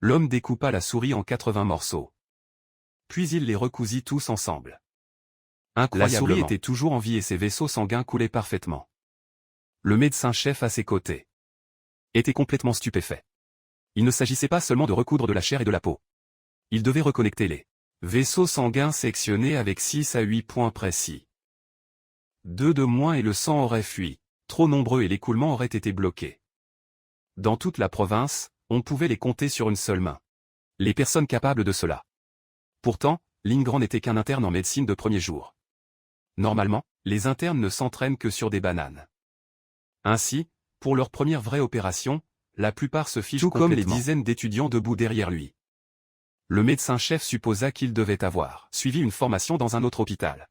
L'homme découpa la souris en 80 morceaux. Puis il les recousit tous ensemble. Incroyablement. La souris était toujours en vie et ses vaisseaux sanguins coulaient parfaitement. Le médecin-chef à ses côtés était complètement stupéfait. Il ne s'agissait pas seulement de recoudre de la chair et de la peau. Il devait reconnecter les vaisseaux sanguins sectionnés avec 6 à 8 points précis. 2 de moins et le sang aurait fui, trop nombreux et l'écoulement aurait été bloqué. Dans toute la province, on pouvait les compter sur une seule main. Les personnes capables de cela. Pourtant, Lingrand n'était qu'un interne en médecine de premier jour. Normalement, les internes ne s'entraînent que sur des bananes. Ainsi, pour leur première vraie opération, la plupart se fichent complètement. Tout comme les dizaines d'étudiants debout derrière lui. Le médecin-chef supposa qu'il devait avoir suivi une formation dans un autre hôpital.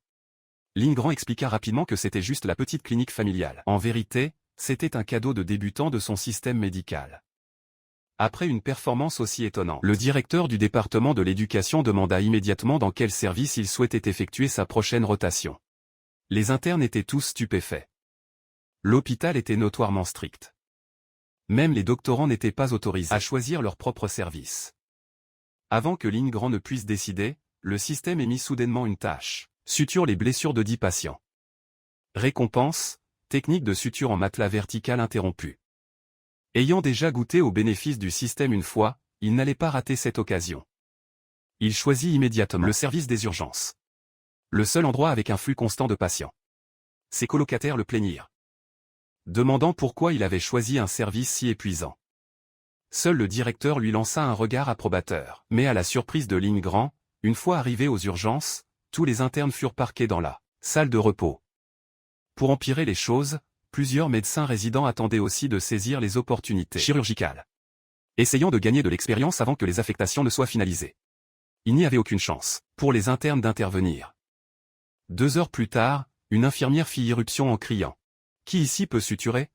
Lingrand expliqua rapidement que c'était juste la petite clinique familiale. En vérité, c'était un cadeau de débutant de son système médical. Après une performance aussi étonnante, le directeur du département de l'éducation demanda immédiatement dans quel service il souhaitait effectuer sa prochaine rotation. Les internes étaient tous stupéfaits. L'hôpital était notoirement strict. Même les doctorants n'étaient pas autorisés à choisir leur propre service. Avant que Lingrand ne puisse décider, le système émit soudainement une tâche. Suture les blessures de 10 patients. Récompense, technique de suture en matelas vertical interrompue. Ayant déjà goûté aux bénéfices du système une fois, il n'allait pas rater cette occasion. Il choisit immédiatement le service des urgences. Le seul endroit avec un flux constant de patients. Ses colocataires le plaignirent, demandant pourquoi il avait choisi un service si épuisant. Seul le directeur lui lança un regard approbateur. Mais à la surprise de Lingrand, une fois arrivé aux urgences, tous les internes furent parqués dans la salle de repos. Pour empirer les choses, plusieurs médecins résidents attendaient aussi de saisir les opportunités chirurgicales, essayant de gagner de l'expérience avant que les affectations ne soient finalisées. Il n'y avait aucune chance pour les internes d'intervenir. 2 heures plus tard, une infirmière fit irruption en criant « Qui ici peut suturer ?»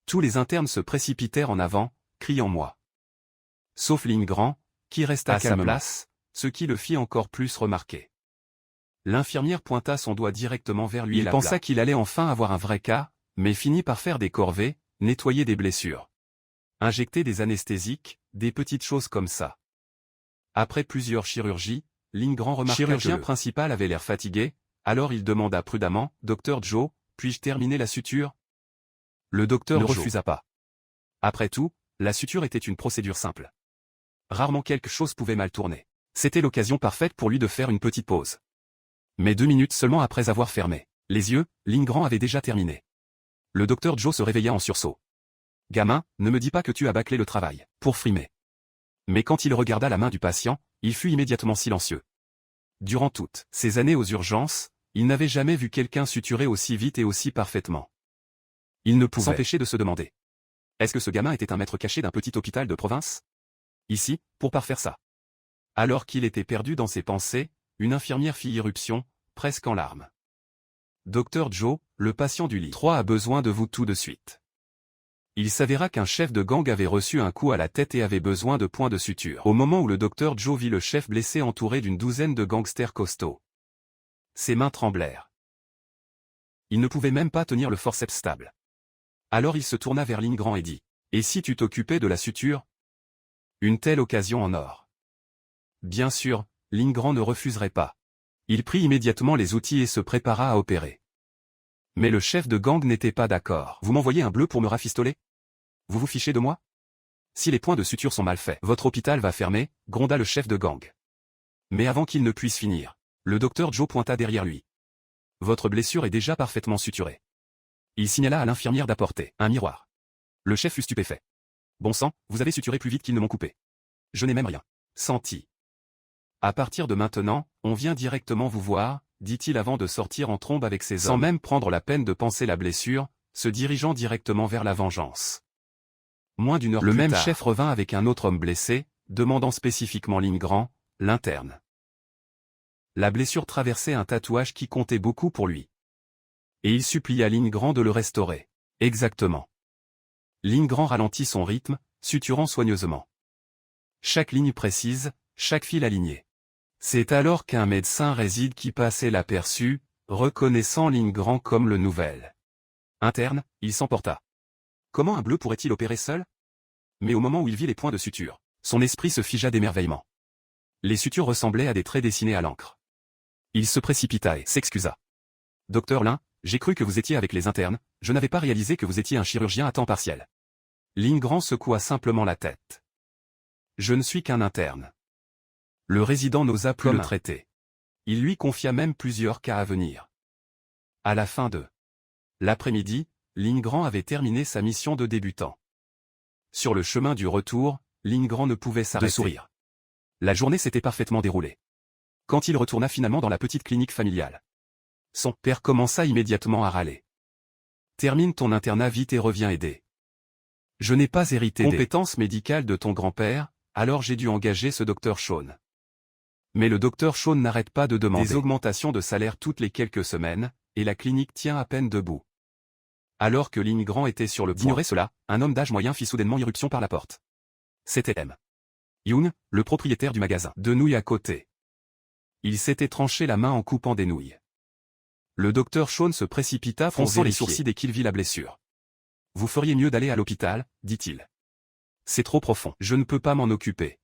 Tous les internes se précipitèrent en avant, criant « Moi !» Sauf Lingrand, qui resta à sa place, ce qui le fit encore plus remarquer. L'infirmière pointa son doigt directement vers lui. Il pensa qu'il allait enfin avoir un vrai cas, mais finit par faire des corvées, nettoyer des blessures, injecter des anesthésiques, des petites choses comme ça. Après plusieurs chirurgies, Lingrand remarqua que le chirurgien principal avait l'air fatigué, alors il demanda prudemment « Docteur Joe, puis-je terminer la suture ?» Le docteur ne refusa pas. Après tout, la suture était une procédure simple. Rarement quelque chose pouvait mal tourner. C'était l'occasion parfaite pour lui de faire une petite pause. Mais 2 minutes seulement après avoir fermé les yeux, Lingrand avait déjà terminé. Le docteur Joe se réveilla en sursaut. « Gamin, ne me dis pas que tu as bâclé le travail, pour frimer. » Mais quand il regarda la main du patient, il fut immédiatement silencieux. Durant toutes ces années aux urgences, il n'avait jamais vu quelqu'un suturer aussi vite et aussi parfaitement. Il ne pouvait s'empêcher de se demander. Est-ce que ce gamin était un maître caché d'un petit hôpital de province? Ici, pour parfaire ça. Alors qu'il était perdu dans ses pensées, une infirmière fit irruption, presque en larmes. « Docteur Joe, le patient du lit 3 a besoin de vous tout de suite. » Il s'avéra qu'un chef de gang avait reçu un coup à la tête et avait besoin de points de suture. Au moment où le docteur Joe vit le chef blessé entouré d'une douzaine de gangsters costauds. Ses mains tremblèrent. Il ne pouvait même pas tenir le forceps stable. Alors il se tourna vers Lingrand et dit « Et si tu t'occupais de la suture ?» Une telle occasion en or. Bien sûr, Lingrand ne refuserait pas. Il prit immédiatement les outils et se prépara à opérer. Mais le chef de gang n'était pas d'accord. « Vous m'envoyez un bleu pour me rafistoler? Vous vous fichez de moi? Si les points de suture sont mal faits, votre hôpital va fermer, » gronda le chef de gang. Mais avant qu'il ne puisse finir, le docteur Joe pointa derrière lui. « Votre blessure est déjà parfaitement suturée. » Il signala à l'infirmière d'apporter un miroir. Le chef fut stupéfait. « Bon sang, vous avez suturé plus vite qu'ils ne m'ont coupé. Je n'ai même rien senti. » « À partir de maintenant, on vient directement vous voir, » dit-il avant de sortir en trombe avec ses hommes. Sans même prendre la peine de panser la blessure, se dirigeant directement vers la vengeance. Moins d'une heure plus tard, le même chef revint avec un autre homme blessé, demandant spécifiquement Lingrand, l'interne. La blessure traversait un tatouage qui comptait beaucoup pour lui. Et il supplia Lingrand de le restaurer. Exactement. Lingrand ralentit son rythme, suturant soigneusement. Chaque ligne précise, chaque fil aligné. C'est alors qu'un médecin réside qui passait l'aperçut, reconnaissant Lingrand comme le nouvel interne, il s'emporta. Comment un bleu pourrait-il opérer seul? Mais au moment où il vit les points de suture, Son esprit se figea d'émerveillement. Les sutures ressemblaient à des traits dessinés à l'encre. Il se précipita et s'excusa. « Docteur Lin, j'ai cru que vous étiez avec les internes, je n'avais pas réalisé que vous étiez un chirurgien à temps partiel. » Lingrand secoua simplement la tête. « Je ne suis qu'un interne. » Le résident n'osa plus le traiter. Il lui confia même plusieurs cas à venir. À la fin de l'après-midi, Lingrand avait terminé sa mission de débutant. Sur le chemin du retour, Lingrand ne pouvait s'arrêter de sourire. La journée s'était parfaitement déroulée. Quand il retourna finalement dans la petite clinique familiale, son père commença immédiatement à râler. « Termine ton internat vite et reviens aider. Je n'ai pas hérité des compétences médicales de ton grand-père, alors j'ai dû engager ce docteur Shawn. » Mais le docteur Shawn n'arrête pas de demander des augmentations de salaire toutes les quelques semaines, et la clinique tient à peine debout. Alors que Lingrand était sur le point d'ignorer cela, un homme d'âge moyen fit soudainement irruption par la porte. C'était M. Yoon, le propriétaire du magasin de nouilles à côté. Il s'était tranché la main en coupant des nouilles. Le docteur Shawn se précipita, fronçant les sourcils dès qu'il vit la blessure. « Vous feriez mieux d'aller à l'hôpital, dit-il. C'est trop profond, je ne peux pas m'en occuper. »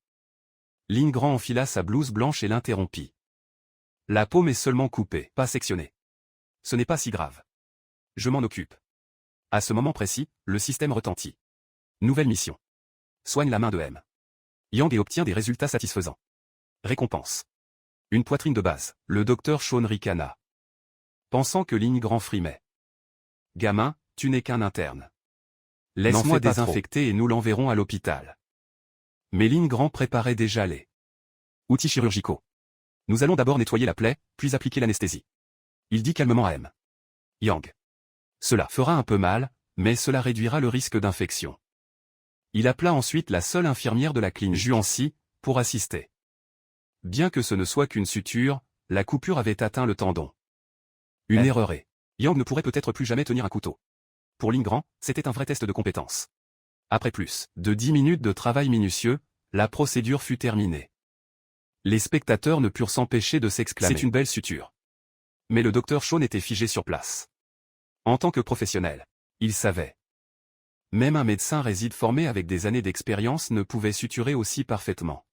Lingrand enfila sa blouse blanche et l'interrompit. « La paume est seulement coupée, pas sectionnée. Ce n'est pas si grave. Je m'en occupe. » À ce moment précis, le système retentit. Nouvelle mission. Soigne la main de M. Yang et obtient des résultats satisfaisants. Récompense. Une poitrine de base. Le docteur Shawn ricana, pensant que Lingrand frimait. « Gamin, tu n'es qu'un interne. Laisse-moi désinfecter et nous l'enverrons à l'hôpital. » Mais Lingrand préparait déjà les outils chirurgicaux. « Nous allons d'abord nettoyer la plaie, puis appliquer l'anesthésie. » Il dit calmement à M. Yang. « Cela fera un peu mal, mais cela réduira le risque d'infection. » Il appela ensuite la seule infirmière de la clinique, Juancy, pour assister. Bien que ce ne soit qu'une suture, la coupure avait atteint le tendon. Une erreur et Yang ne pourrait peut-être plus jamais tenir un couteau. Pour Lingrand, c'était un vrai test de compétence. Après plus de 10 minutes de travail minutieux, la procédure fut terminée. Les spectateurs ne purent s'empêcher de s'exclamer. C'est une belle suture. Mais le docteur Shawn était figé sur place. En tant que professionnel, il savait. Même un médecin réside formé avec des années d'expérience ne pouvait suturer aussi parfaitement.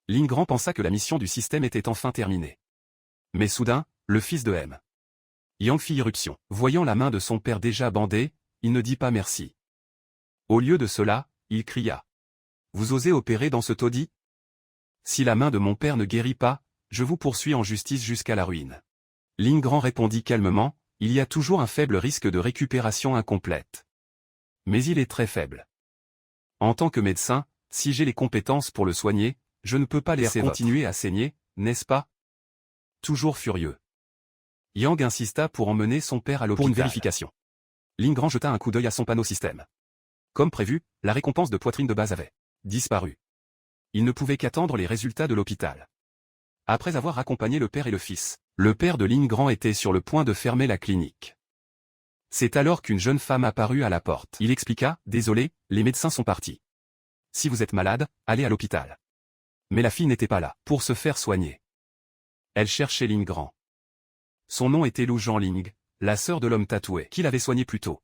Lingrand pensa que la mission du système était enfin terminée. Mais soudain, le fils de M. Yang fit irruption. Voyant la main de son père déjà bandée, il ne dit pas merci. Au lieu de cela, il cria. « Vous osez opérer dans ce taudis? Si la main de mon père ne guérit pas, je vous poursuis en justice jusqu'à la ruine. » Lingrand répondit calmement, « Il y a toujours un faible risque de récupération incomplète. Mais il est très faible. En tant que médecin, si j'ai les compétences pour le soigner, je ne peux pas laisser continuer à saigner, n'est-ce pas ?» Toujours furieux, Yang insista pour emmener son père à l'hôpital. Pour une vérification. Lingrand jeta un coup d'œil à son panneau système. Comme prévu, la récompense de poitrine de base avait disparu. Il ne pouvait qu'attendre les résultats de l'hôpital. Après avoir accompagné le père et le fils, le père de Lingrand était sur le point de fermer la clinique. C'est alors qu'une jeune femme apparut à la porte. Il expliqua, « Désolé, les médecins sont partis. Si vous êtes malade, allez à l'hôpital. » Mais la fille n'était pas là pour se faire soigner. Elle cherchait Lingrand. Son nom était Lou Jeanling, la sœur de l'homme tatoué qui l'avait soigné plus tôt.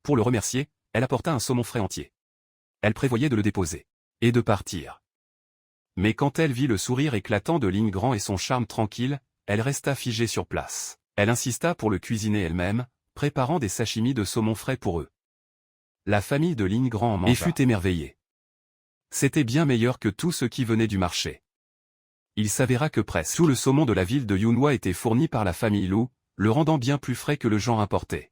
Pour le remercier, elle apporta un saumon frais entier. Elle prévoyait de le déposer et de partir. Mais quand elle vit le sourire éclatant de Lingrand et son charme tranquille, elle resta figée sur place. Elle insista pour le cuisiner elle-même, préparant des sashimi de saumon frais pour eux. La famille de Lingrand en mangea et fut émerveillée. C'était bien meilleur que tout ce qui venait du marché. Il s'avéra que presque tout le saumon de la ville de Yunhua était fourni par la famille Lou, le rendant bien plus frais que le genre importé.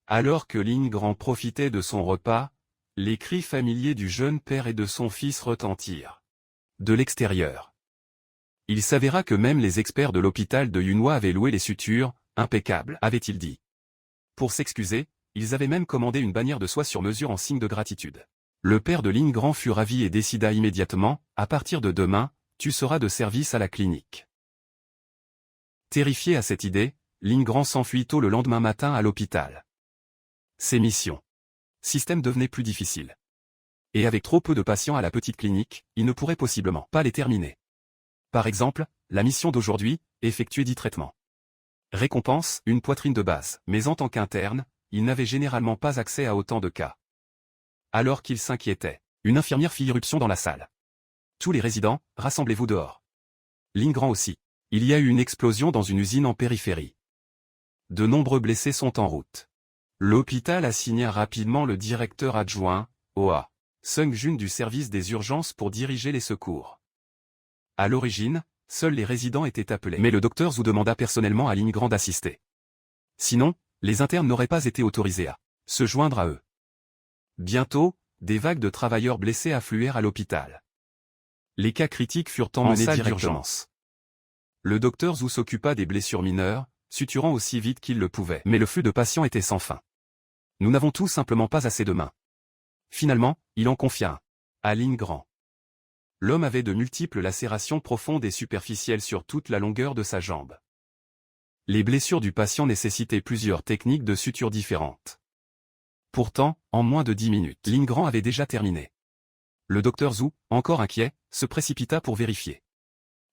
Alors que Lingrand profitait de son repas, les cris familiers du jeune père et de son fils retentirent. De l'extérieur. Il s'avéra que même les experts de l'hôpital de Yunhua avaient loué les sutures, impeccables, avait-il dit. Pour s'excuser, ils avaient même commandé une bannière de soie sur mesure en signe de gratitude. Le père de Lingrand fut ravi et décida immédiatement, à partir de demain, tu seras de service à la clinique. Terrifié à cette idée, Lingrand s'enfuit tôt le lendemain matin à l'hôpital. Ses missions. Système devenait plus difficile. Et avec trop peu de patients à la petite clinique, il ne pourrait possiblement pas les terminer. Par exemple, la mission d'aujourd'hui, effectuer 10 traitements. Récompense, une poitrine de base. Mais en tant qu'interne, il n'avait généralement pas accès à autant de cas. Alors qu'il s'inquiétait, Une infirmière fit irruption dans la salle. Tous les résidents, rassemblez-vous dehors. Ligne Grand aussi. Il y a eu une explosion dans une usine en périphérie. De nombreux blessés sont en route. L'hôpital assigna rapidement le directeur adjoint, OA, Sung-jun du service des urgences pour diriger les secours. À l'origine, seuls les résidents étaient appelés. Mais le docteur Zhu demanda personnellement à Ligne Grand d'assister. Sinon, les internes n'auraient pas été autorisés à se joindre à eux. Bientôt, des vagues de travailleurs blessés affluèrent à l'hôpital. Les cas critiques furent emmenés directement. Le docteur Zhu s'occupa des blessures mineures, suturant aussi vite qu'il le pouvait. Mais le flux de patients était sans fin. Nous n'avons tout simplement pas assez de mains. Finalement, il en confia un à Ligne Grand. L'homme avait de multiples lacérations profondes et superficielles sur toute la longueur de sa jambe. Les blessures du patient nécessitaient plusieurs techniques de suture différentes. Pourtant, en moins de 10 minutes, Ligne Grand avait déjà terminé. Le docteur Zhu, encore inquiet, se précipita pour vérifier.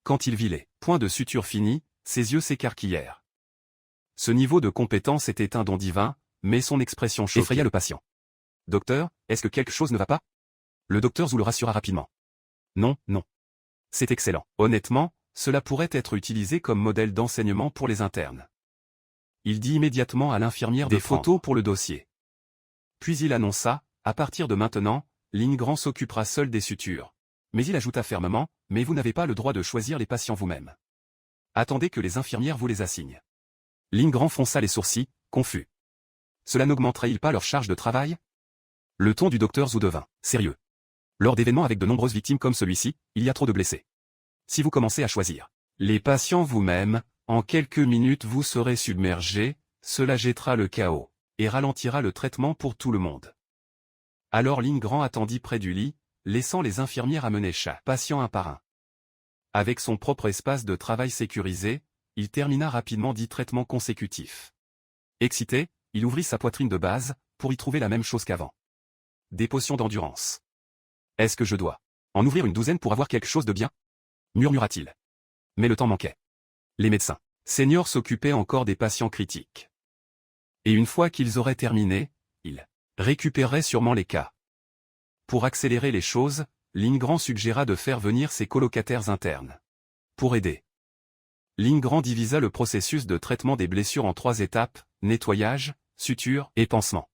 Quand il vit les points de suture finis, ses yeux s'écarquillèrent. Ce niveau de compétence était un don divin, mais son expression effraya le patient. « Docteur, est-ce que quelque chose ne va pas ?» Le docteur Zhu le rassura rapidement. « Non, non. C'est excellent. Honnêtement, cela pourrait être utilisé comme modèle d'enseignement pour les internes. » Il dit immédiatement à l'infirmière des photos pour le dossier. Puis il annonça, à partir de maintenant, Ligne Grand s'occupera seul des sutures. Mais il ajouta fermement, mais vous n'avez pas le droit de choisir les patients vous-même. Attendez que les infirmières vous les assignent. Ligne Grand fronça les sourcils, confus. Cela n'augmenterait-il pas leur charge de travail? Le ton du docteur Zhu devint sérieux. Lors d'événements avec de nombreuses victimes comme celui-ci, il y a trop de blessés. Si vous commencez à choisir les patients vous-même, en quelques minutes vous serez submergé, cela jettera le chaos, et ralentira le traitement pour tout le monde. Alors Ligne Grand attendit près du lit, laissant les infirmières amener chaque patient un par un. Avec son propre espace de travail sécurisé, il termina rapidement 10 traitements consécutifs. Excité, il ouvrit sa poitrine de base, pour y trouver la même chose qu'avant. Des potions d'endurance. Est-ce que je dois en ouvrir une douzaine pour avoir quelque chose de bien? Murmura-t-il. Mais le temps manquait. Les médecins seniors s'occupaient encore des patients critiques. Et une fois qu'ils auraient terminé, ils récupéreraient sûrement les cas. Pour accélérer les choses, Ligne Grand suggéra de faire venir ses colocataires internes. Pour aider. Ligne Grand divisa le processus de traitement des blessures en 3 étapes, nettoyage, suture et pansement.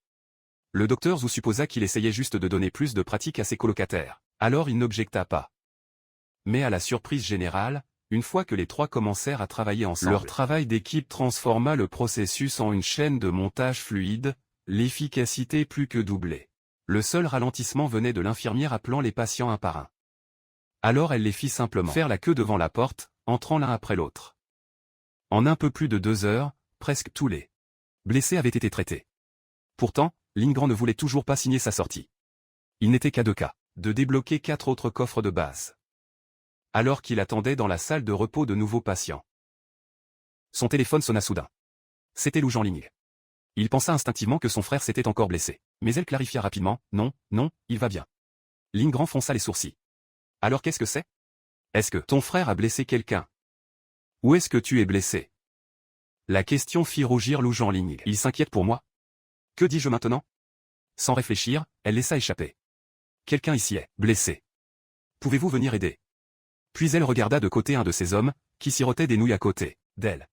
Le docteur Zhu supposa qu'il essayait juste de donner plus de pratique à ses colocataires, alors il n'objecta pas. Mais à la surprise générale, une fois que les 3 commencèrent à travailler ensemble, leur travail d'équipe transforma le processus en une chaîne de montage fluide, l'efficacité plus que doublée. Le seul ralentissement venait de l'infirmière appelant les patients un par un. Alors elle les fit simplement faire la queue devant la porte, entrant l'un après l'autre. En un peu plus de 2 heures, presque tous les blessés avaient été traités. Pourtant, Ligne Grand ne voulait toujours pas signer sa sortie. Il n'était qu'à 2 cas de débloquer 4 autres coffres de base. Alors qu'il attendait dans la salle de repos de nouveaux patients. Son téléphone sonna soudain. C'était Lou Jianling. Il pensa instinctivement que son frère s'était encore blessé, mais elle clarifia rapidement, « Non, non, il va bien. » Ligne Grand fronça les sourcils. « Alors qu'est-ce que c'est? Est-ce que ton frère a blessé quelqu'un? Où est-ce que tu es blessé ?» La question fit rougir Lou Jianling. « Il s'inquiète pour moi. Que dis-je maintenant ?» Sans réfléchir, elle laissa échapper. « Quelqu'un ici est blessé. Pouvez-vous venir aider ?» Puis elle regarda de côté un de ces hommes, qui sirotait des nouilles à côté d'elle.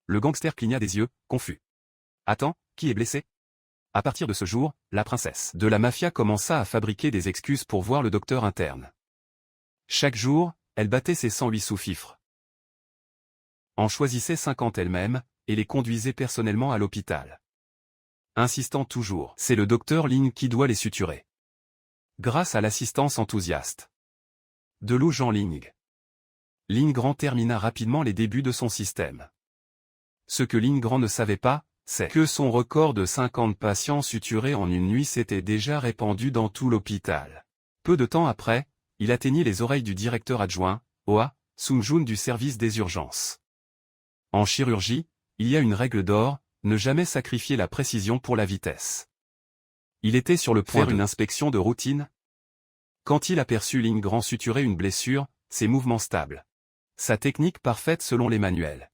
Le gangster cligna des yeux, confus. « Attends, qui est blessé ?» À partir de ce jour, la princesse de la mafia commença à fabriquer des excuses pour voir le docteur interne. Chaque jour, elle battait ses 108 sous-fifres. En choisissait 50 elle-même, et les conduisait personnellement à l'hôpital. Insistant toujours, c'est le docteur Ligne qui doit les suturer. Grâce à l'assistance enthousiaste de Lou Jianling. Ligne Grand termina rapidement les débuts de son système. Ce que Ligne Grand ne savait pas, c'est que son record de 50 patients suturés en une nuit s'était déjà répandu dans tout l'hôpital. Peu de temps après, il atteignit les oreilles du directeur adjoint, OA, Sung-jun du service des urgences. En chirurgie, il y a une règle d'or, ne jamais sacrifier la précision pour la vitesse. Il était sur le point de faire une inspection de routine. Quand il aperçut Ligne Grand suturer une blessure, ses mouvements stables. Sa technique parfaite selon les manuels.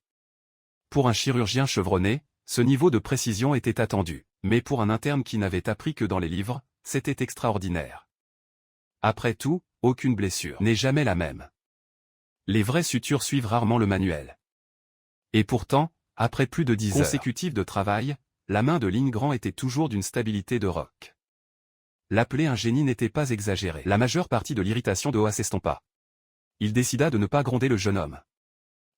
Pour un chirurgien chevronné, ce niveau de précision était attendu, mais pour un interne qui n'avait appris que dans les livres, c'était extraordinaire. Après tout, aucune blessure n'est jamais la même. Les vraies sutures suivent rarement le manuel. Et pourtant, après plus de 10 heures consécutives de travail, la main de Lindgren était toujours d'une stabilité de roc. L'appeler un génie n'était pas exagéré. La majeure partie de l'irritation de Hoa s'estompa. Il décida de ne pas gronder le jeune homme.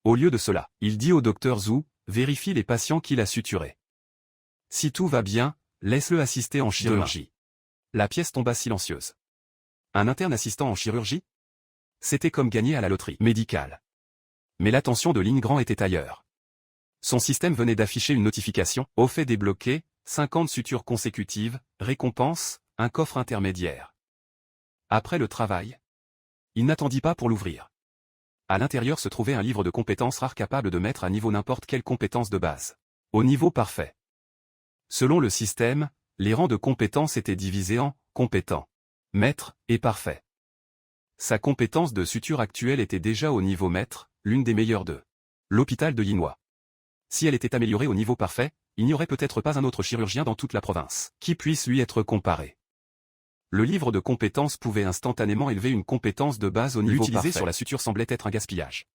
Au lieu de cela, il dit au docteur Zhu, vérifie les patients qu'il a suturés. Si tout va bien, laisse-le assister en chirurgie. La pièce tomba silencieuse. Un interne assistant en chirurgie? C'était comme gagner à la loterie médicale. Mais l'attention de Lindgren était ailleurs. Son système venait d'afficher une notification, au fait débloqué, 50 sutures consécutives, récompense, un coffre intermédiaire. Après le travail, il n'attendit pas pour l'ouvrir. À l'intérieur se trouvait un livre de compétences rares capable de mettre à niveau n'importe quelle compétence de base. Au niveau parfait. Selon le système, les rangs de compétences étaient divisés en compétent, maître et parfait. Sa compétence de suture actuelle était déjà au niveau maître, l'une des meilleures de l'hôpital de Yinhua. Si elle était améliorée au niveau parfait, il n'y aurait peut-être pas un autre chirurgien dans toute la province qui puisse lui être comparé. Le livre de compétences pouvait instantanément élever une compétence de base au niveau parfait. L'utiliser sur la suture semblait être un gaspillage.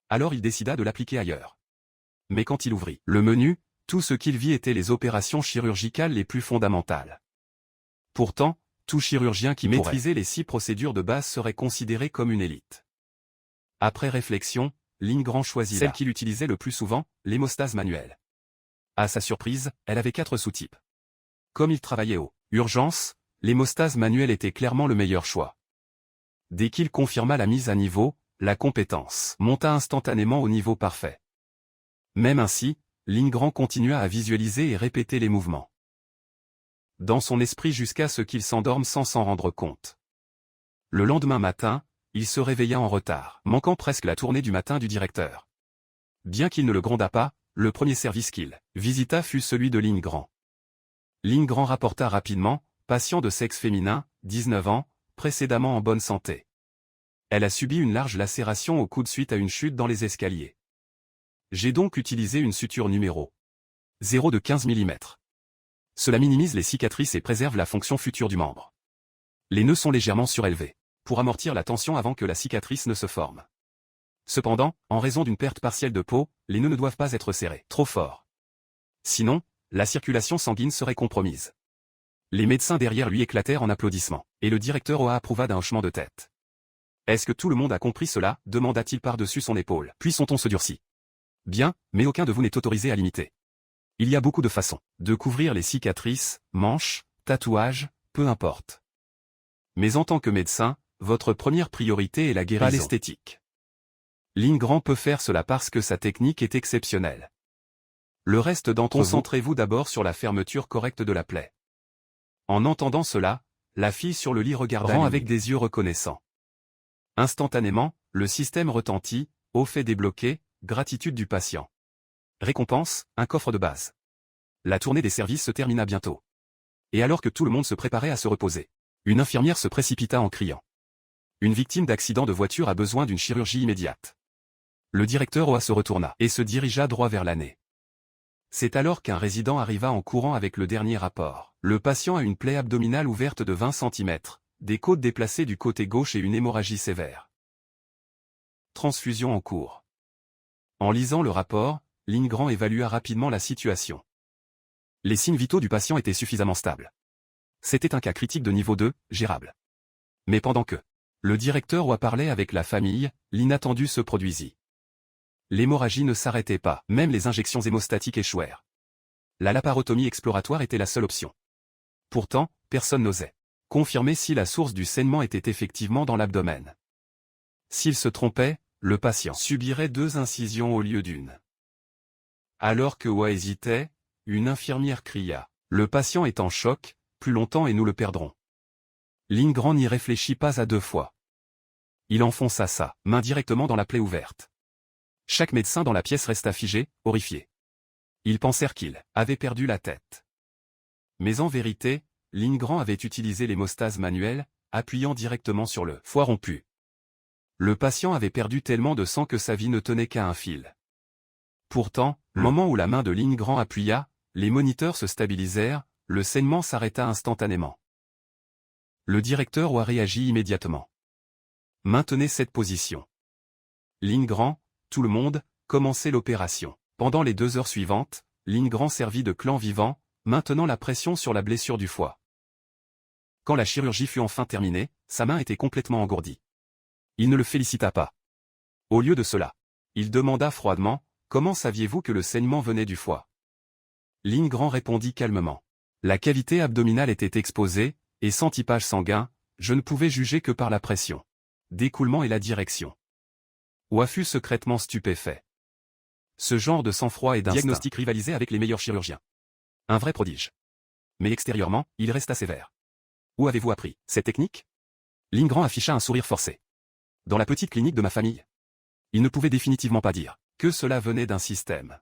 Alors il décida de l'appliquer ailleurs. Mais quand il ouvrit le menu, tout ce qu'il vit était les opérations chirurgicales les plus fondamentales. Pourtant, tout chirurgien qui maîtrisait les 6 procédures de base serait considéré comme une élite. Après réflexion, Lindgren choisit celle qu'il utilisait le plus souvent, l'hémostase manuelle. À sa surprise, elle avait 4 sous-types. Comme il travaillait aux urgences, l'hémostase manuelle était clairement le meilleur choix. Dès qu'il confirma la mise à niveau, la compétence monta instantanément au niveau parfait. Même ainsi, Lindgren continua à visualiser et répéter les mouvements dans son esprit jusqu'à ce qu'il s'endorme sans s'en rendre compte. Le lendemain matin, il se réveilla en retard, manquant presque la tournée du matin du directeur. Bien qu'il ne le gronda pas, le premier service qu'il visita fut celui de Lindgren. Lindgren rapporta rapidement, patient de sexe féminin, 19 ans, précédemment en bonne santé. Elle a subi une large lacération au coude suite à une chute dans les escaliers. J'ai donc utilisé une suture numéro 0 de 15 mm. Cela minimise les cicatrices et préserve la fonction future du membre. Les nœuds sont légèrement surélevés, pour amortir la tension avant que la cicatrice ne se forme. Cependant, en raison d'une perte partielle de peau, les nœuds ne doivent pas être serrés trop fort. Sinon, la circulation sanguine serait compromise. Les médecins derrière lui éclatèrent en applaudissements, et le directeur Hoa approuva d'un hochement de tête. Est-ce que tout le monde a compris cela? Demanda-t-il par-dessus son épaule. Puis son ton se durcit. Bien, mais aucun de vous n'est autorisé à l'imiter. Il y a beaucoup de façons de couvrir les cicatrices, manches, tatouages, peu importe. Mais en tant que médecin, votre première priorité est la guérison. Pas l'esthétique. Lindgren peut faire cela parce que sa technique est exceptionnelle. Le reste d'entre vous, concentrez-vous d'abord sur la fermeture correcte de la plaie. En entendant cela, la fille sur le lit regarda avec des yeux reconnaissants. Instantanément, le système retentit, au fait débloqué, gratitude du patient. Récompense, un coffre de base. La tournée des services se termina bientôt. Et alors que tout le monde se préparait à se reposer, une infirmière se précipita en criant. Une victime d'accident de voiture a besoin d'une chirurgie immédiate. Le directeur Hoa se retourna et se dirigea droit vers l'année. C'est alors qu'un résident arriva en courant avec le dernier rapport. Le patient a une plaie abdominale ouverte de 20 cm, des côtes déplacées du côté gauche et une hémorragie sévère. Transfusion en cours. En lisant le rapport, Lindgren évalua rapidement la situation. Les signes vitaux du patient étaient suffisamment stables. C'était un cas critique de niveau 2, gérable. Mais pendant que le directeur Hoa parlait avec la famille, l'inattendu se produisit. L'hémorragie ne s'arrêtait pas, même les injections hémostatiques échouèrent. La laparotomie exploratoire était la seule option. Pourtant, personne n'osait confirmer si la source du saignement était effectivement dans l'abdomen. S'il se trompait, le patient subirait 2 incisions au lieu d'une. Alors que Hoa hésitait, une infirmière cria « Le patient est en choc, plus longtemps et nous le perdrons ». Lindgren n'y réfléchit pas à 2 fois. Il enfonça sa main directement dans la plaie ouverte. Chaque médecin dans la pièce resta figé, horrifié. Ils pensèrent qu'il avait perdu la tête. Mais en vérité, Lindgren avait utilisé l'hémostase manuelle, appuyant directement sur le foie rompu. Le patient avait perdu tellement de sang que sa vie ne tenait qu'à un fil. Pourtant, au moment où la main de Lindgren appuya, les moniteurs se stabilisèrent, le saignement s'arrêta instantanément. Le directeur a réagi immédiatement. Maintenez cette position. Ligne grand, tout le monde, commencez l'opération. Pendant les 2 heures suivantes, Ligne grand servit de clan vivant, maintenant la pression sur la blessure du foie. Quand la chirurgie fut enfin terminée, sa main était complètement engourdie. Il ne le félicita pas. Au lieu de cela, il demanda froidement, « Comment saviez-vous que le saignement venait du foie ?» Ligne grand répondit calmement. La cavité abdominale était exposée, et sans typage sanguin, je ne pouvais juger que par la pression, d'écoulement et la direction. Oa fut secrètement stupéfait. Ce genre de sang-froid et d'instinct diagnostic rivalisait avec les meilleurs chirurgiens. Un vrai prodige. Mais extérieurement, il resta sévère. Où avez-vous appris cette technique? Ligne grand afficha un sourire forcé. Dans la petite clinique de ma famille. Il ne pouvait définitivement pas dire que cela venait d'un système.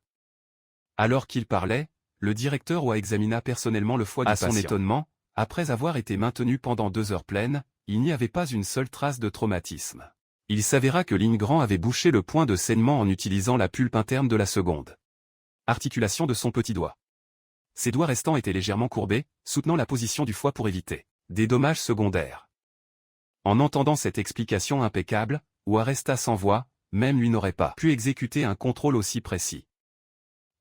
Alors qu'il parlait, le directeur Oa examina personnellement le foie du patient. À son étonnement, après avoir été maintenu pendant 2 heures pleines, il n'y avait pas une seule trace de traumatisme. Il s'avéra que Ligne grand avait bouché le point de saignement en utilisant la pulpe interne de la seconde articulation de son petit doigt. Ses doigts restants étaient légèrement courbés, soutenant la position du foie pour éviter des dommages secondaires. En entendant cette explication impeccable, Oa resta sans voix, même lui n'aurait pas pu exécuter un contrôle aussi précis.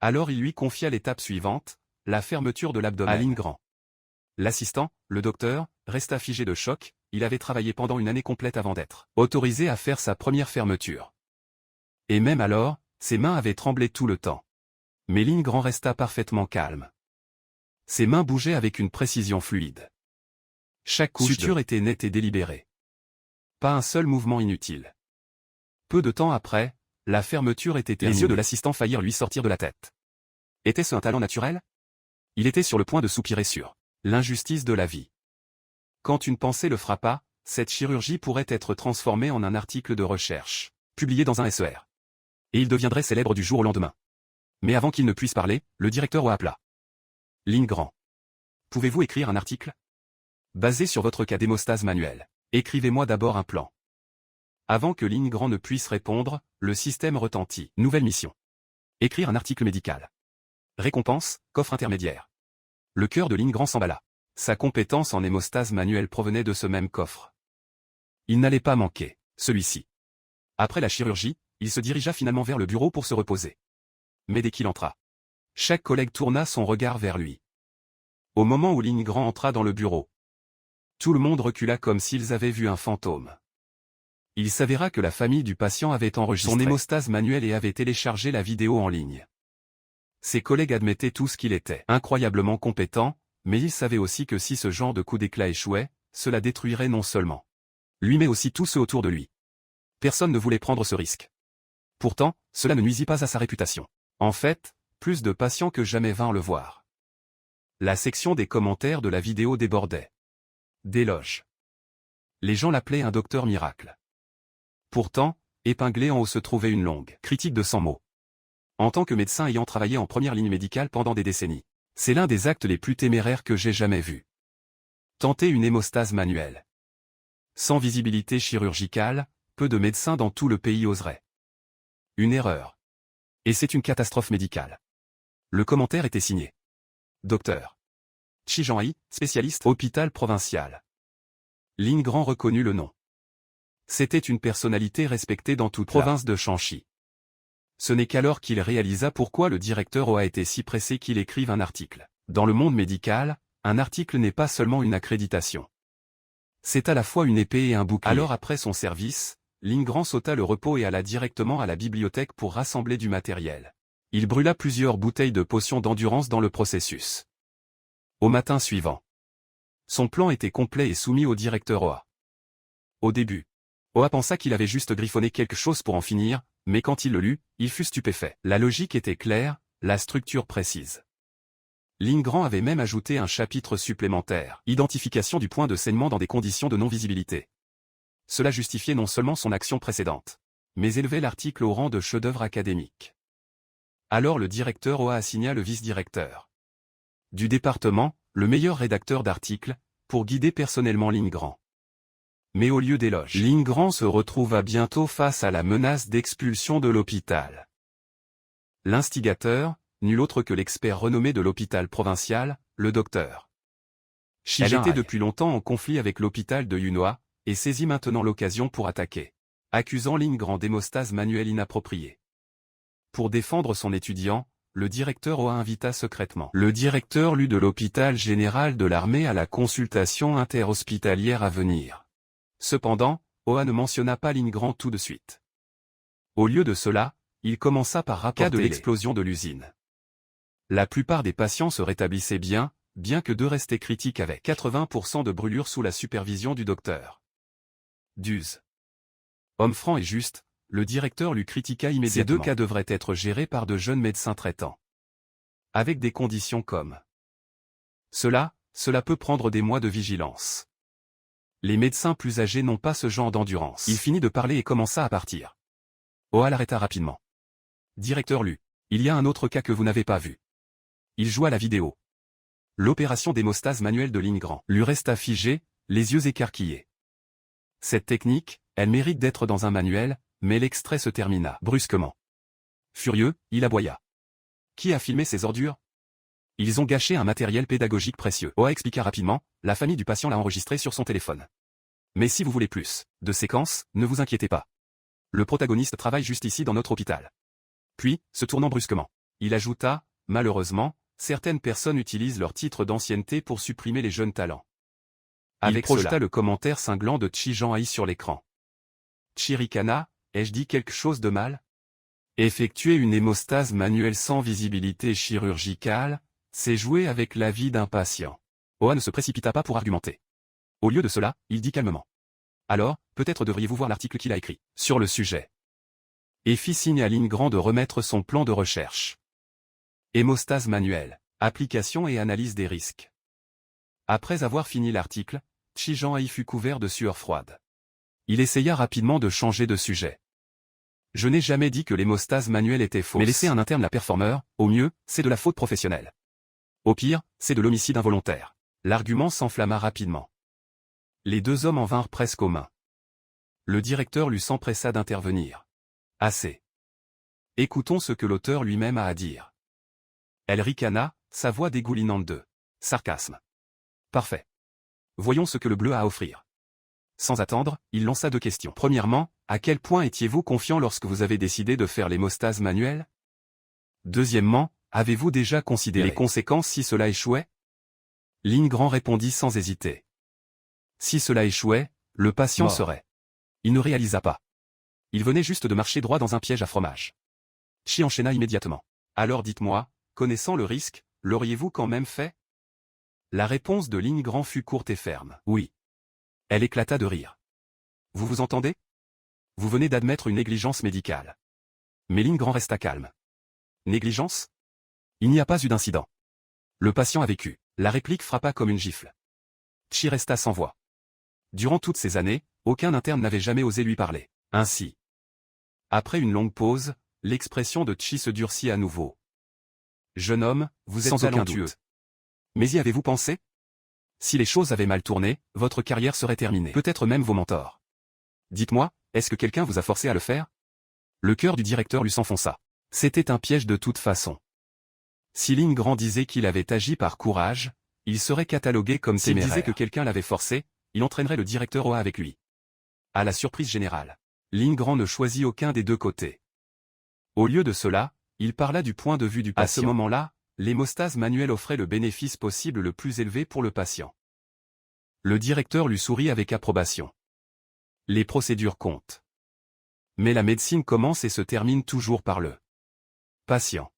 Alors il lui confia l'étape suivante, la fermeture de l'abdomen à Ligne grand. L'assistant, le docteur, resta figé de choc, il avait travaillé pendant une année complète avant d'être autorisé à faire sa première fermeture. Et même alors, ses mains avaient tremblé tout le temps. Mais Ligne grand resta parfaitement calme. Ses mains bougeaient avec une précision fluide. Chaque suture était nette et délibérée. Pas un seul mouvement inutile. Peu de temps après, la fermeture était terminée. Les yeux de l'assistant faillirent lui sortir de la tête. Était-ce un talent naturel? Il était sur le point de soupirer sur l'injustice de la vie. Quand une pensée le frappa, cette chirurgie pourrait être transformée en un article de recherche, publié dans un SER. Et il deviendrait célèbre du jour au lendemain. Mais avant qu'il ne puisse parler, le directeur appela. Ligne grand. Pouvez-vous écrire un article? Basé sur votre cas d'hémostase manuelle. Écrivez-moi d'abord un plan. Avant que Ligne grand ne puisse répondre, le système retentit. Nouvelle mission. Écrire un article médical. Récompense, coffre intermédiaire. Le cœur de Ligne grand s'emballa. Sa compétence en hémostase manuelle provenait de ce même coffre. Il n'allait pas manquer celui-ci. Après la chirurgie, il se dirigea finalement vers le bureau pour se reposer. Mais dès qu'il entra, chaque collègue tourna son regard vers lui. Au moment où Ligne grand entra dans le bureau, tout le monde recula comme s'ils avaient vu un fantôme. Il s'avéra que la famille du patient avait enregistré son hémostase manuelle et avait téléchargé la vidéo en ligne. Ses collègues admettaient tous qu'il était incroyablement compétent, mais ils savaient aussi que si ce genre de coup d'éclat échouait, cela détruirait non seulement lui mais aussi tous ceux autour de lui. Personne ne voulait prendre ce risque. Pourtant, cela ne nuisit pas à sa réputation. En fait, plus de patients que jamais vinrent le voir. La section des commentaires de la vidéo débordait d'éloges. Les gens l'appelaient un docteur miracle. Pourtant, épinglé en haut se trouvait une longue critique de 100 mots. En tant que médecin ayant travaillé en première ligne médicale pendant des décennies, c'est l'un des actes les plus téméraires que j'ai jamais vus. Tenter une hémostase manuelle. Sans visibilité chirurgicale, peu de médecins dans tout le pays oseraient. Une erreur. Et c'est une catastrophe médicale. Le commentaire était signé. Docteur Chi Jean-Hai, spécialiste hôpital provincial. Ligne grand reconnut le nom. C'était une personnalité respectée dans toute province de Shanxi. Ce n'est qu'alors qu'il réalisa pourquoi le directeur a été si pressé qu'il écrive un article. Dans le monde médical, un article n'est pas seulement une accréditation. C'est à la fois une épée et un bouclier. Alors après son service, Ligne grand sauta le repos et alla directement à la bibliothèque pour rassembler du matériel. Il brûla plusieurs bouteilles de potions d'endurance dans le processus. Au matin suivant, son plan était complet et soumis au directeur Oa. Au début, Oa pensa qu'il avait juste griffonné quelque chose pour en finir, mais quand il le lut, il fut stupéfait. La logique était claire, la structure précise. Ligne grand avait même ajouté un chapitre supplémentaire, identification du point de saignement dans des conditions de non-visibilité. Cela justifiait non seulement son action précédente, mais élevait l'article au rang de chef-d'œuvre académique. Alors le directeur Oa assigna le vice-directeur du département, le meilleur rédacteur d'articles, pour guider personnellement Ligne grand. Mais au lieu d'éloges, Ligne grand se retrouva bientôt face à la menace d'expulsion de l'hôpital. L'instigateur, nul autre que l'expert renommé de l'hôpital provincial, le docteur Elle était depuis longtemps en conflit avec l'hôpital de Yunoa, et saisit maintenant l'occasion pour attaquer, accusant Lin Grand d'hémostase manuelle inappropriée. Pour défendre son étudiant, le directeur Oa invita secrètement le directeur Lu de l'hôpital général de l'armée à la consultation interhospitalière à venir. Cependant, Oa ne mentionna pas Lin Grand tout de suite. Au lieu de cela, il commença par rapporter de l'explosion de l'usine. La plupart des patients se rétablissaient bien que deux restaient critiques avec 80% de brûlures sous la supervision du docteur Duz. Homme franc et juste, le directeur lui critiqua immédiatement. Ces deux cas devraient être gérés par de jeunes médecins traitants. Avec des conditions comme cela peut prendre des mois de vigilance. Les médecins plus âgés n'ont pas ce genre d'endurance. Il finit de parler et commença à partir. Oa l'arrêta rapidement. Directeur Lu, il y a un autre cas que vous n'avez pas vu. Il joua la vidéo. L'opération d'hémostase manuelle de Lin Grand lui resta figé, les yeux écarquillés. Cette technique, elle mérite d'être dans un manuel, mais l'extrait se termina brusquement. Furieux, il aboya. Qui a filmé ces ordures? Ils ont gâché un matériel pédagogique précieux. Oa expliqua rapidement, la famille du patient l'a enregistré sur son téléphone. Mais si vous voulez plus de séquences, ne vous inquiétez pas. Le protagoniste travaille juste ici dans notre hôpital. Puis, se tournant brusquement, il ajouta, malheureusement, certaines personnes utilisent leur titre d'ancienneté pour supprimer les jeunes talents. Il projeta le commentaire cinglant de Chi Jean-Haï sur l'écran. Chiricana, ai-je dit quelque chose de mal? Effectuer une hémostase manuelle sans visibilité chirurgicale, c'est jouer avec la vie d'un patient. Oa ne se précipita pas pour argumenter. Au lieu de cela, il dit calmement. Alors, peut-être devriez-vous voir l'article qu'il a écrit sur le sujet. Et fit signe à Lin Grand de remettre son plan de recherche. Hémostase manuelle, application et analyse des risques. Après avoir fini l'article, Chi Jean-Haï fut couvert de sueur froide. Il essaya rapidement de changer de sujet. Je n'ai jamais dit que l'hémostase manuelle était fausse. Mais laisser un interne la performeur, au mieux, c'est de la faute professionnelle. Au pire, c'est de l'homicide involontaire. L'argument s'enflamma rapidement. Les deux hommes en vinrent presque aux mains. Le directeur lui s'empressa d'intervenir. Assez. Écoutons ce que l'auteur lui-même a à dire. Elle ricana, sa voix dégoulinante de sarcasme. Parfait. Voyons ce que le bleu a à offrir. Sans attendre, il lança deux questions. Premièrement, à quel point étiez-vous confiant lorsque vous avez décidé de faire l'hémostase manuelle? Deuxièmement, avez-vous déjà considéré les conséquences si cela échouait? Lin Grand répondit sans hésiter. Si cela échouait, le patient serait. Il ne réalisa pas. Il venait juste de marcher droit dans un piège à fromage. Chi enchaîna immédiatement. Alors dites-moi, connaissant le risque, l'auriez-vous quand même fait? La réponse de Lin Grand fut courte et ferme. Oui. Elle éclata de rire. Vous vous entendez? Vous venez d'admettre une négligence médicale. Mais Lin Grand resta calme. Négligence? Il n'y a pas eu d'incident. Le patient a vécu. La réplique frappa comme une gifle. Chi resta sans voix. Durant toutes ces années, aucun interne n'avait jamais osé lui parler. Ainsi. Après une longue pause, l'expression de Chi se durcit à nouveau. Jeune homme, vous êtes talentueux. Mais y avez-vous pensé? Si les choses avaient mal tourné, votre carrière serait terminée. Peut-être même vos mentors. Dites-moi, est-ce que quelqu'un vous a forcé à le faire? Le cœur du directeur lui s'enfonça. C'était un piège de toute façon. Si Lin Grand disait qu'il avait agi par courage, il serait catalogué comme téméraire. S'il disait que quelqu'un l'avait forcé, il entraînerait le directeur Oa avec lui. À la surprise générale, Lin Grand ne choisit aucun des deux côtés. Au lieu de cela, il parla du point de vue du patient. À ce moment-là, l'hémostase manuelle offrait le bénéfice possible le plus élevé pour le patient. Le directeur lui sourit avec approbation. Les procédures comptent. Mais la médecine commence et se termine toujours par le patient.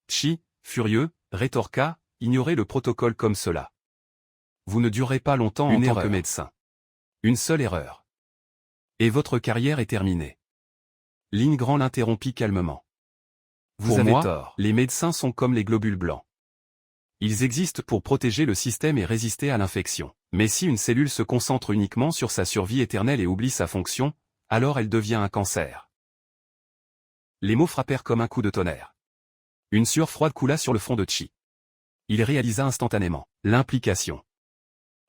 Chi, furieux, rétorqua, ignorez le protocole comme cela. Vous ne durerez pas longtemps en tant que médecin. Une seule erreur. Et votre carrière est terminée. Lin Grand l'interrompit calmement. Vous avez tort. Les médecins sont comme les globules blancs. Ils existent pour protéger le système et résister à l'infection. Mais si une cellule se concentre uniquement sur sa survie éternelle et oublie sa fonction, alors elle devient un cancer. Les mots frappèrent comme un coup de tonnerre. Une sueur froide coula sur le front de Chi. Il réalisa instantanément l'implication.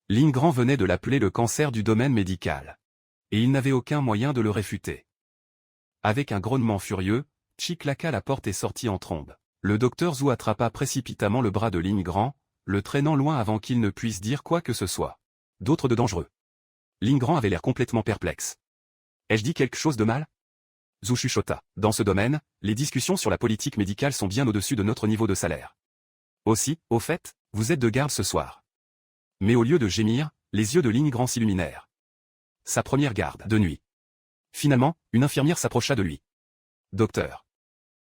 Lin Grand venait de l'appeler le cancer du domaine médical. Et il n'avait aucun moyen de le réfuter. Avec un grognement furieux, Chi claqua la porte et sortit en trombe. Le docteur Zhu attrapa précipitamment le bras de Lin Grand, le traînant loin avant qu'il ne puisse dire quoi que ce soit. D'autres de dangereux. Ling Grand avait l'air complètement perplexe. Ai-je dit quelque chose de mal? Zhu chuchota. Dans ce domaine, les discussions sur la politique médicale sont bien au-dessus de notre niveau de salaire. Aussi, au fait, vous êtes de garde ce soir. Mais au lieu de gémir, les yeux de Ling Grand s'illuminèrent. Sa première garde de nuit. Finalement, une infirmière s'approcha de lui. Docteur.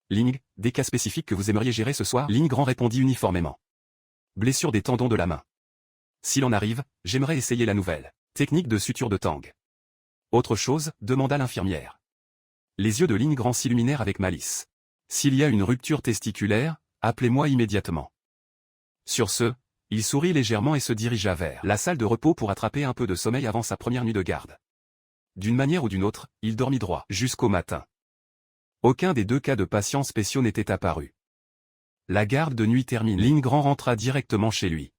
Ling, des cas spécifiques que vous aimeriez gérer ce soir? Ling Grand répondit uniformément. Blessure des tendons de la main. S'il en arrive, j'aimerais essayer la nouvelle technique de suture de Tang. Autre chose? Demanda l'infirmière. Les yeux de Ling Grand s'illuminèrent avec malice. S'il y a une rupture testiculaire, appelez-moi immédiatement. Sur ce, il sourit légèrement et se dirigea vers la salle de repos pour attraper un peu de sommeil avant sa première nuit de garde. D'une manière ou d'une autre, il dormit droit jusqu'au matin. Aucun des deux cas de patients spéciaux n'était apparu. La garde de nuit terminée, Ling Grand rentra directement chez lui.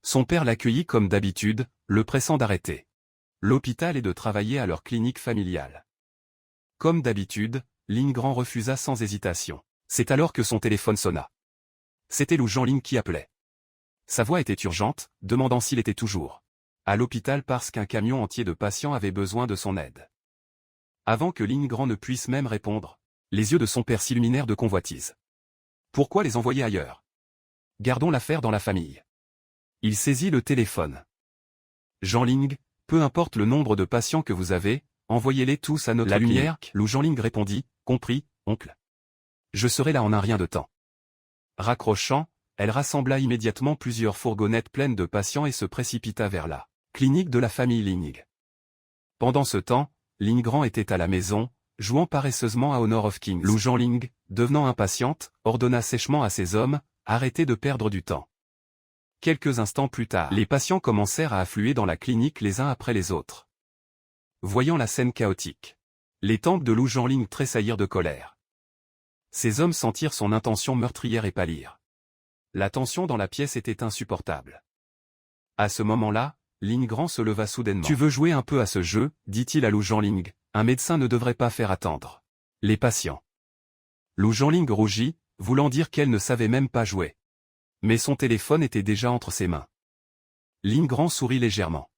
Son père l'accueillit comme d'habitude, le pressant d'arrêter l'hôpital et de travailler à leur clinique familiale. Comme d'habitude, Ling Grand refusa sans hésitation. C'est alors que son téléphone sonna. C'était Lou Jeanling qui appelait. Sa voix était urgente, demandant s'il était toujours à l'hôpital parce qu'un camion entier de patients avait besoin de son aide. Avant que Ling Grand ne puisse même répondre, les yeux de son père s'illuminèrent de convoitise. Pourquoi les envoyer ailleurs? Gardons l'affaire dans la famille. Il saisit le téléphone. Jeanling, peu importe le nombre de patients que vous avez, envoyez-les tous à notre clinique. La lumière, Lou Jeanling répondit, compris, oncle. Je serai là en un rien de temps. Raccrochant, elle rassembla immédiatement plusieurs fourgonnettes pleines de patients et se précipita vers la clinique de la famille Ling. Pendant ce temps, Ling Grand était à la maison, jouant paresseusement à Honor of Kings. Lou Jeanling, devenant impatiente, ordonna sèchement à ses hommes, arrêtez de perdre du temps. Quelques instants plus tard, les patients commencèrent à affluer dans la clinique les uns après les autres. Voyant la scène chaotique, les tempes de Lou Jeanling tressaillirent de colère. Ces hommes sentirent son intention meurtrière et pâlir. La tension dans la pièce était insupportable. À ce moment-là, Ling Grand se leva soudainement. Tu veux jouer un peu à ce jeu, dit-il à Lou Jeanling, un médecin ne devrait pas faire attendre les patients. Lou Jeanling rougit, voulant dire qu'elle ne savait même pas jouer. Mais son téléphone était déjà entre ses mains. Ling Grand sourit légèrement.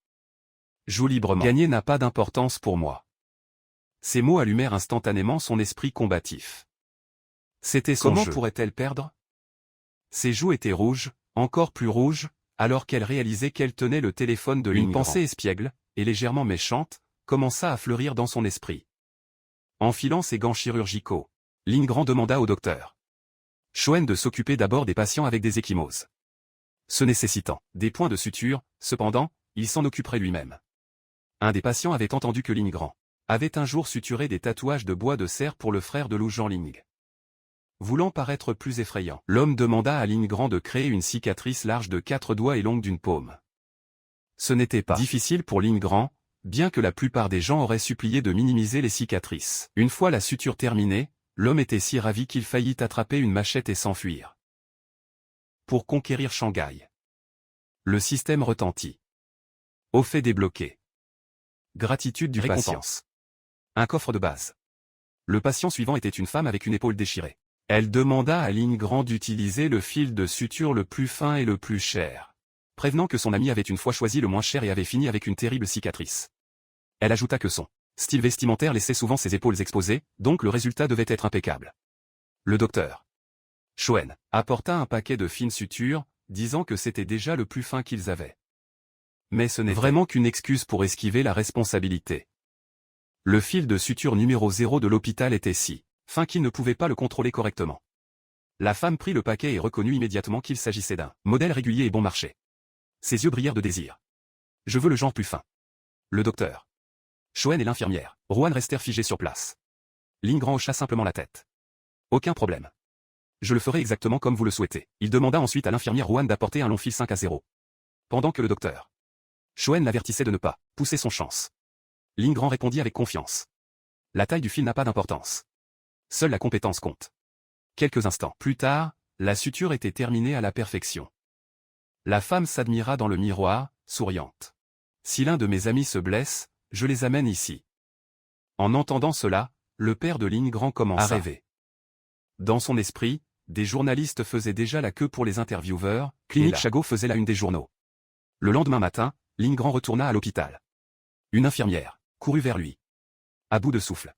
Joue librement. Gagner n'a pas d'importance pour moi. Ces mots allumèrent instantanément son esprit combatif. C'était son jeu. Comment pourrait-elle perdre? Ses joues étaient rouges, encore plus rouges, alors qu'elle réalisait qu'elle tenait le téléphone de Ling Grand. Une pensée espiègle, et légèrement méchante, commença à fleurir dans son esprit. Enfilant ses gants chirurgicaux, Ling Grand demanda au docteur Choen de s'occuper d'abord des patients avec des ecchymoses. Se nécessitant des points de suture, cependant, il s'en occuperait lui-même. Un des patients avait entendu que Ling Grand avait un jour suturé des tatouages de bois de cerf pour le frère de Lou Jeanling. Voulant paraître plus effrayant, l'homme demanda à Ling Grand de créer une cicatrice large de 4 doigts et longue d'une paume. Ce n'était pas difficile pour Ling Grand, bien que la plupart des gens auraient supplié de minimiser les cicatrices. Une fois la suture terminée, l'homme était si ravi qu'il faillit attraper une machette et s'enfuir. Pour conquérir Shanghai. Le système retentit. Au fait débloqué. Gratitude du patient. Un coffre de base. Le patient suivant était une femme avec une épaule déchirée. Elle demanda à Ling Grand d'utiliser le fil de suture le plus fin et le plus cher, prévenant que son ami avait une fois choisi le moins cher et avait fini avec une terrible cicatrice. Elle ajouta que son style vestimentaire laissait souvent ses épaules exposées, donc le résultat devait être impeccable. Le docteur Choen apporta un paquet de fines sutures, disant que c'était déjà le plus fin qu'ils avaient. Mais ce n'est vraiment qu'une excuse pour esquiver la responsabilité. Le fil de suture numéro 0 de l'hôpital était si fin qu'il ne pouvait pas le contrôler correctement. La femme prit le paquet et reconnut immédiatement qu'il s'agissait d'un modèle régulier et bon marché. Ses yeux brillèrent de désir. Je veux le genre plus fin. Le docteur Choen et l'infirmière Rohan restèrent figés sur place. Ling Grand hocha simplement la tête. Aucun problème. Je le ferai exactement comme vous le souhaitez. Il demanda ensuite à l'infirmière Rohan d'apporter un long fil 5 à 0. Pendant que le docteur Choen l'avertissait de ne pas pousser son chance. Ling Grand répondit avec confiance. La taille du fil n'a pas d'importance. Seule la compétence compte. Quelques instants plus tard, la suture était terminée à la perfection. La femme s'admira dans le miroir, souriante. Si l'un de mes amis se blesse, je les amène ici. En entendant cela, le père de Ling Grand commença à rêver. Dans son esprit, des journalistes faisaient déjà la queue pour les intervieweurs, Clinique Chagot faisait la une des journaux. Le lendemain matin, Lin Grand retourna à l'hôpital. Une infirmière courut vers lui. À bout de souffle.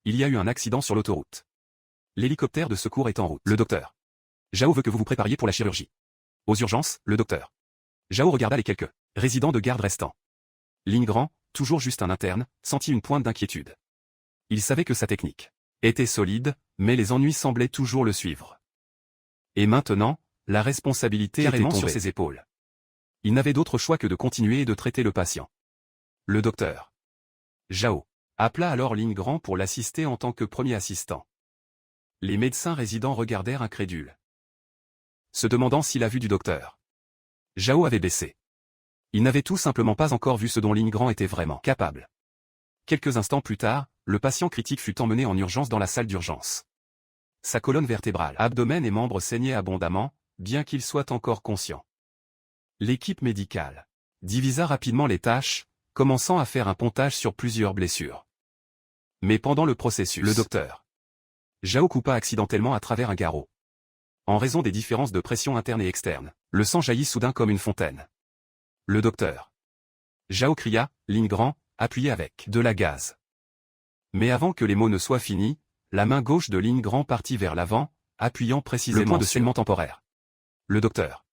Il y a eu un accident sur l'autoroute. L'hélicoptère de secours est en route. Le docteur Zhao veut que vous vous prépariez pour la chirurgie. Aux urgences, le docteur Zhao regarda les quelques résidents de garde restants. Lin Grand, toujours juste un interne, sentit une pointe d'inquiétude. Il savait que sa technique était solide, mais les ennuis semblaient toujours le suivre. Et maintenant, la responsabilité était tombée sur ses épaules. Il n'avait d'autre choix que de continuer et de traiter le patient. Le docteur Zhao appela alors Lin Grand pour l'assister en tant que premier assistant. Les médecins résidents regardèrent incrédules, se demandant si la vue du docteur Zhao avait baissé. Ils n'avaient tout simplement pas encore vu ce dont Lin Grand était vraiment capable. Quelques instants plus tard, le patient critique fut emmené en urgence dans la salle d'urgence. Sa colonne vertébrale, abdomen et membres saignaient abondamment, bien qu'il soit encore conscient. L'équipe médicale divisa rapidement les tâches, commençant à faire un pontage sur plusieurs blessures. Mais pendant le processus, le docteur Zhao coupa accidentellement à travers un garrot. En raison des différences de pression interne et externe, le sang jaillit soudain comme une fontaine. Le docteur Zhao cria, Lin Grand, appuyé avec de la gaz. Mais avant que les mots ne soient finis, la main gauche de Lin Grand partit vers l'avant, appuyant précisément le point de saignement temporaire. Le docteur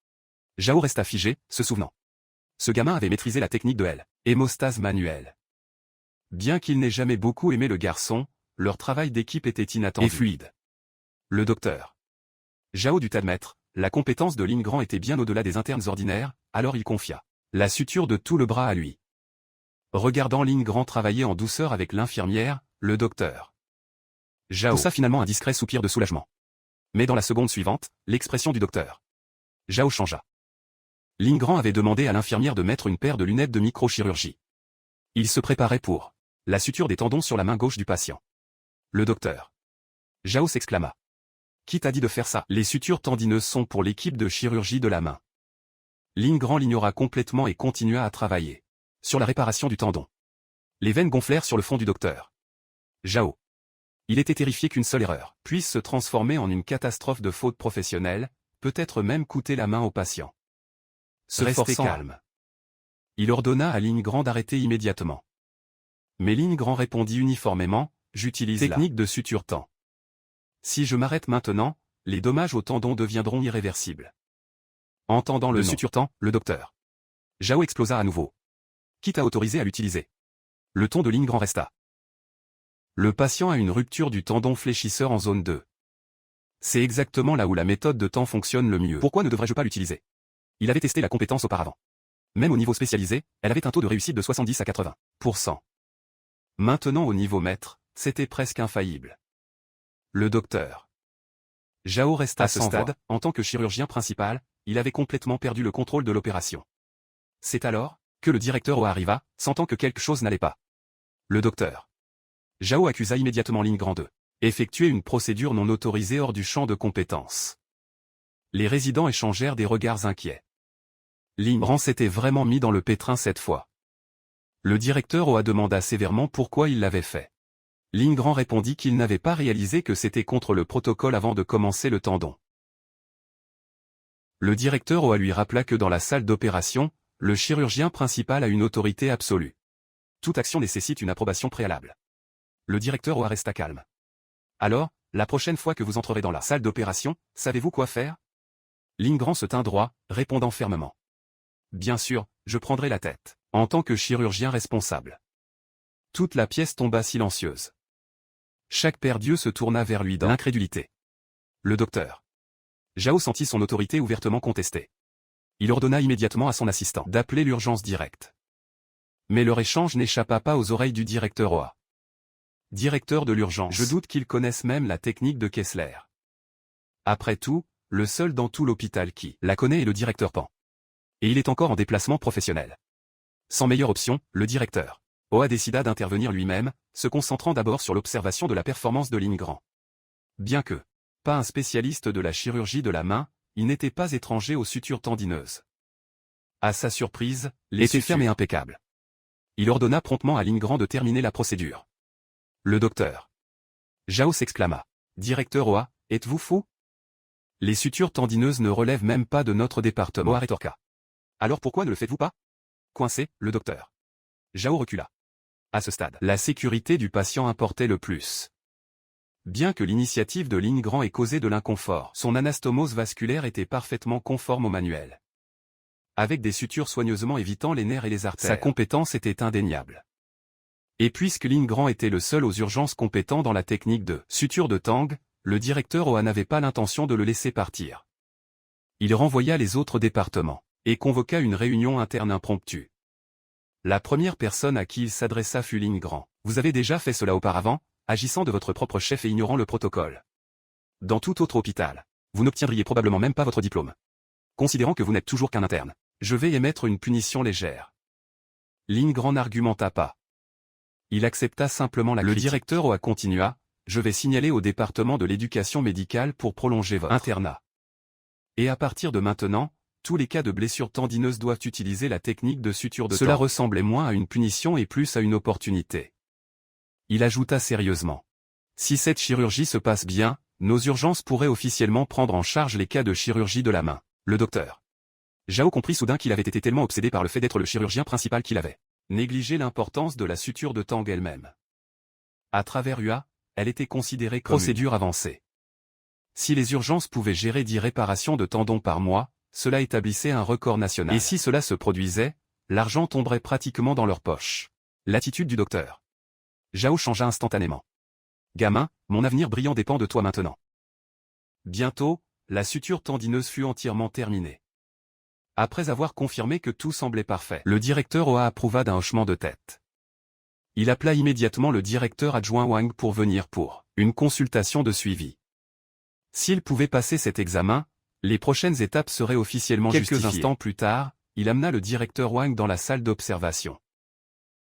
Zhao resta figé, se souvenant. Ce gamin avait maîtrisé la technique de l'hémostase manuelle. Bien qu'il n'ait jamais beaucoup aimé le garçon, leur travail d'équipe était inattendu et fluide. Le docteur Zhao dut admettre, la compétence de Lin Grand était bien au-delà des internes ordinaires, alors il confia la suture de tout le bras à lui. Regardant Lin Grand travailler en douceur avec l'infirmière, le docteur Zhao poussa finalement un discret soupir de soulagement. Mais dans la seconde suivante, l'expression du docteur Zhao changea. Lin Grand avait demandé à l'infirmière de mettre une paire de lunettes de microchirurgie. Il se préparait pour la suture des tendons sur la main gauche du patient. Le docteur Zhao s'exclama. Qui t'a dit de faire ça? Les sutures tendineuses sont pour l'équipe de chirurgie de la main. Lin Grand l'ignora complètement et continua à travailler sur la réparation du tendon. Les veines gonflèrent sur le front du docteur Zhao. Il était terrifié qu'une seule erreur puisse se transformer en une catastrophe de faute professionnelle, peut-être même coûter la main au patient. Se rester calme. Il ordonna à Lin Grand d'arrêter immédiatement. Mais Lin Grand répondit uniformément, j'utilise la technique de suture-temps. Si je m'arrête maintenant, les dommages au tendon deviendront irréversibles. Entendant le suture-temps, le docteur Zhao explosa à nouveau. Qui t'a autorisé à l'utiliser? Le ton de Lin Grand resta. Le patient a une rupture du tendon fléchisseur en zone 2. C'est exactement là où la méthode de temps fonctionne le mieux. Pourquoi ne devrais-je pas l'utiliser? Il avait testé la compétence auparavant. Même au niveau spécialisé, elle avait un taux de réussite de 70 à 80%. Maintenant au niveau maître, c'était presque infaillible. Le docteur Zhao resta à ce stade, en tant que chirurgien principal, il avait complètement perdu le contrôle de l'opération. C'est alors que le directeur arriva, sentant que quelque chose n'allait pas. Le docteur Zhao accusa immédiatement Lin Grand de effectuer une procédure non autorisée hors du champ de compétence. Les résidents échangèrent des regards inquiets. Lin Grand s'était vraiment mis dans le pétrin cette fois. Le directeur demanda sévèrement pourquoi il l'avait fait. Lin Grand répondit qu'il n'avait pas réalisé que c'était contre le protocole avant de commencer le tendon. Le directeur lui rappela que dans la salle d'opération, le chirurgien principal a une autorité absolue. Toute action nécessite une approbation préalable. Le directeur resta calme. Alors, la prochaine fois que vous entrerez dans la salle d'opération, savez-vous quoi faire? Lin Grand se tint droit, répondant fermement. Bien sûr, je prendrai la tête, en tant que chirurgien responsable. Toute la pièce tomba silencieuse. Chaque paire d'yeux se tourna vers lui dans l'incrédulité. Le docteur Zhao sentit son autorité ouvertement contestée. Il ordonna immédiatement à son assistant d'appeler l'urgence directe. Mais leur échange n'échappa pas aux oreilles du directeur OA. Directeur de l'urgence, je doute qu'ils connaissent même la technique de Kessler. Après tout, le seul dans tout l'hôpital qui la connaît est le directeur Pan. Et il est encore en déplacement professionnel. Sans meilleure option, le directeur OA décida d'intervenir lui-même, se concentrant d'abord sur l'observation de la performance de Lin Grand. Bien que pas un spécialiste de la chirurgie de la main, il n'était pas étranger aux sutures tendineuses. À sa surprise, les étaient fermes et impeccables. Il ordonna promptement à Lin Grand de terminer la procédure. Le docteur Zhao s'exclama. Directeur OA, êtes-vous fou? Les sutures tendineuses ne relèvent même pas de notre département. Boa rétorqua. Alors pourquoi ne le faites-vous pas? Coincé, le docteur. Zhao recula. À ce stade, la sécurité du patient importait le plus. Bien que l'initiative de Lin Grand ait causé de l'inconfort, son anastomose vasculaire était parfaitement conforme au manuel. Avec des sutures soigneusement évitant les nerfs et les artères, sa compétence était indéniable. Et puisque Lin Grand était le seul aux urgences compétent dans la technique de suture de Tang, le directeur OA n'avait pas l'intention de le laisser partir. Il renvoya les autres départements, et convoqua une réunion interne impromptue. La première personne à qui il s'adressa fut Lin Grand. Vous avez déjà fait cela auparavant, agissant de votre propre chef et ignorant le protocole. Dans tout autre hôpital, vous n'obtiendriez probablement même pas votre diplôme. Considérant que vous n'êtes toujours qu'un interne, je vais émettre une punition légère. Lin Grand n'argumenta pas. Il accepta simplement la critique. Le directeur OA continua, je vais signaler au département de l'éducation médicale pour prolonger votre internat. Et à partir de maintenant, tous les cas de blessures tendineuses doivent utiliser la technique de suture de Cela ressemblait moins à une punition et plus à une opportunité. Il ajouta sérieusement. Si cette chirurgie se passe bien, nos urgences pourraient officiellement prendre en charge les cas de chirurgie de la main. Le docteur Zhao comprit soudain qu'il avait été tellement obsédé par le fait d'être le chirurgien principal qu'il avait négligé l'importance de la suture de Tang elle-même. À travers UA, elle était considérée comme procédure avancée. Si les urgences pouvaient gérer 10 réparations de tendons par mois, cela établissait un record national. Et si cela se produisait, l'argent tomberait pratiquement dans leur poche. L'attitude du docteur Zhao changea instantanément. Gamin, mon avenir brillant dépend de toi maintenant. Bientôt, la suture tendineuse fut entièrement terminée. Après avoir confirmé que tout semblait parfait, le directeur OA approuva d'un hochement de tête. Il appela immédiatement le directeur adjoint Wang pour venir pour une consultation de suivi. S'il pouvait passer cet examen, les prochaines étapes seraient officiellement justifiées. Quelques instants plus tard, il amena le directeur Wang dans la salle d'observation.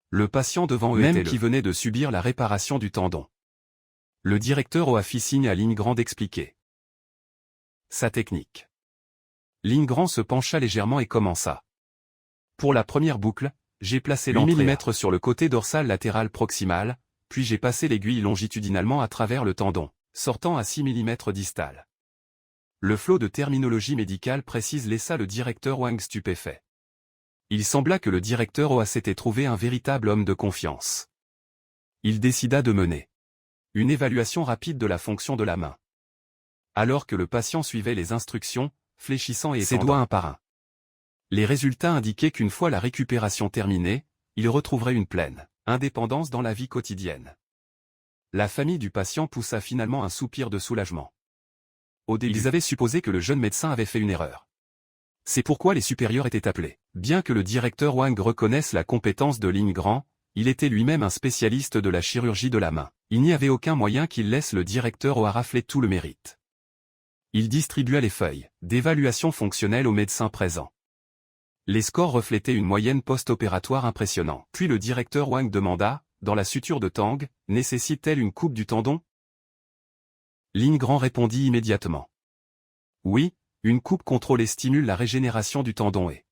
Le patient devant eux était qui venait de subir la réparation du tendon. Le directeur OA fit signe à Lin Grand d'expliquer sa technique. Lin Grand se pencha légèrement et commença. Pour la première boucle, j'ai placé l'8 mm sur le côté dorsal latéral proximal, puis j'ai passé l'aiguille longitudinalement à travers le tendon, sortant à 6 mm distal. Le flot de terminologie médicale précise laissa le directeur Wang stupéfait. Il sembla que le directeur OA s'était trouvé un véritable homme de confiance. Il décida de mener une évaluation rapide de la fonction de la main. Alors que le patient suivait les instructions, fléchissant et ses doigts un par un. Les résultats indiquaient qu'une fois la récupération terminée, il retrouverait une pleine indépendance dans la vie quotidienne. La famille du patient poussa finalement un soupir de soulagement. Au début, ils avaient supposé que le jeune médecin avait fait une erreur. C'est pourquoi les supérieurs étaient appelés. Bien que le directeur Wang reconnaisse la compétence de Lin Grand, il était lui-même un spécialiste de la chirurgie de la main. Il n'y avait aucun moyen qu'il laisse le directeur OA rafler tout le mérite. Il distribua les feuilles d'évaluation fonctionnelle aux médecins présents. Les scores reflétaient une moyenne post-opératoire impressionnante. Puis le directeur Wang demanda, dans la suture de Tang, nécessite-t-elle une coupe du tendon? Lin Grand répondit immédiatement. Oui, une coupe contrôle et stimule la régénération du tendon et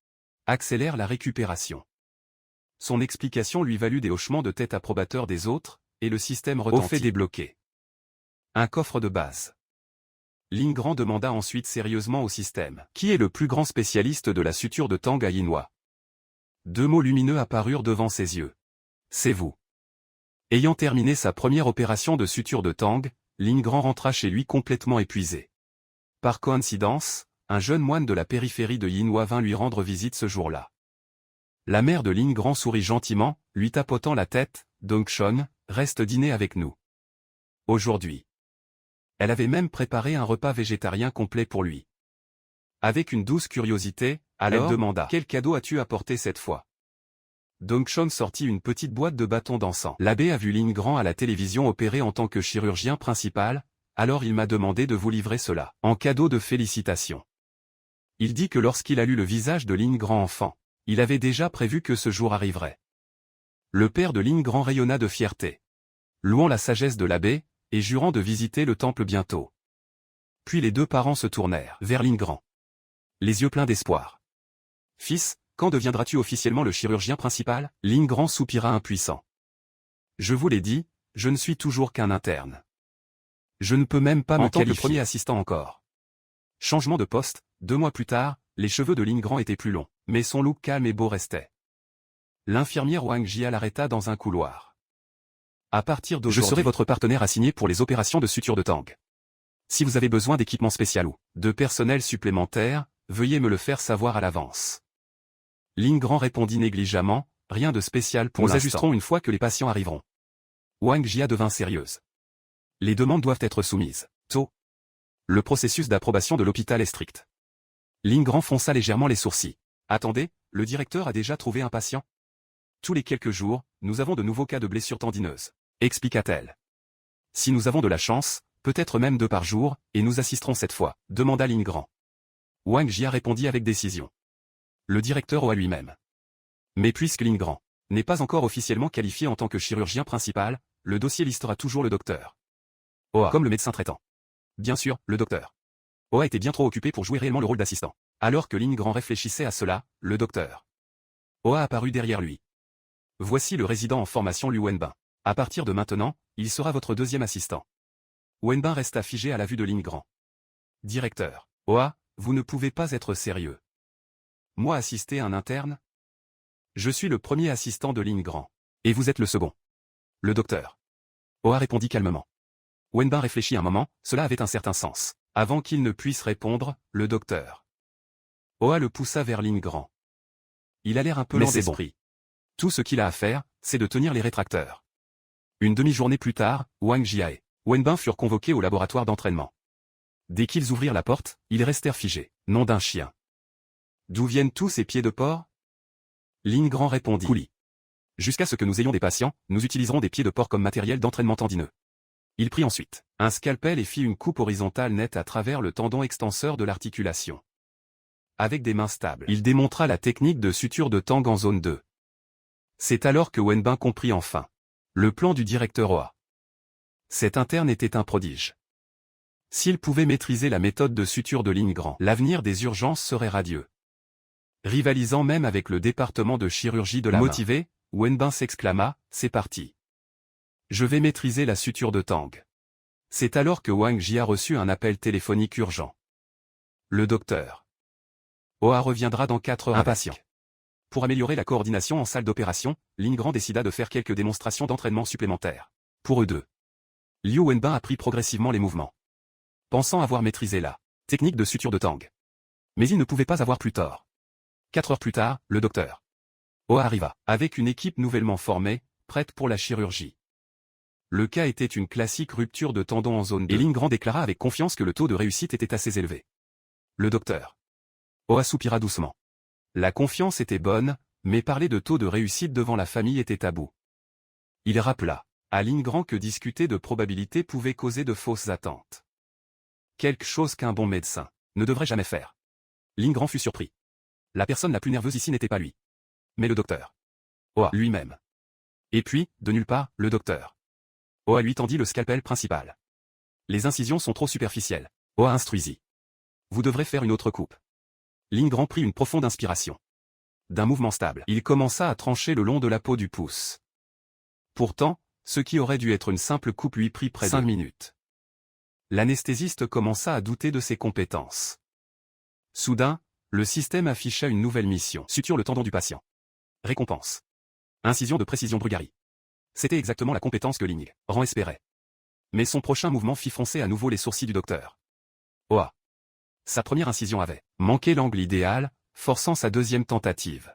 accélère la récupération. Son explication lui valut des hochements de tête approbateurs des autres, et le système retentit. Au fait débloqué. Un coffre de base. Lin Grand demanda ensuite sérieusement au système. Qui est le plus grand spécialiste de la suture de Tang à Yinhua? 2 mots lumineux apparurent devant ses yeux. C'est vous. Ayant terminé sa première opération de suture de Tang, Lin Grand rentra chez lui complètement épuisé. Par coïncidence, un jeune moine de la périphérie de Yinhua vint lui rendre visite ce jour-là. La mère de Lin Grand sourit gentiment, lui tapotant la tête. Dongshon, reste dîner avec nous. Aujourd'hui. Elle avait même préparé un repas végétarien complet pour lui. Avec une douce curiosité, alors, elle demanda, quel cadeau as-tu apporté cette fois? Dongshon sortit une petite boîte de bâtons d'encens. L'abbé a vu Lin Grand à la télévision opérer en tant que chirurgien principal, alors il m'a demandé de vous livrer cela, en cadeau de félicitations. Il dit que lorsqu'il a lu le visage de Lin Grand enfant, il avait déjà prévu que ce jour arriverait. Le père de Lin Grand rayonna de fierté, louant la sagesse de l'abbé, et jurant de visiter le temple bientôt. Puis les deux parents se tournèrent vers Lin Grand, les yeux pleins d'espoir. Fils, quand deviendras-tu officiellement le chirurgien principal? Lin Grand soupira impuissant. Je vous l'ai dit, je ne suis toujours qu'un interne. Je ne peux même pas me qualifier. Le premier assistant encore. Changement de poste, 2 mois plus tard, les cheveux de Lin Grand étaient plus longs, mais son look calme et beau restait. L'infirmière Wang Jia l'arrêta dans un couloir. À partir d'aujourd'hui, je serai votre partenaire assigné pour les opérations de suture de Tang. Si vous avez besoin d'équipements spéciaux ou de personnel supplémentaire, veuillez me le faire savoir à l'avance. Lin Grand répondit négligemment, rien de spécial pour l'instant. Nous ajusterons une fois que les patients arriveront. Wang Jia devint sérieuse. Les demandes doivent être soumises tôt. Le processus d'approbation de l'hôpital est strict. Lin Grand fronça légèrement les sourcils. Attendez, le directeur a déjà trouvé un patient? Tous les quelques jours, nous avons de nouveaux cas de blessures tendineuses, expliqua-t-elle. Si nous avons de la chance, peut-être même 2 par jour, et nous assisterons cette fois, demanda Lin Grand. Wang Jia répondit avec décision. Le directeur OA lui-même. Mais puisque Lin Grand n'est pas encore officiellement qualifié en tant que chirurgien principal, le dossier listera toujours le docteur OA comme le médecin traitant. Bien sûr, le docteur OA était bien trop occupé pour jouer réellement le rôle d'assistant. Alors que Lin Grand réfléchissait à cela, le docteur OA apparut derrière lui. Voici le résident en formation Liu Wenbin. À partir de maintenant, il sera votre 2e assistant. Wenbin resta figé à la vue de Lin Grand. Directeur OA, vous ne pouvez pas être sérieux. Moi assister un interne? Je suis le premier assistant de Lin Grand. Et vous êtes le second. Le docteur OA répondit calmement. Wenbin réfléchit un moment, cela avait un certain sens. Avant qu'il ne puisse répondre, le docteur OA le poussa vers Lin Grand. Il a l'air un peu lent d'esprit. Tout ce qu'il a à faire, c'est de tenir les rétracteurs. Une demi-journée plus tard, Wang Jia et Wenbin furent convoqués au laboratoire d'entraînement. Dès qu'ils ouvrirent la porte, ils restèrent figés, nom d'un chien. D'où viennent tous ces pieds de porc? Lin Grand répondit. Coulis. Jusqu'à ce que nous ayons des patients, nous utiliserons des pieds de porc comme matériel d'entraînement tendineux. Il prit ensuite un scalpel et fit une coupe horizontale nette à travers le tendon extenseur de l'articulation. Avec des mains stables, il démontra la technique de suture de Tang en zone 2. C'est alors que Wenbin comprit enfin le plan du directeur OA. Cet interne était un prodige. S'il pouvait maîtriser la méthode de suture de Lin Grand, l'avenir des urgences serait radieux. Rivalisant même avec le département de chirurgie de la main. Motivé, Wenbin s'exclama, c'est parti. Je vais maîtriser la suture de Tang. C'est alors que Wang Jia reçut un appel téléphonique urgent. Le docteur OA reviendra dans 4 heures. Impatient. Pour améliorer la coordination en salle d'opération, Lin Grand décida de faire quelques démonstrations d'entraînement supplémentaires. Pour eux deux. Liu Wenbin apprit progressivement les mouvements, pensant avoir maîtrisé la technique de suture de Tang. Mais il ne pouvait pas avoir plus tort. 4 heures plus tard, le docteur OA arriva, avec une équipe nouvellement formée, prête pour la chirurgie. Le cas était une classique rupture de tendon en zone 2. Et Lin Grand déclara avec confiance que le taux de réussite était assez élevé. Le docteur OA soupira doucement. La confiance était bonne, mais parler de taux de réussite devant la famille était tabou. Il rappela à Lin Grand que discuter de probabilité pouvait causer de fausses attentes. Quelque chose qu'un bon médecin ne devrait jamais faire. Lin Grand fut surpris. La personne la plus nerveuse ici n'était pas lui, mais le docteur OA lui-même. Et puis, de nulle part, le docteur OA lui tendit le scalpel principal. Les incisions sont trop superficielles. OA instruisit. Vous devrez faire une autre coupe. Lin Grand prit une profonde inspiration. D'un mouvement stable, il commença à trancher le long de la peau du pouce. Pourtant, ce qui aurait dû être une simple coupe lui prit près de 5 minutes. L'anesthésiste commença à douter de ses compétences. Soudain, le système afficha une nouvelle mission. Suture le tendon du patient. Récompense. Incision de précision Brugari. C'était exactement la compétence que Lin Grand espérait. Mais son prochain mouvement fit froncer à nouveau les sourcils du docteur OA. Sa première incision avait manqué l'angle idéal, forçant sa deuxième tentative.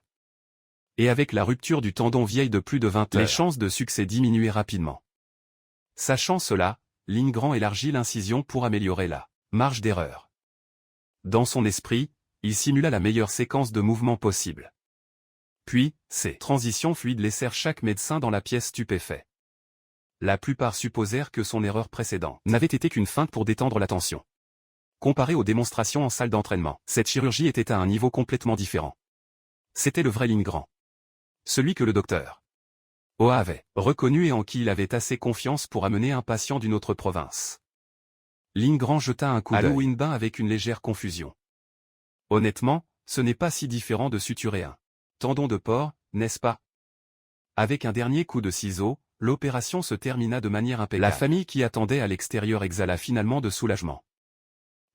Et avec la rupture du tendon vieille de plus de 20 heures, les chances de succès diminuaient rapidement. Sachant cela, Lin Grand élargit l'incision pour améliorer la marge d'erreur. Dans son esprit, il simula la meilleure séquence de mouvements possible. Puis, ces transitions fluides laissèrent chaque médecin dans la pièce stupéfait. La plupart supposèrent que son erreur précédente n'avait été qu'une feinte pour détendre la tension. Comparé aux démonstrations en salle d'entraînement, cette chirurgie était à un niveau complètement différent. C'était le vrai Lin Grand. Celui que le docteur OA avait reconnu et en qui il avait assez confiance pour amener un patient d'une autre province. Lin Grand jeta un coup d'œil à Liu Wenbin avec une légère confusion. Honnêtement, ce n'est pas si différent de suturer un tendon de porc, n'est-ce pas? Avec un dernier coup de ciseau, l'opération se termina de manière impeccable. La famille qui attendait à l'extérieur exhala finalement de soulagement.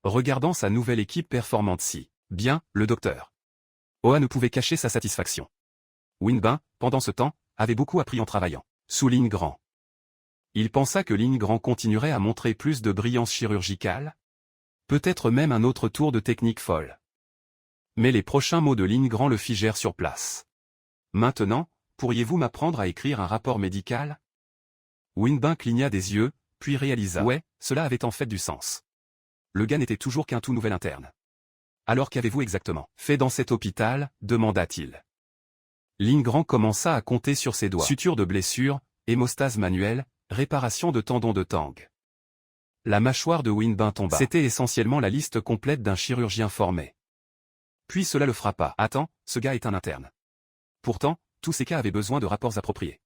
regardant sa nouvelle équipe performante si bien, le docteur. Oa ne pouvait cacher sa satisfaction. Winbin, pendant ce temps, avait beaucoup appris en travaillant. Sous Lin Grand. Il pensa que Lin Grand continuerait à montrer plus de brillance chirurgicale. Peut-être même un autre tour de technique folle. Mais les prochains mots de Lin Grand le figèrent sur place. Maintenant, pourriez-vous m'apprendre à écrire un rapport médical? Winbin cligna des yeux, puis réalisa. Ouais, cela avait en fait du sens. Le gars n'était toujours qu'un tout nouvel interne. Alors qu'avez-vous exactement fait dans cet hôpital, demanda-t-il. Lin Grand commença à compter sur ses doigts. Suture de blessure, hémostase manuelle, réparation de tendons de Tang. La mâchoire de Winbin tomba. C'était essentiellement la liste complète d'un chirurgien formé. Puis cela le frappa. Attends, ce gars est un interne. Pourtant, tous ces cas avaient besoin de rapports appropriés.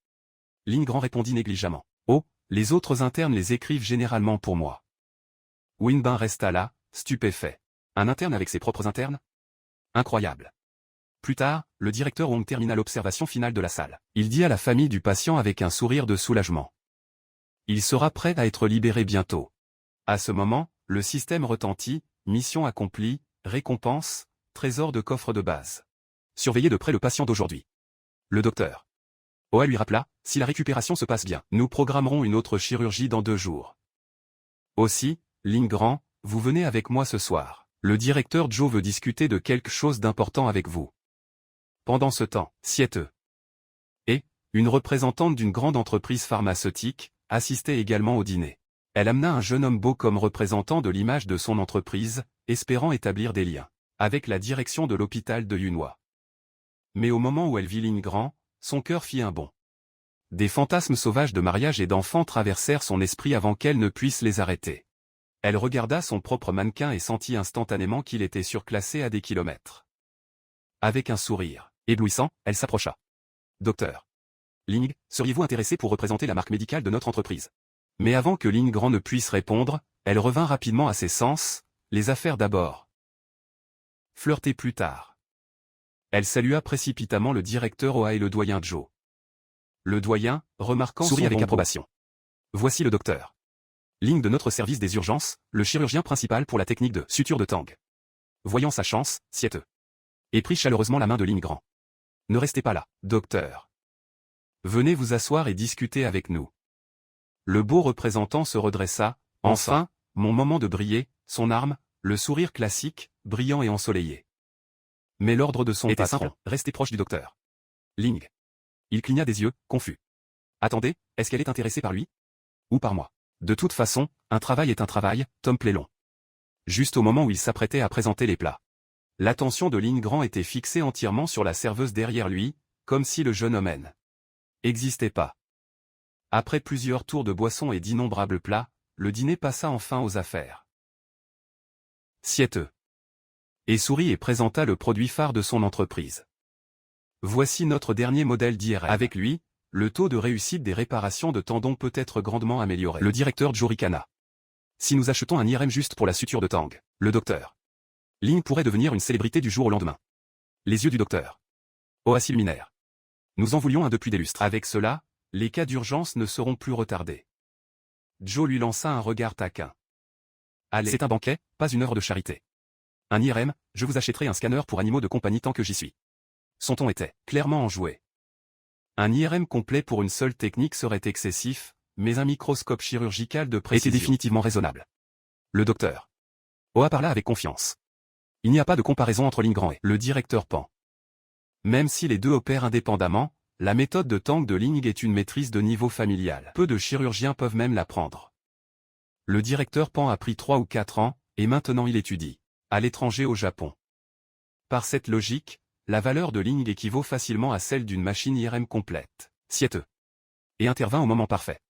Lin Grand répondit négligemment. Oh, les autres internes les écrivent généralement pour moi. Winbin resta là, stupéfait. Un interne avec ses propres internes? Incroyable. Plus tard, le directeur Wong termina l'observation finale de la salle. Il dit à la famille du patient avec un sourire de soulagement. Il sera prêt à être libéré bientôt. À ce moment, le système retentit, mission accomplie, récompense, trésor de coffre de base. Surveillez de près le patient d'aujourd'hui. Le docteur. Oa lui rappela, si la récupération se passe bien, nous programmerons une autre chirurgie dans 2 jours. Aussi, Lin Grand, vous venez avec moi ce soir. Le directeur Joe veut discuter de quelque chose d'important avec vous. Pendant ce temps, Siete et, une représentante d'une grande entreprise pharmaceutique, assistait également au dîner. Elle amena un jeune homme beau comme représentant de l'image de son entreprise, espérant établir des liens avec la direction de l'hôpital de Yunhua. Mais au moment où elle vit Lin Grand, son cœur fit un bond. Des fantasmes sauvages de mariage et d'enfants traversèrent son esprit avant qu'elle ne puisse les arrêter. Elle regarda son propre mannequin et sentit instantanément qu'il était surclassé à des kilomètres. Avec un sourire éblouissant, elle s'approcha. Docteur Ling, seriez-vous intéressé pour représenter la marque médicale de notre entreprise? Mais avant que Lin Grand ne puisse répondre, elle revint rapidement à ses sens, les affaires d'abord. Flirter plus tard. Elle salua précipitamment le directeur Oa et le doyen Joe. Le doyen, remarquant sourit avec approbation. Voici le docteur Ling de notre service des urgences, le chirurgien principal pour la technique de suture de Tang. Voyant sa chance, Siete et prit chaleureusement la main de Lin Grand. Ne restez pas là, docteur. Venez vous asseoir et discuter avec nous. Le beau représentant se redressa, enfin, mon moment de briller, son arme, le sourire classique, brillant et ensoleillé. Mais l'ordre de son patron, simple, restez proche du docteur Ling. Il cligna des yeux, confus. Attendez, est-ce qu'elle est intéressée par lui? Ou par moi? De toute façon, un travail est un travail, Tom Plelon. Juste au moment où il s'apprêtait à présenter les plats. L'attention de Lin Grand était fixée entièrement sur la serveuse derrière lui, comme si le jeune homme n'existait pas. Après plusieurs tours de boissons et d'innombrables plats, le dîner passa enfin aux affaires. Siete et sourit et présenta le produit phare de son entreprise. Voici notre dernier modèle d'IRM. Avec lui, le taux de réussite des réparations de tendons peut être grandement amélioré. Le directeur Joe ricana. Si nous achetons un IRM juste pour la suture de Tang, le docteur Lin pourrait devenir une célébrité du jour au lendemain. Les yeux du docteur Oa s'illuminèrent. Nous en voulions un depuis des lustres. Avec cela, les cas d'urgence ne seront plus retardés. Joe lui lança un regard taquin. Allez, c'est un banquet, pas une œuvre de charité. Un IRM, je vous achèterai un scanner pour animaux de compagnie tant que j'y suis. Son ton était clairement enjoué. Un IRM complet pour une seule technique serait excessif, mais un microscope chirurgical de précision était définitivement raisonnable. Le docteur Oa parla avec confiance. Il n'y a pas de comparaison entre Lin Grand et le directeur Pan. Même si les deux opèrent indépendamment, la méthode de Tang de Ling est une maîtrise de niveau familial. Peu de chirurgiens peuvent même l'apprendre. Le directeur Pan a pris 3 ou 4 ans, et maintenant il étudie à l'étranger au Japon. Par cette logique, la valeur de Ling équivaut facilement à celle d'une machine IRM complète. Siete et intervint au moment parfait.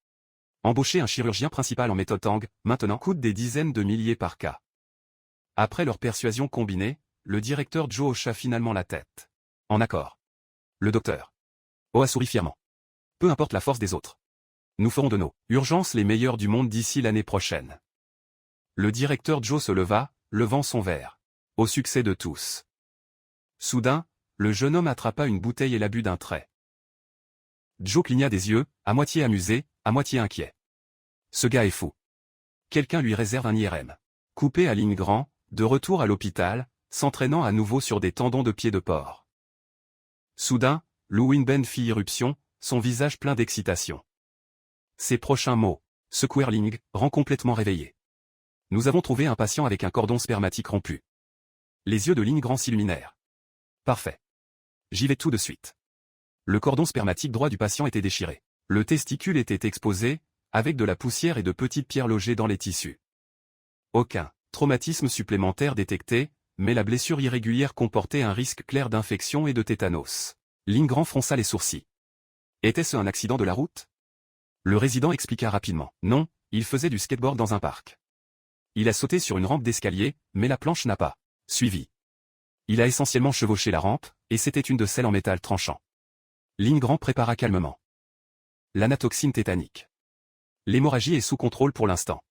Embaucher un chirurgien principal en méthode Tang, maintenant coûte des dizaines de milliers par cas. Après leur persuasion combinée, le directeur Joe hocha finalement la tête. En accord. Le docteur Oa sourit fièrement. Peu importe la force des autres. Nous ferons de nos urgences les meilleures du monde d'ici l'année prochaine. Le directeur Joe se leva, levant son verre. Au succès de tous. Soudain, le jeune homme attrapa une bouteille et la but d'un trait. Joe cligna des yeux, à moitié amusé, à moitié inquiet. Ce gars est fou. Quelqu'un lui réserve un IRM. Coupé à Lin Grand, de retour à l'hôpital, s'entraînant à nouveau sur des tendons de pied de porc. Soudain, Lu Winben fit irruption, son visage plein d'excitation. Ses prochains mots, Squirling, rend complètement réveillé. Nous avons trouvé un patient avec un cordon spermatique rompu. Les yeux de Lin Grand s'illuminèrent. Parfait. J'y vais tout de suite. Le cordon spermatique droit du patient était déchiré. Le testicule était exposé, avec de la poussière et de petites pierres logées dans les tissus. Aucun traumatisme supplémentaire détecté, mais la blessure irrégulière comportait un risque clair d'infection et de tétanos. Lin Grand fronça les sourcils. Était-ce un accident de la route? Le résident expliqua rapidement. Non, il faisait du skateboard dans un parc. Il a sauté sur une rampe d'escalier, mais la planche n'a pas suivi. Il a essentiellement chevauché la rampe, et c'était une de celles en métal tranchant. Lin Grand prépara calmement. L'anatoxine tétanique. L'hémorragie est sous contrôle pour l'instant.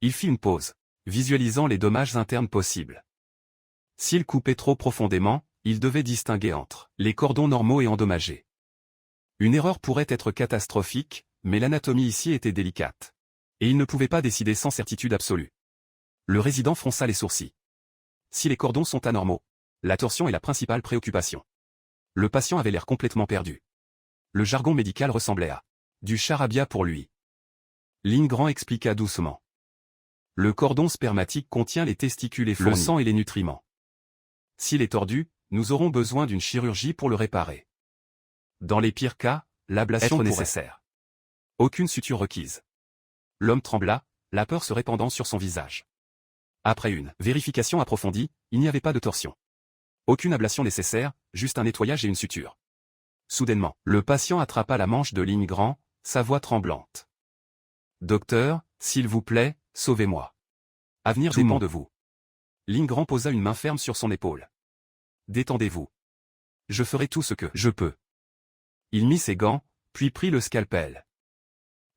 Il fit une pause, visualisant les dommages internes possibles. S'il coupait trop profondément, il devait distinguer entre les cordons normaux et endommagés. Une erreur pourrait être catastrophique, mais l'anatomie ici était délicate. Et il ne pouvait pas décider sans certitude absolue. Le résident fronça les sourcils. Si les cordons sont anormaux, la torsion est la principale préoccupation. Le patient avait l'air complètement perdu. Le jargon médical ressemblait à du charabia pour lui. Lin Grand expliqua doucement. Le cordon spermatique contient les testicules et le sang et les nutriments. S'il est tordu, nous aurons besoin d'une chirurgie pour le réparer. Dans les pires cas, l'ablation pourrait être nécessaire. Aucune suture requise. L'homme trembla, la peur se répandant sur son visage. Après une vérification approfondie, il n'y avait pas de torsion. Aucune ablation nécessaire, juste un nettoyage et une suture. Soudainement, le patient attrapa la manche de Lin Grand, sa voix tremblante. « Docteur, s'il vous plaît, sauvez-moi. Avenir dépend de vous. » Lin Grand posa une main ferme sur son épaule. « Détendez-vous. Je ferai tout ce que je peux. » Il mit ses gants, puis prit le scalpel.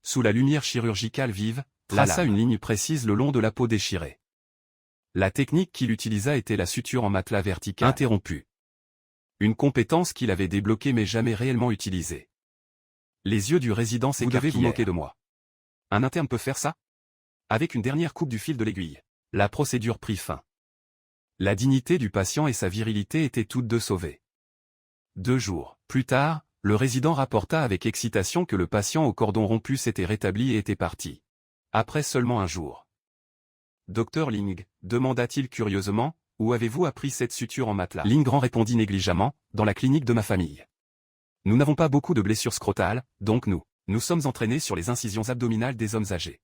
Sous la lumière chirurgicale vive, traça une ligne précise le long de la peau déchirée. La technique qu'il utilisa était la suture en matelas vertical interrompue. Une compétence qu'il avait débloquée mais jamais réellement utilisée. Les yeux du résident s'écarquillèrent. Vous devez vous moquer de moi. Un interne peut faire ça? Avec une dernière coupe du fil de l'aiguille, la procédure prit fin. La dignité du patient et sa virilité étaient toutes deux sauvées. 2 jours plus tard, le résident rapporta avec excitation que le patient au cordon rompu s'était rétabli et était parti. Après seulement 1 jour. « Docteur Ling, demanda-t-il curieusement, où avez-vous appris cette suture en matelas ?» Lin Grand répondit négligemment, « Dans la clinique de ma famille. Nous n'avons pas beaucoup de blessures scrotales, donc nous sommes entraînés sur les incisions abdominales des hommes âgés. »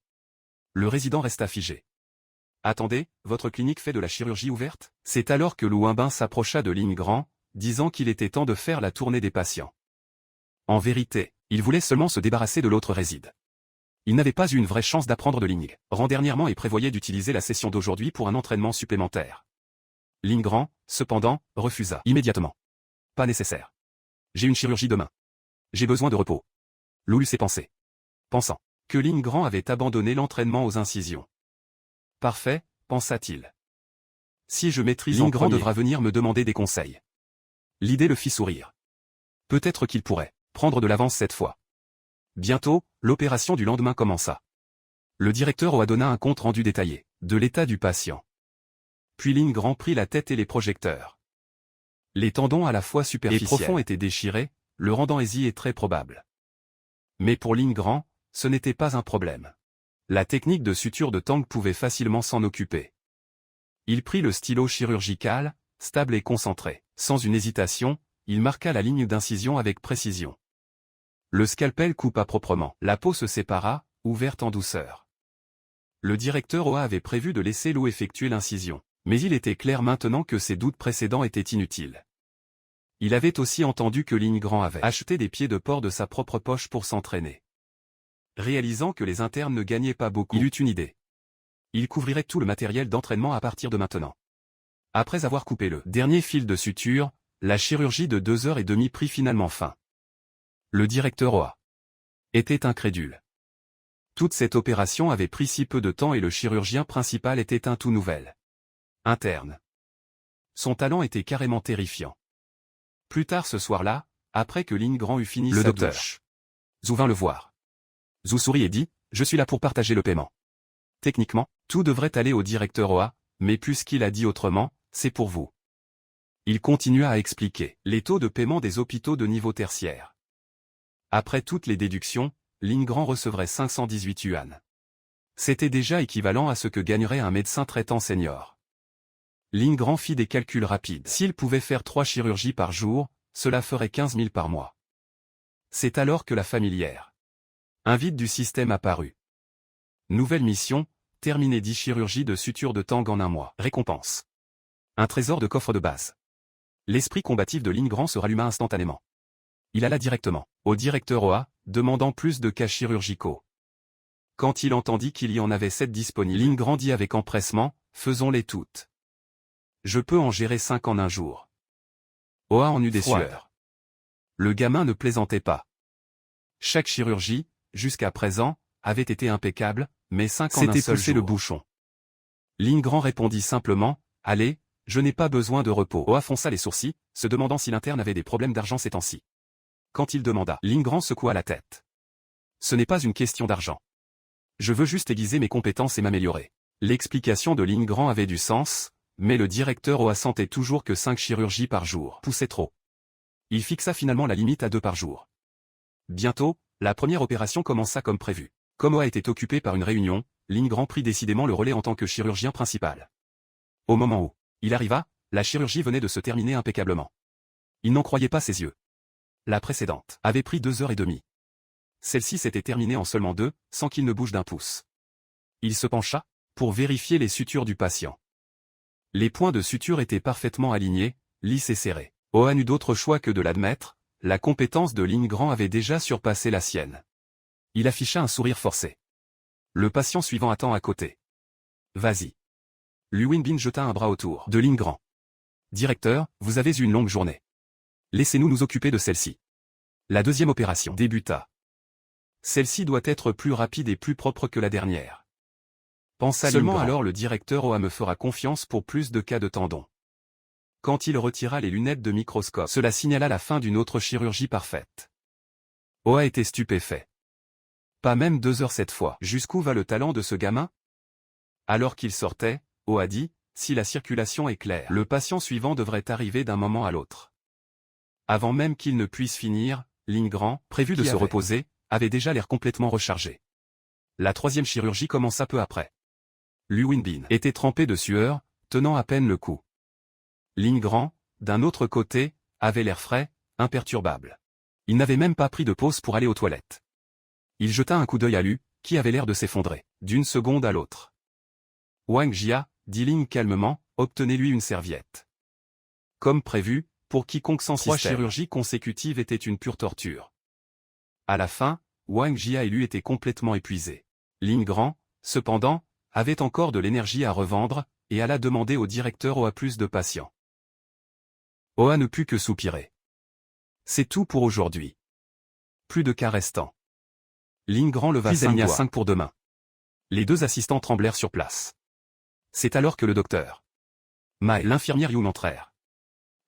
Le résident resta figé. « Attendez, votre clinique fait de la chirurgie ouverte ?» C'est alors que Lu Winben s'approcha de Lin Grand, disant qu'il était temps de faire la tournée des patients. En vérité, il voulait seulement se débarrasser de l'autre réside. Il n'avait pas eu une vraie chance d'apprendre de Ling Grand dernièrement et prévoyait d'utiliser la session d'aujourd'hui pour un entraînement supplémentaire. Lin Grand, cependant, refusa immédiatement. « Pas nécessaire. J'ai une chirurgie demain. J'ai besoin de repos. » Lu s'est pensé. Pensant que Lin Grand avait abandonné l'entraînement aux incisions. « Parfait, pensa-t-il. Si je maîtrise Lin Grand devra venir me demander des conseils. » L'idée le fit sourire. Peut-être qu'il pourrait prendre de l'avance cette fois. Bientôt, l'opération du lendemain commença. Le directeur Oa donna un compte rendu détaillé de l'état du patient. Puis Lin Grand prit la tête et les projecteurs. Les tendons à la fois superficiels et profonds étaient déchirés, le rendant aisé et très probable. Mais pour Lin Grand, ce n'était pas un problème. La technique de suture de Tang pouvait facilement s'en occuper. Il prit le stylo chirurgical, stable et concentré. Sans une hésitation, il marqua la ligne d'incision avec précision. Le scalpel coupa proprement. La peau se sépara, ouverte en douceur. Le directeur Oa avait prévu de laisser Lu effectuer l'incision, mais il était clair maintenant que ses doutes précédents étaient inutiles. Il avait aussi entendu que Lin Grand avait acheté des pieds de porc de sa propre poche pour s'entraîner. Réalisant que les internes ne gagnaient pas beaucoup, il eut une idée. Il couvrirait tout le matériel d'entraînement à partir de maintenant. Après avoir coupé le dernier fil de suture, la chirurgie de 2h30 prit finalement fin. Le directeur Oa était incrédule. Toute cette opération avait pris si peu de temps et le chirurgien principal était un tout nouvel interne. Son talent était carrément terrifiant. Plus tard ce soir-là, après que Lin Grand eut fini sa douche, Zhu vint le voir. Zhu sourit et dit, « Je suis là pour partager le paiement. Techniquement, Tout devrait aller au directeur OA, mais puisqu'il a dit autrement, c'est pour vous. Il continua à expliquer les taux de paiement des hôpitaux de niveau tertiaire. Après toutes les déductions, Lin-Gran recevrait 518 yuan. C'était déjà équivalent à ce que gagnerait un médecin traitant senior. Lin-Gran fit des calculs rapides. S'il pouvait faire 3 chirurgies par jour, cela ferait 15 000 par mois. C'est alors que la familière invite du système apparut. Nouvelle mission, terminer 10 chirurgies de suture de Tang en un mois. Récompense. Un trésor de coffre de base. L'esprit combatif de Lin-Gran se ralluma instantanément. Il alla directement au directeur OA, demandant plus de cas chirurgicaux. Quand il entendit qu'il y en avait 7 disponibles, Lin-Gran dit avec empressement, faisons-les toutes. Je peux en gérer 5 en un jour. OA en eut des sueurs. Le gamin ne plaisantait pas. Chaque chirurgie, jusqu'à présent, avait été impeccable, mais 5 en un seul jour. C'était pousser le bouchon. Lin-Gran répondit simplement, allez, je n'ai pas besoin de repos. OA fronça les sourcils, se demandant si l'interne avait des problèmes d'argent ces temps-ci. Quand il demanda, Lin-Gran secoua la tête. Ce n'est pas une question d'argent. Je veux juste aiguiser mes compétences et m'améliorer. L'explication de Lin-Gran avait du sens, mais le directeur OA sentait toujours que 5 chirurgies par jour poussait trop. Il fixa finalement la limite à 2 par jour. Bientôt, la première opération commença comme prévu. Comme OA était occupé par une réunion, Lin-Gran prit décidément le relais en tant que chirurgien principal. Au moment où il arriva, la chirurgie venait de se terminer impeccablement. Il n'en croyait pas ses yeux. La précédente avait pris 2 heures et demie. Celle-ci s'était terminée en seulement 2, sans qu'il ne bouge d'un pouce. Il se pencha, pour vérifier les sutures du patient. Les points de suture étaient parfaitement alignés, lisses et serrés. OA n'eut d'autre choix que de l'admettre, la compétence de Lin-Gran avait déjà surpassé la sienne. Il afficha un sourire forcé. Le patient suivant attend à côté. Vas-y. Lu Winbin jeta un bras autour de Lin-Gran. Directeur, vous avez eu une longue journée. Laissez-nous nous occuper de celle-ci. La deuxième opération débuta. Celle-ci doit être plus rapide et plus propre que la dernière. Pensa Lin-Gran. Seulement alors le directeur OA me fera confiance pour plus de cas de tendons. Quand il retira les lunettes de microscope, cela signala la fin d'une autre chirurgie parfaite. OA était stupéfait. Pas même 2 heures cette fois. Jusqu'où va le talent de ce gamin? Alors qu'il sortait, OA dit, si la circulation est claire, le patient suivant devrait arriver d'un moment à l'autre. Avant même qu'il ne puisse finir, Lin-Gran, prévu de se reposer, avait déjà l'air complètement rechargé. La 3e chirurgie commença peu après. Lu Winbin était trempé de sueur, tenant à peine le coup. Lin-Gran, d'un autre côté, avait l'air frais, imperturbable. Il n'avait même pas pris de pause pour aller aux toilettes. Il jeta un coup d'œil à Lu, qui avait l'air de s'effondrer, d'une seconde à l'autre. Wang Jia, dit Lin calmement, obtenez-lui une serviette. Comme prévu, pour quiconque sans système. 3 chirurgies consécutives étaient une pure torture. À la fin, Wang Jia et Lu étaient complètement épuisés. Lin-Gran, cependant, avait encore de l'énergie à revendre, et alla demander au directeur OA plus de patients. OA ne put que soupirer. C'est tout pour aujourd'hui. Plus de cas restants. Lin-Gran leva 5 doigts. 5 pour demain. Les 2 assistants tremblèrent sur place. C'est alors que le docteur Ma et l'infirmière Yoon entrèrent.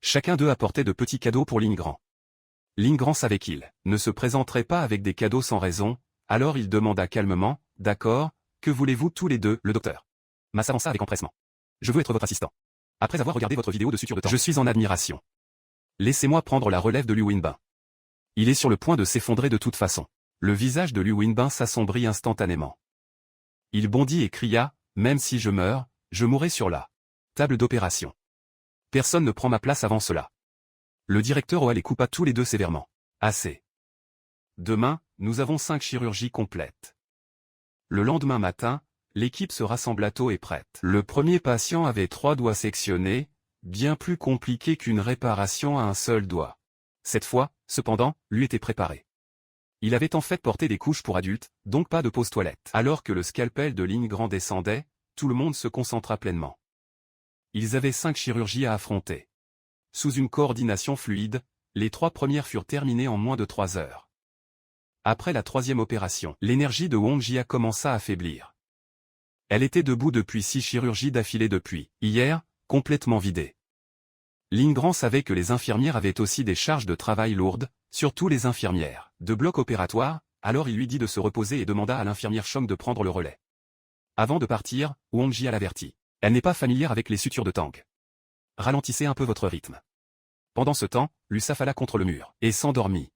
Chacun d'eux apportait de petits cadeaux pour Lin-Gran. Lin-Gran savait qu'il ne se présenterait pas avec des cadeaux sans raison, alors il demanda calmement, « D'accord, que voulez-vous tous les deux ?» Le docteur Ma s'avança avec empressement. « Je veux être votre assistant. Après avoir regardé votre vidéo de suture de Tang, je suis en admiration. Laissez-moi prendre la relève de Lu Winbin. Il est sur le point de s'effondrer de toute façon. » Le visage de Lu Winbin s'assombrit instantanément. Il bondit et cria, « Même si je meurs, je mourrai sur la table d'opération. Personne ne prend ma place avant cela. » Le directeur OA les coupa tous les deux sévèrement. « Assez. Demain, nous avons 5 chirurgies complètes. » Le lendemain matin, l'équipe se rassembla tôt et prête. Le premier patient avait 3 doigts sectionnés, bien plus compliqué qu'une réparation à un seul doigt. Cette fois, cependant, lui était préparé. Il avait en fait porté des couches pour adultes, donc pas de pause toilette. Alors que le scalpel de Lin-Gran descendait, tout le monde se concentra pleinement. Ils avaient 5 chirurgies à affronter. Sous une coordination fluide, les 3 premières furent terminées en moins de 3 heures. Après la 3e opération, l'énergie de Wang Jia commença à faiblir. Elle était debout depuis 6 chirurgies d'affilée depuis hier, complètement vidée. Lin-Gran savait que les infirmières avaient aussi des charges de travail lourdes, surtout les infirmières de bloc opératoire, alors il lui dit de se reposer et demanda à l'infirmière Chong de prendre le relais. Avant de partir, Wang Jia l'avertit. Elle n'est pas familière avec les sutures de Tang. Ralentissez un peu votre rythme. Pendant ce temps, Lu s'affala contre le mur et s'endormit.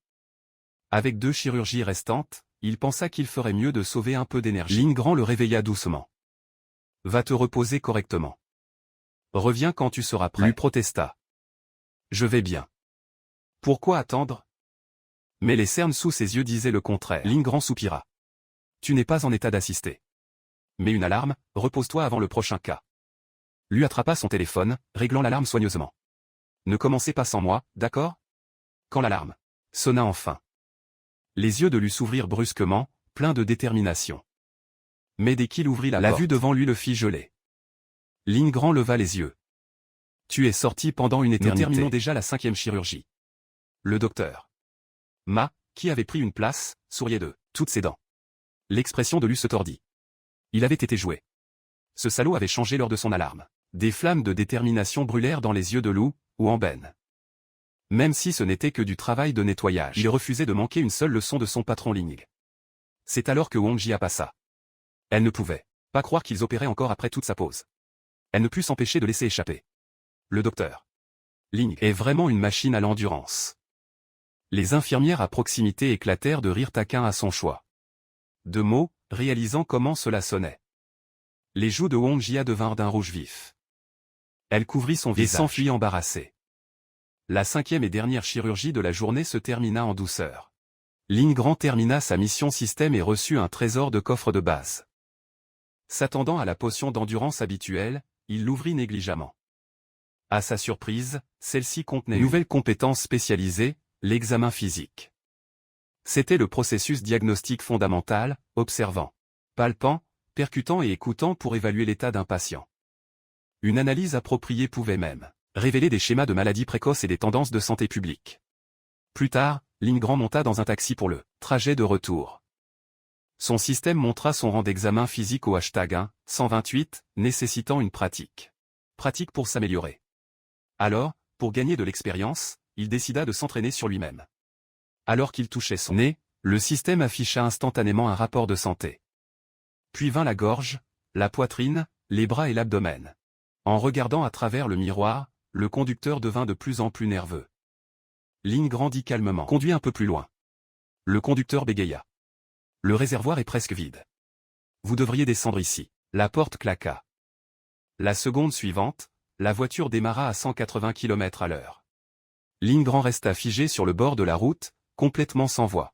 Avec 2 chirurgies restantes, il pensa qu'il ferait mieux de sauver un peu d'énergie. Lin Grand le réveilla doucement. Va te reposer correctement. Reviens quand tu seras prêt. Lu protesta. Je vais bien. Pourquoi attendre? Mais les cernes sous ses yeux disaient le contraire. Lin Grand soupira. Tu n'es pas en état d'assister. Mets une alarme, repose-toi avant le prochain cas. Lui attrapa son téléphone, réglant l'alarme soigneusement. Ne commencez pas sans moi, d'accord? Quand l'alarme sonna enfin. Les yeux de Lu s'ouvrirent brusquement, pleins de détermination. Mais dès qu'il ouvrit la vue devant lui le fit geler. Lin Grand leva les yeux. Tu es sorti pendant une éternité. Nous terminons déjà la 5e chirurgie. Le docteur Ma, qui avait pris une place, souriait de toutes ses dents. L'expression de Lu se tordit. Il avait été joué. Ce salaud avait changé lors de son alarme. Des flammes de détermination brûlèrent dans les yeux de Lu, ou en Ben. Même si ce n'était que du travail de nettoyage, il refusait de manquer une seule leçon de son patron Ling. C'est alors que Wang Jia passa. Elle ne pouvait pas croire qu'ils opéraient encore après toute sa pause. Elle ne put s'empêcher de laisser échapper. Le docteur Ling est vraiment une machine à l'endurance. Les infirmières à proximité éclatèrent de rire taquin à son choix. De mots, réalisant comment cela sonnait. Les joues de Wang Jia devinrent d'un rouge vif. Elle couvrit son visage et s'enfuit embarrassée. La 5e et dernière chirurgie de la journée se termina en douceur. Lin Grand termina sa mission système et reçut un trésor de coffre de base. S'attendant à la potion d'endurance habituelle, il l'ouvrit négligemment. À sa surprise, celle-ci contenait une nouvelle compétence spécialisée, l'examen physique. C'était le processus diagnostique fondamental, observant, palpant, percutant et écoutant pour évaluer l'état d'un patient. Une analyse appropriée pouvait même révéler des schémas de maladies précoces et des tendances de santé publique. Plus tard, Lin Grand monta dans un taxi pour le trajet de retour. Son système montra son rang d'examen physique au #128, nécessitant une pratique. Pratique pour s'améliorer. Alors, pour gagner de l'expérience, il décida de s'entraîner sur lui-même. Alors qu'il touchait son nez, le système afficha instantanément un rapport de santé. Puis vint la gorge, la poitrine, les bras et l'abdomen. En regardant à travers le miroir, le conducteur devint de plus en plus nerveux. Lin Grand dit calmement. Conduis un peu plus loin. Le conducteur bégaya. Le réservoir est presque vide. Vous devriez descendre ici. La porte claqua. La seconde suivante, la voiture démarra à 180 km/h. Lin Grand resta figé sur le bord de la route, complètement sans voix.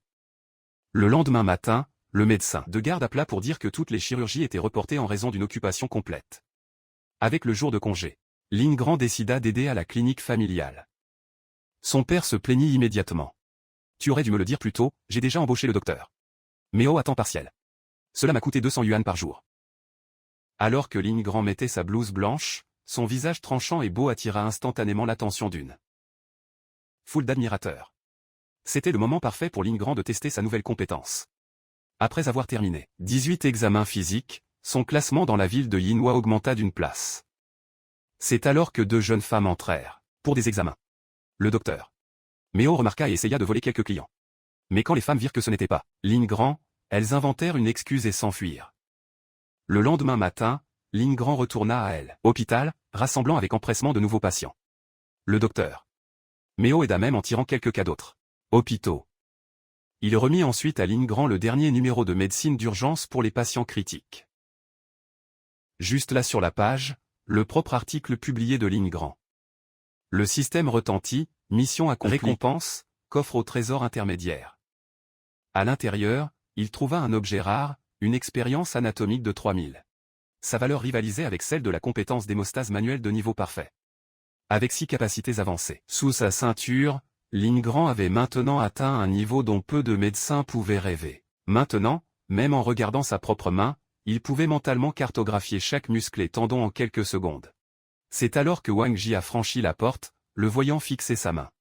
Le lendemain matin, le médecin de garde appela pour dire que toutes les chirurgies étaient reportées en raison d'une occupation complète. Avec le jour de congé, Lin Grand décida d'aider à la clinique familiale. Son père se plaignit immédiatement. Tu aurais dû me le dire plus tôt, j'ai déjà embauché le docteur Meo à temps partiel. Cela m'a coûté 200 yuan par jour. Alors que Lin Grand mettait sa blouse blanche, son visage tranchant et beau attira instantanément l'attention d'une foule d'admirateurs. C'était le moment parfait pour Lin Grand de tester sa nouvelle compétence. Après avoir terminé 18 examens physiques, son classement dans la ville de Yinhua augmenta d'une place. C'est alors que 2 jeunes femmes entrèrent, pour des examens. Le docteur Meo remarqua et essaya de voler quelques clients. Mais quand les femmes virent que ce n'était pas Lin Grand, elles inventèrent une excuse et s'enfuirent. Le lendemain matin, Lin Grand retourna à elle, hôpital, rassemblant avec empressement de nouveaux patients. Le docteur Meo aida même en tirant quelques cas d'autres hôpitaux. Il remit ensuite à Lin Grand le dernier numéro de médecine d'urgence pour les patients critiques. Juste là sur la page, le propre article publié de Lin Grand. Le système retentit, mission accomplie, récompense, coffre au trésor intermédiaire. À l'intérieur, il trouva un objet rare, une expérience anatomique de 3000. Sa valeur rivalisait avec celle de la compétence d'hémostase manuelle de niveau parfait. Avec 6 capacités avancées. Sous sa ceinture, Lin Grand avait maintenant atteint un niveau dont peu de médecins pouvaient rêver. Maintenant, même en regardant sa propre main, il pouvait mentalement cartographier chaque muscle et tendon en quelques secondes. C'est alors que Wang Jia franchit la porte, le voyant fixer sa main.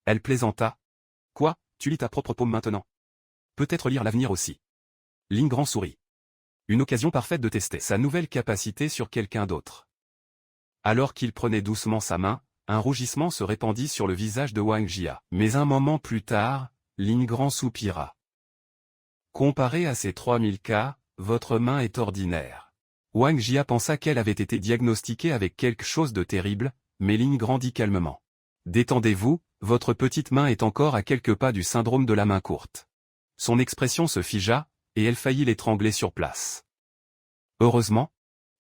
Elle plaisanta. « Quoi, tu lis ta propre paume maintenant? Peut-être lire l'avenir aussi. » Lin Grand sourit. Une occasion parfaite de tester sa nouvelle capacité sur quelqu'un d'autre. Alors qu'il prenait doucement sa main, un rougissement se répandit sur le visage de Wang Jia. Mais un moment plus tard, Lin Grand soupira. Comparé à ses 3000 cas, votre main est ordinaire. Wang Jia pensa qu'elle avait été diagnostiquée avec quelque chose de terrible, mais Lin Grand dit calmement. Détendez-vous, votre petite main est encore à quelques pas du syndrome de la main courte. Son expression se figea, et elle faillit l'étrangler sur place. Heureusement,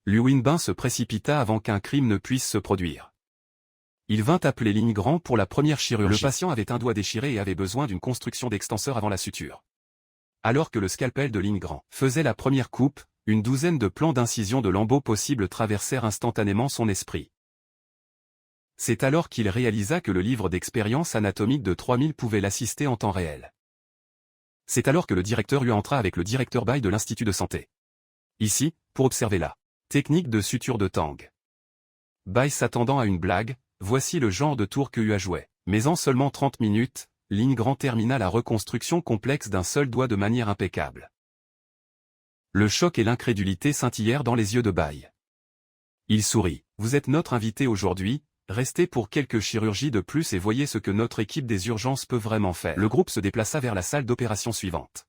Liu Wenbin se précipita avant qu'un crime ne puisse se produire. Il vint appeler Lin Grand pour la première chirurgie. Le patient avait un doigt déchiré et avait besoin d'une construction d'extenseur avant la suture. Alors que le scalpel de Lin Grand faisait la première coupe, une douzaine de plans d'incision de lambeaux possibles traversèrent instantanément son esprit. C'est alors qu'il réalisa que le livre d'expérience anatomique de 3000 pouvait l'assister en temps réel. C'est alors que le directeur Yu entra avec le directeur Bai de l'Institut de santé. Ici, pour observer la technique de suture de Tang. Bai s'attendant à une blague, voici le genre de tour que Yu a joué. Mais en seulement 30 minutes, Lin Grand termina la reconstruction complexe d'un seul doigt de manière impeccable. Le choc et l'incrédulité scintillèrent dans les yeux de Bai. Il sourit. Vous êtes notre invité aujourd'hui, restez pour quelques chirurgies de plus et voyez ce que notre équipe des urgences peut vraiment faire. Le groupe se déplaça vers la salle d'opération suivante.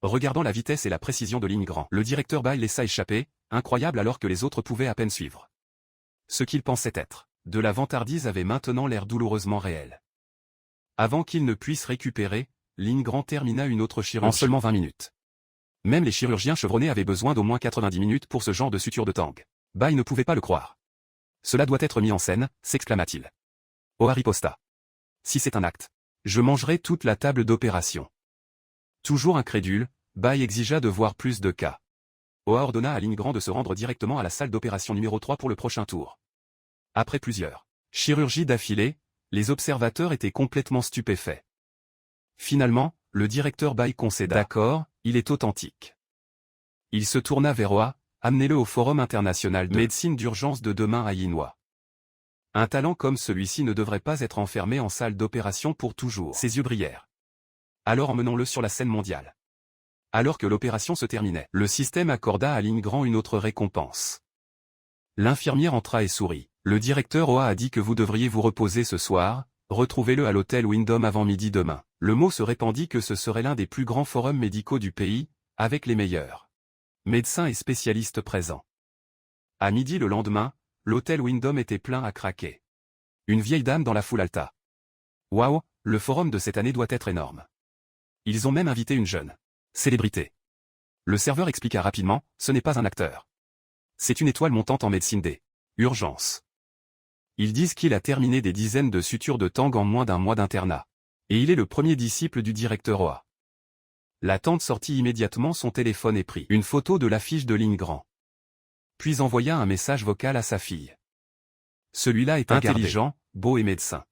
Regardant la vitesse et la précision de Lin Grand, le directeur Bai laissa échapper, incroyable alors que les autres pouvaient à peine suivre. Ce qu'il pensait être de la vantardise avait maintenant l'air douloureusement réel. Avant qu'il ne puisse récupérer, Lin Grand termina une autre chirurgie. En seulement 20 minutes. Même les chirurgiens chevronnés avaient besoin d'au moins 90 minutes pour ce genre de suture de Tang. Bai ne pouvait pas le croire. Cela doit être mis en scène, s'exclama-t-il. Oha riposta. Si c'est un acte, je mangerai toute la table d'opération. Toujours incrédule, Bai exigea de voir plus de cas. Oha ordonna à Lin Grand de se rendre directement à la salle d'opération numéro 3 pour le prochain tour. Après plusieurs chirurgies d'affilée, les observateurs étaient complètement stupéfaits. Finalement, le directeur Bai concéda. D'accord, il est authentique. Il se tourna vers Oha, amenez-le au Forum international de médecine d'urgence de demain à Yinhua. Un talent comme celui-ci ne devrait pas être enfermé en salle d'opération pour toujours. Ses yeux brillèrent. Alors emmenons-le sur la scène mondiale. Alors que l'opération se terminait, le système accorda à Lin Grand une autre récompense. L'infirmière entra et sourit. Le directeur Oha a dit que vous devriez vous reposer ce soir, retrouvez-le à l'hôtel Wyndham avant midi demain. Le mot se répandit que ce serait l'un des plus grands forums médicaux du pays, avec les meilleurs médecins et spécialistes présents. À midi le lendemain, l'hôtel Wyndham était plein à craquer. Une vieille dame dans la foule alta. Waouh, le forum de cette année doit être énorme. Ils ont même invité une jeune célébrité. Le serveur expliqua rapidement, ce n'est pas un acteur. C'est une étoile montante en médecine des urgences. Ils disent qu'il a terminé des dizaines de sutures de Tang en moins d'un mois d'internat. Et il est le premier disciple du directeur Oha. La tante sortit immédiatement son téléphone et prit une photo de l'affiche de Lin Grand. Puis envoya un message vocal à sa fille. Celui-là est intelligent, beau et médecin.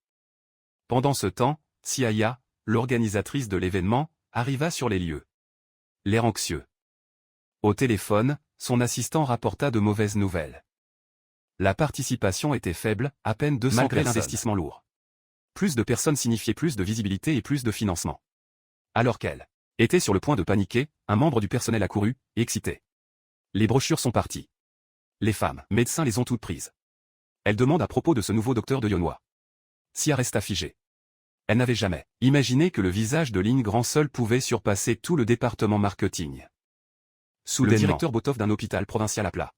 Pendant ce temps, Xiaya, l'organisatrice de l'événement, arriva sur les lieux. L'air anxieux. Au téléphone, son assistant rapporta de mauvaises nouvelles. La participation était faible, à peine 200 malgré l'investissement lourd. Plus de personnes signifiait plus de visibilité et plus de financement. Alors qu'elle était sur le point de paniquer, un membre du personnel accourut, excité. Les brochures sont parties. Les femmes, médecins les ont toutes prises. Elle demande à propos de ce nouveau docteur de Yonhua. Sia resta figée. Elle n'avait jamais imaginé que le visage de Lin Grand seul pouvait surpasser tout le département marketing. Soudainement, le directeur Botov d'un hôpital provincial appela.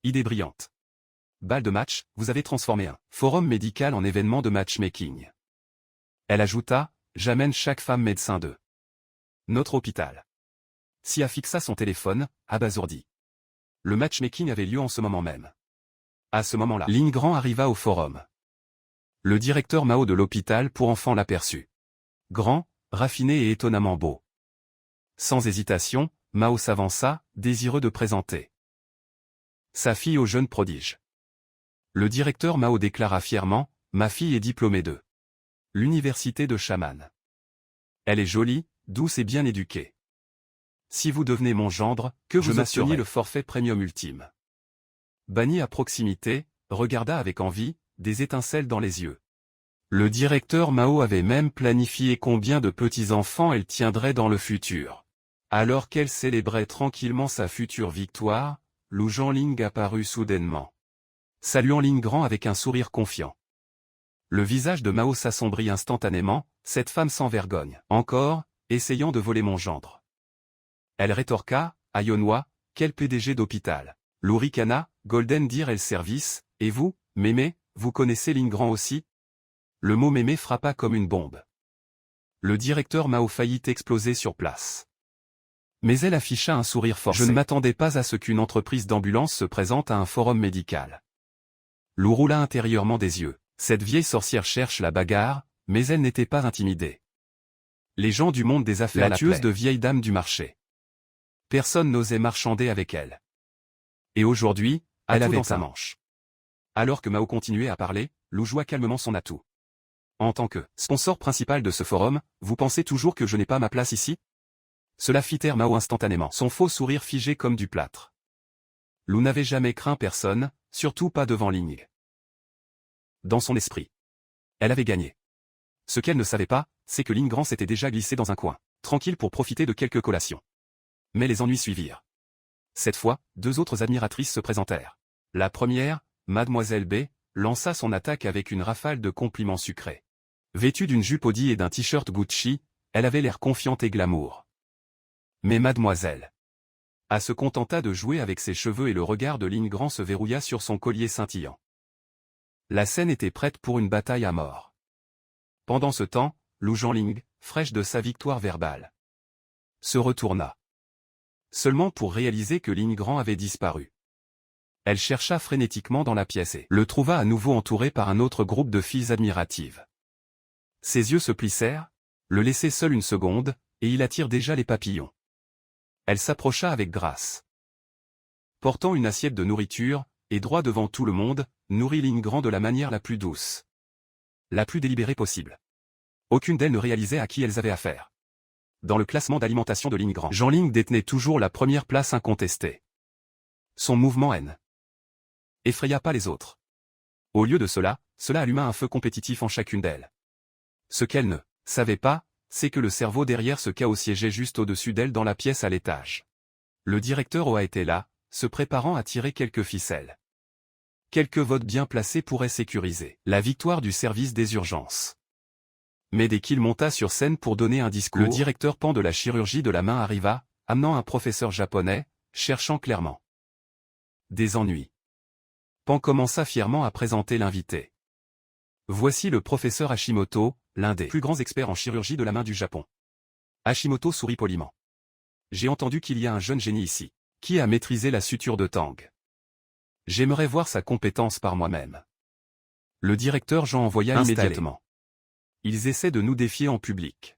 Idée brillante. Balle de match, vous avez transformé un forum médical en événement de matchmaking. Elle ajouta, j'amène chaque femme médecin de notre hôpital. Sia fixa son téléphone, abasourdi. Le matchmaking avait lieu en ce moment même. À ce moment-là, Lin Grand arriva au forum. Le directeur Mao de l'hôpital pour enfants l'aperçut. Grand, raffiné et étonnamment beau. Sans hésitation, Mao s'avança, désireux de présenter sa fille au jeune prodige. Le directeur Mao déclara fièrement, ma fille est diplômée de l'université de Shaman. Elle est jolie, douce et bien éduquée. Si vous devenez mon gendre, que vous obteniez le forfait premium ultime. Banni à proximité, regarda avec envie, des étincelles dans les yeux. Le directeur Mao avait même planifié combien de petits-enfants elle tiendrait dans le futur. Alors qu'elle célébrait tranquillement sa future victoire, Lu Zhangling apparut soudainement. Saluant Lin Grand avec un sourire confiant. Le visage de Mao s'assombrit instantanément, cette femme sans vergogne. Encore, essayant de voler mon gendre. Elle rétorqua, Ionois, quel PDG d'hôpital. Lou ricana, Golden Deer et le service, et vous, mémé, vous connaissez ligne grand aussi? Le mot mémé frappa comme une bombe. Le directeur Mao faillit exploser sur place. Mais elle afficha un sourire forcé. Je ne m'attendais pas à ce qu'une entreprise d'ambulance se présente à un forum médical. Lou roula intérieurement des yeux. Cette vieille sorcière cherche la bagarre, mais elle n'était pas intimidée. Les gens du monde des affaires la tueuse de vieille dame du marché. Personne n'osait marchander avec elle. Et aujourd'hui, elle avait dans sa manche. Alors que Mao continuait à parler, Lou joua calmement son atout. En tant que sponsor principal de ce forum, vous pensez toujours que je n'ai pas ma place ici? Cela fit taire Mao instantanément, son faux sourire figé comme du plâtre. Lou n'avait jamais craint personne, surtout pas devant Ling. Dans son esprit, elle avait gagné. Ce qu'elle ne savait pas, c'est que Ling Grand s'était déjà glissé dans un coin, tranquille pour profiter de quelques collations. Mais les ennuis suivirent. Cette fois, deux autres admiratrices se présentèrent. La première, Mademoiselle B, lança son attaque avec une rafale de compliments sucrés. Vêtue d'une jupe Audi et d'un t-shirt Gucci, elle avait l'air confiante et glamour. Mais Mademoiselle A se contenta de jouer avec ses cheveux et le regard de Ling Grand se verrouilla sur son collier scintillant. La scène était prête pour une bataille à mort. Pendant ce temps, Lou Jianling, fraîche de sa victoire verbale, se retourna. Seulement pour réaliser que Ling Grand avait disparu. Elle chercha frénétiquement dans la pièce et le trouva à nouveau entouré par un autre groupe de filles admiratives. Ses yeux se plissèrent, le laissaient seul une seconde, et il attire déjà les papillons. Elle s'approcha avec grâce. Portant une assiette de nourriture, et droit devant tout le monde, nourrit Ling Grand de la manière la plus douce, la plus délibérée possible. Aucune d'elles ne réalisait à qui elles avaient affaire. Dans le classement d'alimentation de Ling Grand, Jianling détenait toujours la première place incontestée. Son mouvement haine effraya pas les autres. Au lieu de cela alluma un feu compétitif en chacune d'elles. Ce qu'elle ne savait pas, c'est que le cerveau derrière ce chaos siégeait juste au-dessus d'elle dans la pièce à l'étage. Le directeur Oa était là, se préparant à tirer quelques ficelles. Quelques votes bien placés pourraient sécuriser la victoire du service des urgences. Mais dès qu'il monta sur scène pour donner un discours, le directeur Pan de la chirurgie de la main arriva, amenant un professeur japonais, cherchant clairement des ennuis. Pan commença fièrement à présenter l'invité. Voici le professeur Hashimoto, l'un des plus grands experts en chirurgie de la main du Japon. Hashimoto sourit poliment. J'ai entendu qu'il y a un jeune génie ici, qui a maîtrisé la suture de Tang. J'aimerais voir sa compétence par moi-même. Le directeur Jean envoya immédiatement. Ils essaient de nous défier en public.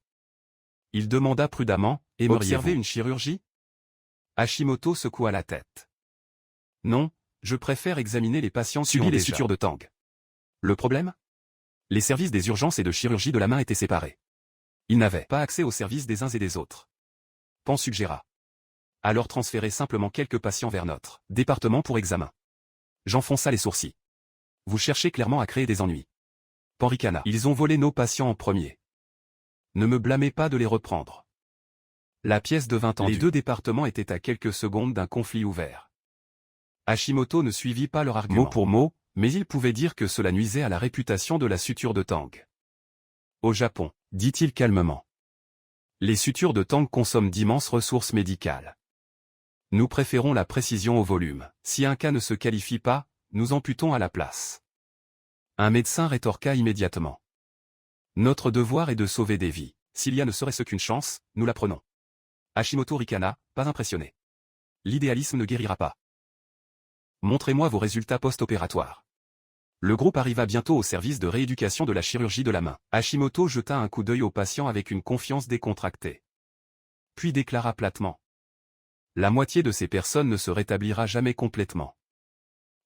Il demanda prudemment, aimeriez-vous une chirurgie? Hashimoto secoua la tête. Non, je préfère examiner les patients qui ont les sutures de Tang. Le problème? Les services des urgences et de chirurgie de la main étaient séparés. Ils n'avaient pas accès aux services des uns et des autres. Pan suggéra. Alors transférez simplement quelques patients vers notre département pour examen. J'enfonça les sourcils. Vous cherchez clairement à créer des ennuis. Pan ricana. Ils ont volé nos patients en premier. Ne me blâmez pas de les reprendre. La pièce devint tendue. Les deux départements étaient à quelques secondes d'un conflit ouvert. Hashimoto ne suivit pas leur argument mot pour mot, mais il pouvait dire que cela nuisait à la réputation de la suture de Tang. Au Japon, dit-il calmement, les sutures de Tang consomment d'immenses ressources médicales. Nous préférons la précision au volume. Si un cas ne se qualifie pas, nous amputons à la place. Un médecin rétorqua immédiatement. Notre devoir est de sauver des vies. S'il y a ne serait-ce qu'une chance, nous la prenons. Hashimoto ricana, pas impressionné. L'idéalisme ne guérira pas. Montrez-moi vos résultats post-opératoires. Le groupe arriva bientôt au service de rééducation de la chirurgie de la main. Hashimoto jeta un coup d'œil au patient avec une confiance décontractée. Puis déclara platement. La moitié de ces personnes ne se rétablira jamais complètement.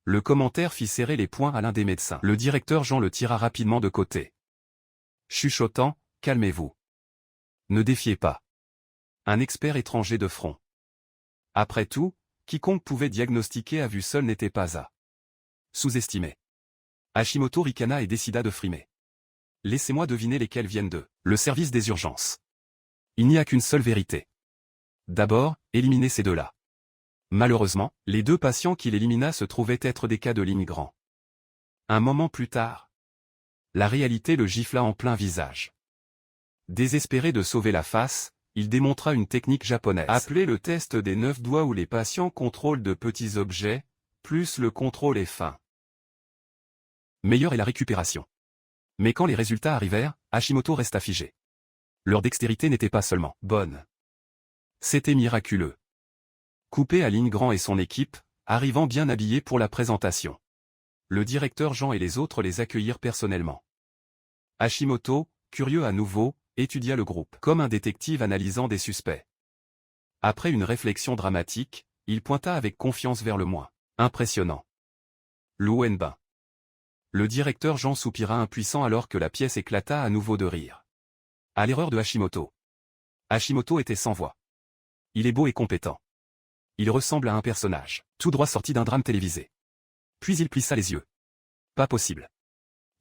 Le commentaire fit serrer les poings à l'un des médecins. Le directeur Jean le tira rapidement de côté. Chuchotant, calmez-vous. Ne défiez pas. Un expert étranger de front. Après tout, quiconque pouvait diagnostiquer à vue seule n'était pas à sous-estimer. Hashimoto ricana et décida de frimer. Laissez-moi deviner lesquels viennent de le service des urgences. Il n'y a qu'une seule vérité. D'abord, éliminez ces deux-là. Malheureusement, les deux patients qu'il élimina se trouvaient être des cas de Ling Grand. Un moment plus tard, la réalité le gifla en plein visage. Désespéré de sauver la face, il démontra une technique japonaise appelée le test des 9 doigts où les patients contrôlent de petits objets, plus le contrôle est fin. Meilleure est la récupération. Mais quand les résultats arrivèrent, Hashimoto resta figé. Leur dextérité n'était pas seulement bonne. C'était miraculeux. Coupé à Lindgren et son équipe, arrivant bien habillés pour la présentation. Le directeur Jean et les autres les accueillirent personnellement. Hashimoto, curieux à nouveau, étudia le groupe comme un détective analysant des suspects. Après une réflexion dramatique, il pointa avec confiance vers le moins impressionnant. Lu Wenbin. Le directeur Jean soupira impuissant alors que la pièce éclata à nouveau de rire. À l'erreur de Hashimoto. Hashimoto était sans voix. Il est beau et compétent. Il ressemble à un personnage, tout droit sorti d'un drame télévisé. Puis il plissa les yeux. Pas possible.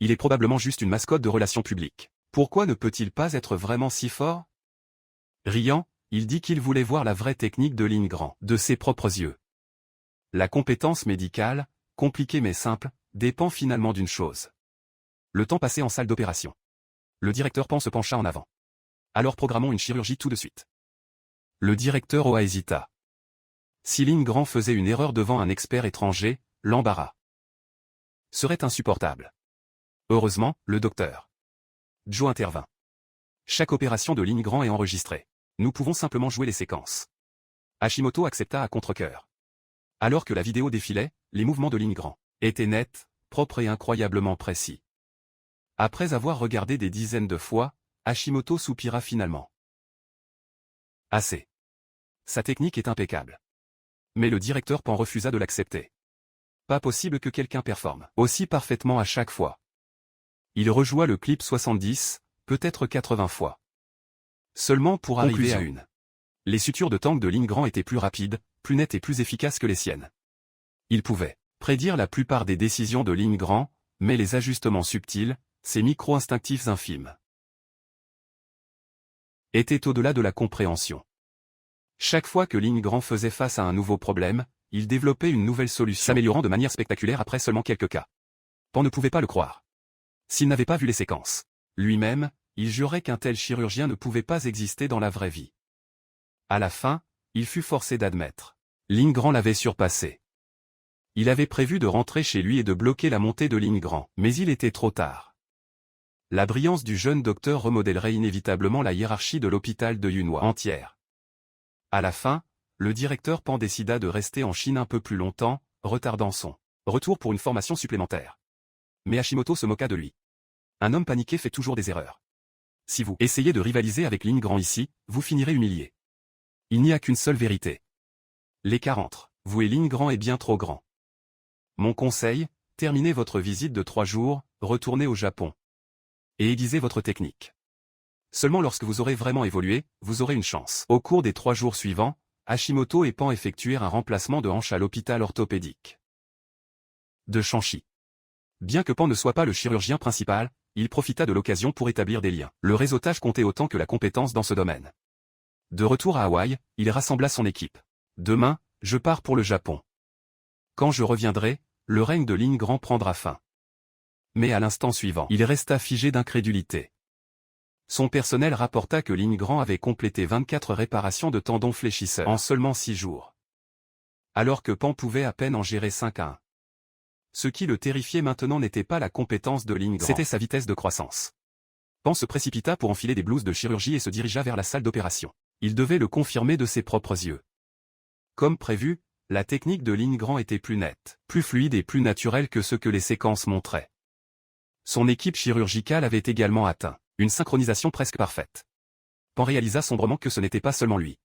Il est probablement juste une mascotte de relations publiques. Pourquoi ne peut-il pas être vraiment si fort? Riant, il dit qu'il voulait voir la vraie technique de Lindgren, de ses propres yeux. La compétence médicale, compliquée mais simple, dépend finalement d'une chose. Le temps passé en salle d'opération. Le directeur Pan se pencha en avant. Alors programmons une chirurgie tout de suite. Le directeur Oa hésita. Si Lindgren faisait une erreur devant un expert étranger, l'embarras serait insupportable. Heureusement, le docteur Joe intervint. Chaque opération de Lindgren est enregistrée. Nous pouvons simplement jouer les séquences. Hashimoto accepta à contre-cœur. Alors que la vidéo défilait, les mouvements de Lindgren étaient nets, propres et incroyablement précis. Après avoir regardé des dizaines de fois, Hashimoto soupira finalement. Assez. Sa technique est impeccable. Mais le directeur Pan refusa de l'accepter. Pas possible que quelqu'un performe aussi parfaitement à chaque fois. Il rejoua le clip 70, peut-être 80 fois. Seulement pour arriver à une. Les sutures de tank de Lindgren étaient plus rapides, plus nettes et plus efficaces que les siennes. Il pouvait prédire la plupart des décisions de Lindgren, mais les ajustements subtils, ces micro-instinctifs infimes, étaient au-delà de la compréhension. Chaque fois que Lindgren faisait face à un nouveau problème, il développait une nouvelle solution, s'améliorant de manière spectaculaire après seulement quelques cas. Pan ne pouvait pas le croire. S'il n'avait pas vu les séquences, lui-même, il jurait qu'un tel chirurgien ne pouvait pas exister dans la vraie vie. À la fin, il fut forcé d'admettre. Lindgren l'avait surpassé. Il avait prévu de rentrer chez lui et de bloquer la montée de Lindgren, mais il était trop tard. La brillance du jeune docteur remodèlerait inévitablement la hiérarchie de l'hôpital de Yunhua entière. À la fin, le directeur Pan décida de rester en Chine un peu plus longtemps, retardant son retour pour une formation supplémentaire. Mais Hashimoto se moqua de lui. Un homme paniqué fait toujours des erreurs. Si vous essayez de rivaliser avec Lindgren ici, vous finirez humilié. Il n'y a qu'une seule vérité. L'écart entre vous et Lindgren est bien trop grand. Mon conseil, terminez votre visite de 3 jours, retournez au Japon. Et aiguisez votre technique. Seulement lorsque vous aurez vraiment évolué, vous aurez une chance. Au cours des 3 jours suivants, Hashimoto et Pan effectuèrent un remplacement de hanche à l'hôpital orthopédique de Shanxi. Bien que Pan ne soit pas le chirurgien principal, il profita de l'occasion pour établir des liens. Le réseautage comptait autant que la compétence dans ce domaine. De retour à Hawaï, il rassembla son équipe. Demain, je pars pour le Japon. Quand je reviendrai, le règne de Lindgren prendra fin. Mais à l'instant suivant, il resta figé d'incrédulité. Son personnel rapporta que Lindgren avait complété 24 réparations de tendons fléchisseurs en seulement 6 jours. Alors que Pan pouvait à peine en gérer 5 à 1. Ce qui le terrifiait maintenant n'était pas la compétence de Lindgren, c'était sa vitesse de croissance. Pan se précipita pour enfiler des blouses de chirurgie et se dirigea vers la salle d'opération. Il devait le confirmer de ses propres yeux. Comme prévu, la technique de Lindgren était plus nette, plus fluide et plus naturelle que ce que les séquences montraient. Son équipe chirurgicale avait également atteint une synchronisation presque parfaite. Pan réalisa sombrement que ce n'était pas seulement lui.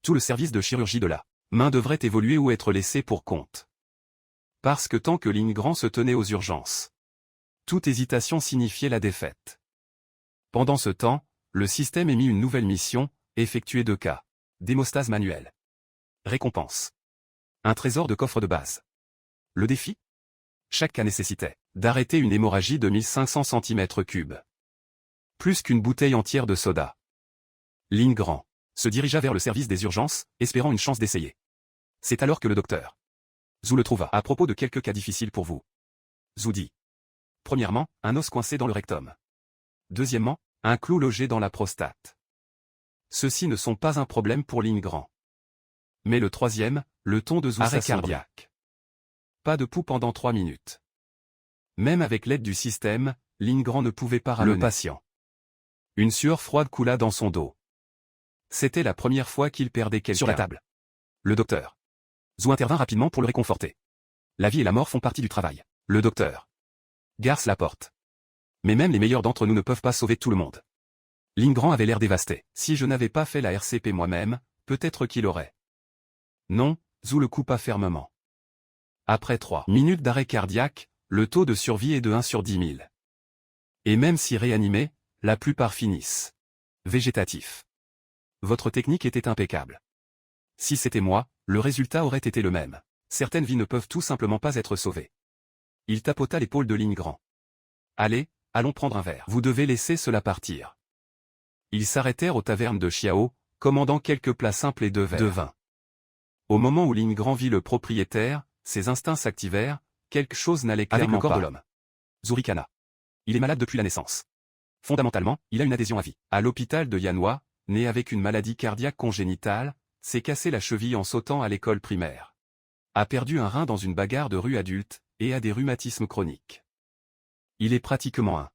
Tout le service de chirurgie de la main devrait évoluer ou être laissé pour compte. Parce que tant que Lindgren se tenait aux urgences, toute hésitation signifiait la défaite. Pendant ce temps, le système émit une nouvelle mission, effectuer 2 cas. D'hémostase manuelle. Récompense. Un trésor de coffre de base. Le défi? Chaque cas nécessitait d'arrêter une hémorragie de 1500 cm3. Plus qu'une bouteille entière de soda. Lindgren se dirigea vers le service des urgences, espérant une chance d'essayer. C'est alors que le docteur Zhu le trouva. À propos de quelques cas difficiles pour vous. Zhu dit. Premièrement, un os coincé dans le rectum. Deuxièmement, un clou logé dans la prostate. Ceux-ci ne sont pas un problème pour Lindgren. Mais le troisième, le ton de Zhu, arrêt cardiaque. Pas de pouls pendant 3 minutes. Même avec l'aide du système, Lindgren ne pouvait pas ramener le patient. Une sueur froide coula dans son dos. C'était la première fois qu'il perdait quelqu'un. Sur la table. Le docteur. Zhu intervint rapidement pour le réconforter. La vie et la mort font partie du travail. Le docteur garce la porte. Mais même les meilleurs d'entre nous ne peuvent pas sauver tout le monde. Lindgren avait l'air dévasté. Si je n'avais pas fait la RCP moi-même, peut-être qu'il aurait. Non, Zhu le coupa fermement. Après 3 minutes d'arrêt cardiaque, le taux de survie est de 1 sur 10 000. Et même si réanimés, la plupart finissent végétatifs. Votre technique était impeccable. Si c'était moi, le résultat aurait été le même. Certaines vies ne peuvent tout simplement pas être sauvées. Il tapota l'épaule de Lindgren. Allez, allons prendre un verre. Vous devez laisser cela partir. Ils s'arrêtèrent aux tavernes de Xiao, commandant quelques plats simples et 2 verres de vin. Au moment où Lindgren vit le propriétaire, ses instincts s'activèrent, quelque chose n'allait clairement pas. Avec le corps de l'homme. Zhu ricana. Il est malade depuis la naissance. Fondamentalement, il a une adhésion à vie. À l'hôpital de Yanhua, né avec une maladie cardiaque congénitale, s'est cassé la cheville en sautant à l'école primaire. A perdu un rein dans une bagarre de rue adulte, et a des rhumatismes chroniques. Il est pratiquement un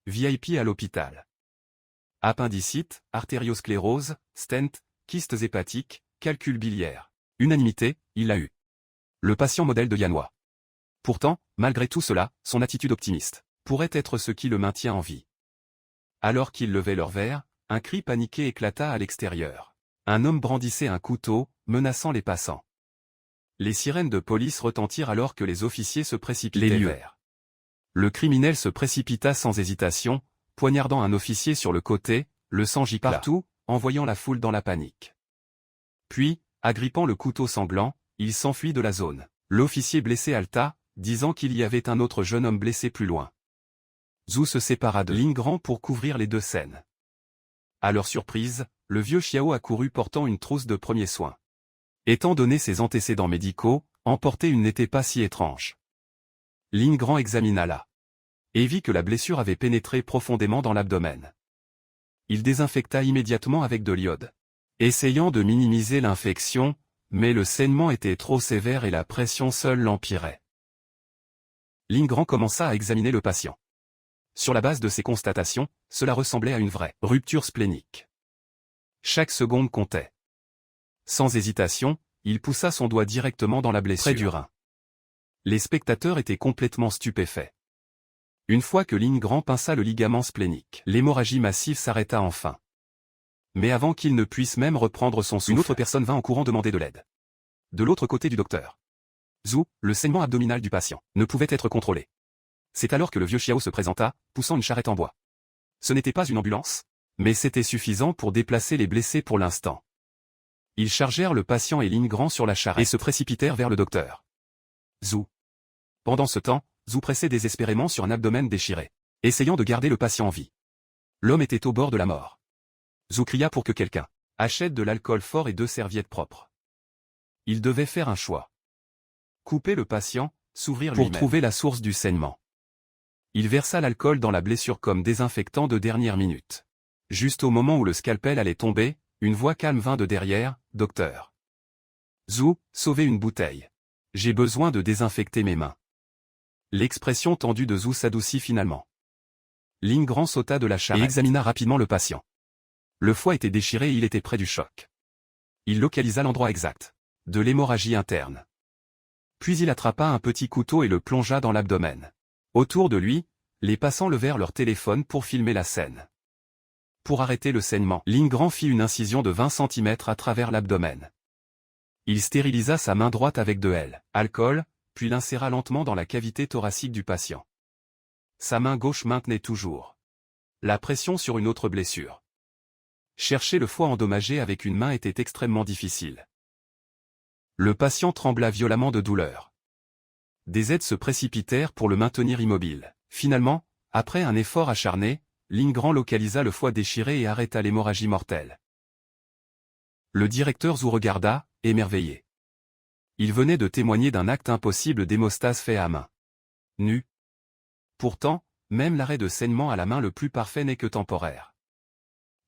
VIP à l'hôpital. Appendicite, artériosclérose, stent, kystes hépatiques, calcul biliaire. Unanimité, il l'a eu. Le patient modèle de Yanhua. Pourtant, malgré tout cela, son attitude optimiste pourrait être ce qui le maintient en vie. Alors qu'ils levaient leur verre, un cri paniqué éclata à l'extérieur. Un homme brandissait un couteau, menaçant les passants. Les sirènes de police retentirent alors que les officiers se précipitaient vers. Le criminel se précipita sans hésitation, poignardant un officier sur le côté, le sang gicla partout, envoyant la foule dans la panique. Puis, agrippant le couteau sanglant, il s'enfuit de la zone. L'officier blessé halta, disant qu'il y avait un autre jeune homme blessé plus loin. Zhu se sépara de Lindgren pour couvrir les deux scènes. À leur surprise, le vieux Xiao accourut portant une trousse de premiers soins. Étant donné ses antécédents médicaux, emporter une n'était pas si étrange. Lindgren examina la et vit que la blessure avait pénétré profondément dans l'abdomen. Il désinfecta immédiatement avec de l'iode, essayant de minimiser l'infection, mais le saignement était trop sévère et la pression seule l'empirait. Lindgren commença à examiner le patient. Sur la base de ces constatations, cela ressemblait à une vraie rupture splénique. Chaque seconde comptait. Sans hésitation, il poussa son doigt directement dans la blessure. Près du rein. Les spectateurs étaient complètement stupéfaits. Une fois que Lindgren pinça le ligament splénique, l'hémorragie massive s'arrêta enfin. Mais avant qu'il ne puisse même reprendre son souffle, une autre personne vint en courant demander de l'aide. De l'autre côté du docteur Zhu, le saignement abdominal du patient ne pouvait être contrôlé. C'est alors que le vieux Xiao se présenta, poussant une charrette en bois. Ce n'était pas une ambulance, mais c'était suffisant pour déplacer les blessés pour l'instant. Ils chargèrent le patient et Lindgren sur la charrette et se précipitèrent vers le docteur Zhu. Pendant ce temps, Zhu pressait désespérément sur un abdomen déchiré, essayant de garder le patient en vie. L'homme était au bord de la mort. Zhu cria pour que quelqu'un achète de l'alcool fort et 2 serviettes propres. Il devait faire un choix. Couper le patient, s'ouvrir lui-même pour trouver la source du saignement. Il versa l'alcool dans la blessure comme désinfectant de dernière minute. Juste au moment où le scalpel allait tomber, une voix calme vint de derrière, « Docteur Zhu, sauvez une bouteille. J'ai besoin de désinfecter mes mains. » L'expression tendue de Zhu s'adoucit finalement. Lindgren sauta de la charrette et examina rapidement le patient. Le foie était déchiré et il était près du choc. Il localisa l'endroit exact de l'hémorragie interne. Puis il attrapa un petit couteau et le plongea dans l'abdomen. Autour de lui, les passants levèrent leur téléphone pour filmer la scène. Pour arrêter le saignement, Lindgren fit une incision de 20 cm à travers l'abdomen. Il stérilisa sa main droite avec de l'alcool, puis l'inséra lentement dans la cavité thoracique du patient. Sa main gauche maintenait toujours la pression sur une autre blessure. Chercher le foie endommagé avec une main était extrêmement difficile. Le patient trembla violemment de douleur. Des aides se précipitèrent pour le maintenir immobile. Finalement, après un effort acharné, Lindgren localisa le foie déchiré et arrêta l'hémorragie mortelle. Le directeur Zhu regarda, émerveillé. Il venait de témoigner d'un acte impossible d'hémostase fait à main nue. Pourtant, même l'arrêt de saignement à la main le plus parfait n'est que temporaire.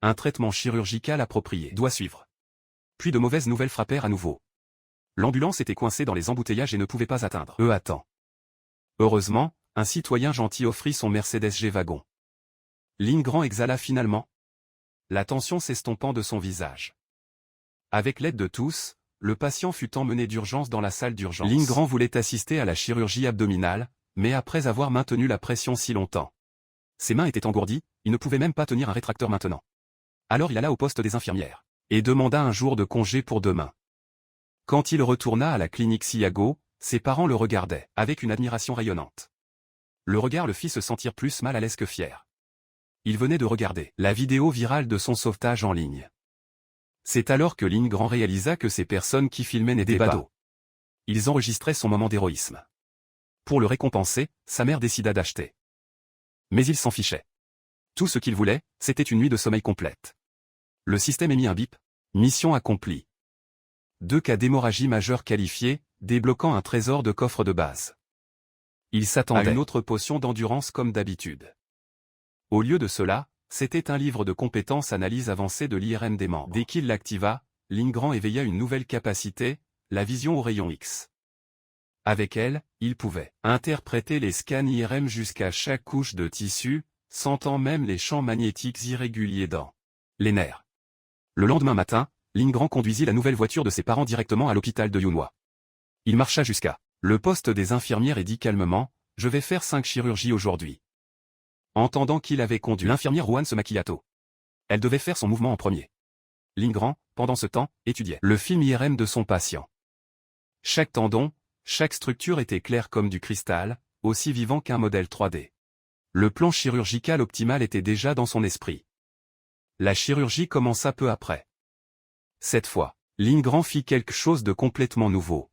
Un traitement chirurgical approprié doit suivre. Puis de mauvaises nouvelles frappèrent à nouveau. L'ambulance était coincée dans les embouteillages et ne pouvait pas atteindre. Attends. Heureusement, un citoyen gentil offrit son Mercedes G-Wagon. Lindgren exhala finalement, la tension s'estompant de son visage. Avec l'aide de tous, le patient fut emmené d'urgence dans la salle d'urgence. Lindgren voulait assister à la chirurgie abdominale, mais après avoir maintenu la pression si longtemps. Ses mains étaient engourdies, il ne pouvait même pas tenir un rétracteur maintenant. Alors il alla au poste des infirmières, et demanda un jour de congé pour demain. Quand il retourna à la clinique Siago, ses parents le regardaient, avec une admiration rayonnante. Le regard le fit se sentir plus mal à l'aise que fier. Il venait de regarder la vidéo virale de son sauvetage en ligne. C'est alors que Lindgren réalisa que ces personnes qui filmaient n'étaient pas badauds. Ils enregistraient son moment d'héroïsme. Pour le récompenser, sa mère décida d'acheter. Mais il s'en fichait. Tout ce qu'il voulait, c'était une nuit de sommeil complète. Le système émit un bip. Mission accomplie. 2 cas d'hémorragie majeure qualifiés, débloquant un trésor de coffre de base. Il s'attendait à une autre potion d'endurance comme d'habitude. Au lieu de cela, c'était un livre de compétences analyse avancée de l'IRM des membres. Dès qu'il l'activa, Lindgren éveilla une nouvelle capacité, la vision au rayon X. Avec elle, il pouvait interpréter les scans IRM jusqu'à chaque couche de tissu, sentant même les champs magnétiques irréguliers dans les nerfs. Le lendemain matin, Lindgren conduisit la nouvelle voiture de ses parents directement à l'hôpital de Yunhua. Il marcha jusqu'à le poste des infirmières et dit calmement, « Je vais faire 5 chirurgies aujourd'hui. » Entendant qu'il avait conduit, l'infirmière Juan se maquilla tôt. Elle devait faire son mouvement en premier. Lindgren, pendant ce temps, étudiait le film IRM de son patient. Chaque tendon, chaque structure était claire comme du cristal, aussi vivant qu'un modèle 3D. Le plan chirurgical optimal était déjà dans son esprit. La chirurgie commença peu après. Cette fois, Lindgren fit quelque chose de complètement nouveau.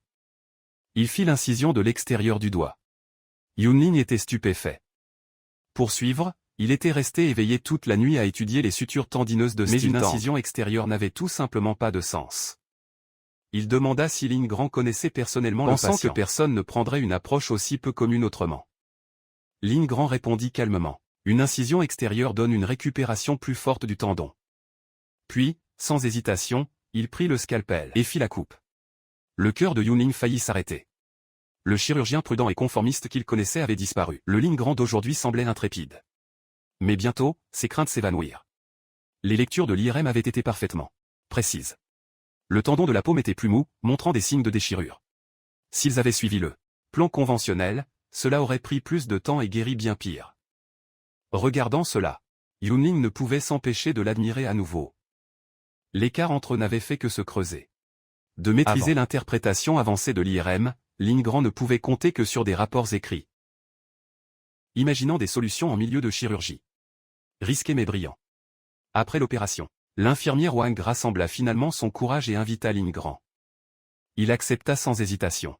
Il fit l'incision de l'extérieur du doigt. Yunlin était stupéfait. Pour suivre, il était resté éveillé toute la nuit à étudier les sutures tendineuses de Stilton. Mais une incision extérieure n'avait tout simplement pas de sens. Il demanda si Lindgren connaissait personnellement le patient, pensant que personne ne prendrait une approche aussi peu commune autrement. Lindgren répondit calmement. Une incision extérieure donne une récupération plus forte du tendon. Puis, sans hésitation, il prit le scalpel et fit la coupe. Le cœur de Yunlin faillit s'arrêter. Le chirurgien prudent et conformiste qu'il connaissait avait disparu. Le Lindgren d'aujourd'hui semblait intrépide. Mais bientôt, ses craintes s'évanouirent. Les lectures de l'IRM avaient été parfaitement précises. Le tendon de la paume était plus mou, montrant des signes de déchirure. S'ils avaient suivi le plan conventionnel, cela aurait pris plus de temps et guéri bien pire. Regardant cela, Yunlin ne pouvait s'empêcher de l'admirer à nouveau. L'écart entre eux n'avait fait que se creuser. De maîtriser l'interprétation avancée de l'IRM, Lindgren ne pouvait compter que sur des rapports écrits. Imaginant des solutions en milieu de chirurgie. Risqué mais brillant. Après l'opération, l'infirmière Wang rassembla finalement son courage et invita Lindgren. Il accepta sans hésitation.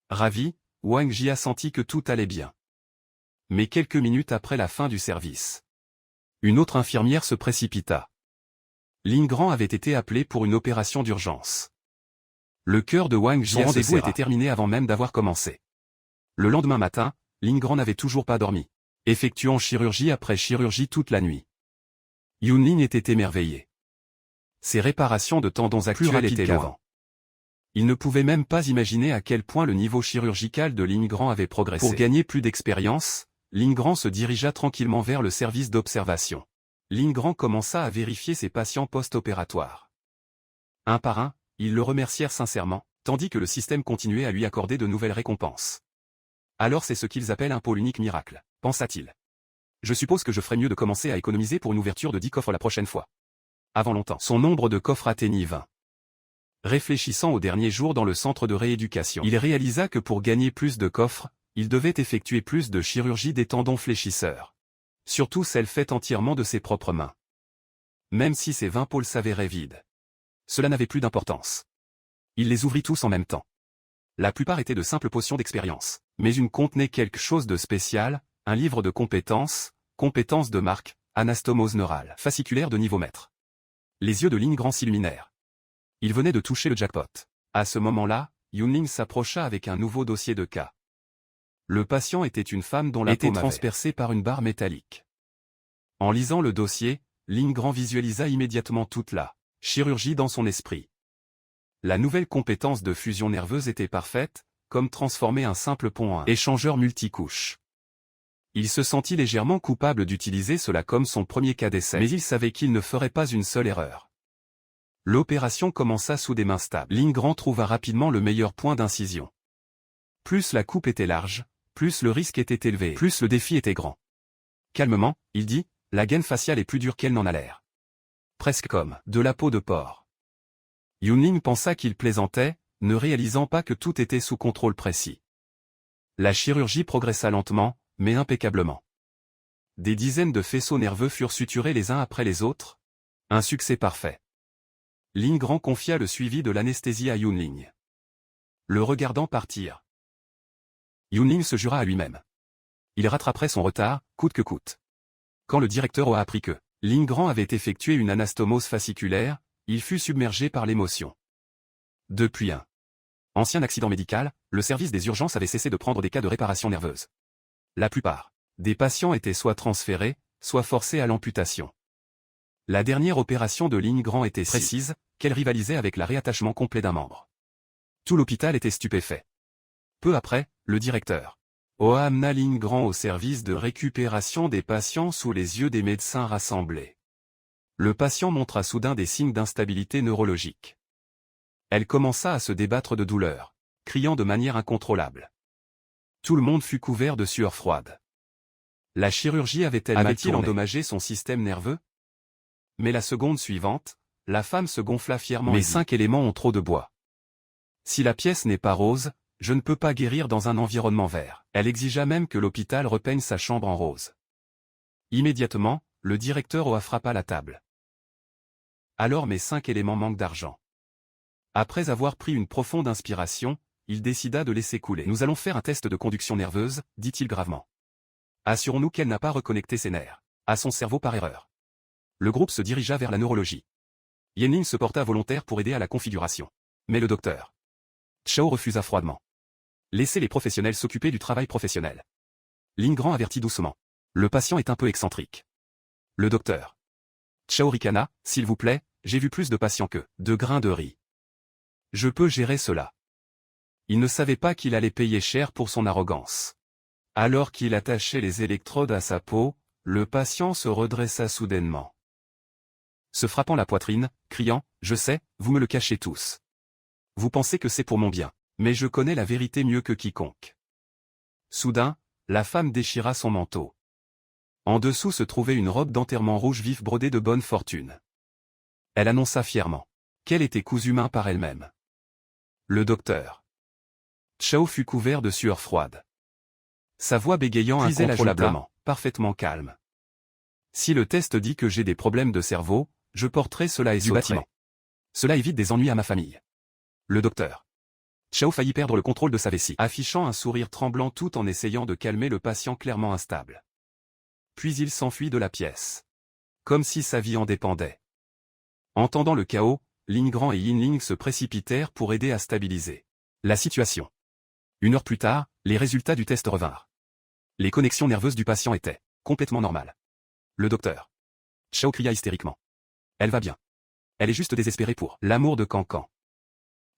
Ravi, Wang Ji a senti que tout allait bien. Mais quelques minutes après la fin du service, une autre infirmière se précipita. Lindgren avait été appelé pour une opération d'urgence. Le cœur de Wang Ji, son rendez-vous était terminé avant même d'avoir commencé. Le lendemain matin, Lindgren n'avait toujours pas dormi, effectuant chirurgie après chirurgie toute la nuit. Yunlin était émerveillé. Ses réparations de tendons actuels étaient loin. Il ne pouvait même pas imaginer à quel point le niveau chirurgical de Lindgren avait progressé. Pour gagner plus d'expérience, Lindgren se dirigea tranquillement vers le service d'observation. Lindgren commença à vérifier ses patients post-opératoires. Un par un, ils le remercièrent sincèrement, tandis que le système continuait à lui accorder de nouvelles récompenses. Alors c'est ce qu'ils appellent un pôle unique miracle, pensa-t-il. Je suppose que je ferais mieux de commencer à économiser pour une ouverture de 10 coffres la prochaine fois. Avant longtemps, son nombre de coffres atteignit 20. Réfléchissant aux derniers jours dans le centre de rééducation, il réalisa que pour gagner plus de coffres, il devait effectuer plus de chirurgie des tendons fléchisseurs. Surtout celle faite entièrement de ses propres mains. Même si ces 20 pôles s'avéraient vides. Cela n'avait plus d'importance. Il les ouvrit tous en même temps. La plupart étaient de simples potions d'expérience, mais une contenait quelque chose de spécial, un livre de compétences, compétences de marque, anastomose neurale, fasciculaire de niveau maître. Les yeux de Lindgren s'illuminèrent. Il venait de toucher le jackpot. À ce moment-là, Yunlin s'approcha avec un nouveau dossier de cas. Le patient était une femme dont la paume était transpercée par une barre métallique. En lisant le dossier, Lin Grand visualisa immédiatement toute la chirurgie dans son esprit. La nouvelle compétence de fusion nerveuse était parfaite, comme transformer un simple pont en échangeur multicouche. Il se sentit légèrement coupable d'utiliser cela comme son premier cas d'essai, mais il savait qu'il ne ferait pas une seule erreur. L'opération commença sous des mains stables. Lin Grand trouva rapidement le meilleur point d'incision. Plus la coupe était large, plus le risque était élevé, plus le défi était grand. Calmement, il dit, la gaine faciale est plus dure qu'elle n'en a l'air. Presque comme de la peau de porc. Yunling pensa qu'il plaisantait, ne réalisant pas que tout était sous contrôle précis. La chirurgie progressa lentement, mais impeccablement. Des dizaines de faisceaux nerveux furent suturés les uns après les autres. Un succès parfait. Lin Grand confia le suivi de l'anesthésie à Yunling. Le regardant partir. Yunling se jura à lui-même. Il rattraperait son retard, coûte que coûte. Quand le directeur a appris que Lin Grand avait effectué une anastomose fasciculaire, il fut submergé par l'émotion. Depuis un ancien accident médical, le service des urgences avait cessé de prendre des cas de réparation nerveuse. La plupart des patients étaient soit transférés, soit forcés à l'amputation. La dernière opération de Lin Grand était précise, qu'elle rivalisait avec le réattachement complet d'un membre. Tout l'hôpital était stupéfait. Peu après, le directeur amena Lin Grand au service de récupération des patients sous les yeux des médecins rassemblés. Le patient montra soudain des signes d'instabilité neurologique. Elle commença à se débattre de douleur, criant de manière incontrôlable. Tout le monde fut couvert de sueur froide. La chirurgie avait-elle endommagé son système nerveux? Mais la seconde suivante, la femme se gonfla fièrement. Mes 5 éléments ont trop de bois. Si la pièce n'est pas rose, je ne peux pas guérir dans un environnement vert. Elle exigea même que l'hôpital repeigne sa chambre en rose. Immédiatement, le directeur frappa la table. Alors mes 5 éléments manquent d'argent. Après avoir pris une profonde inspiration, il décida de laisser couler. Nous allons faire un test de conduction nerveuse, dit-il gravement. Assurons-nous qu'elle n'a pas reconnecté ses nerfs à son cerveau par erreur. Le groupe se dirigea vers la neurologie. Yenling se porta volontaire pour aider à la configuration. Mais le docteur Chao refusa froidement. Laissez les professionnels s'occuper du travail professionnel. Lin Grand avertit doucement. Le patient est un peu excentrique. Le docteur Chao ricana, s'il vous plaît, j'ai vu plus de patients que de grains de riz. Je peux gérer cela. Il ne savait pas qu'il allait payer cher pour son arrogance. Alors qu'il attachait les électrodes à sa peau, le patient se redressa soudainement. Se frappant la poitrine, criant, « Je sais, vous me le cachez tous. Vous pensez que c'est pour mon bien, mais je connais la vérité mieux que quiconque. » Soudain, la femme déchira son manteau. En dessous se trouvait une robe d'enterrement rouge vif brodée de bonne fortune. Elle annonça fièrement qu'elle était cousue main par elle-même. Le docteur Chao fut couvert de sueur froide. Sa voix bégayant incontrôlablement, parfaitement calme. Si le test dit que j'ai des problèmes de cerveau, je porterai cela et du bâtiment. Cela évite des ennuis à ma famille. Le docteur Chao faillit perdre le contrôle de sa vessie, affichant un sourire tremblant tout en essayant de calmer le patient clairement instable. Puis il s'enfuit de la pièce. Comme si sa vie en dépendait. Entendant le chaos, Lin Grand et Yinling se précipitèrent pour aider à stabiliser la situation. 1 heure plus tard, les résultats du test revinrent. Les connexions nerveuses du patient étaient complètement normales. Le docteur Chao cria hystériquement. Elle va bien. Elle est juste désespérée pour l'amour de Cancan.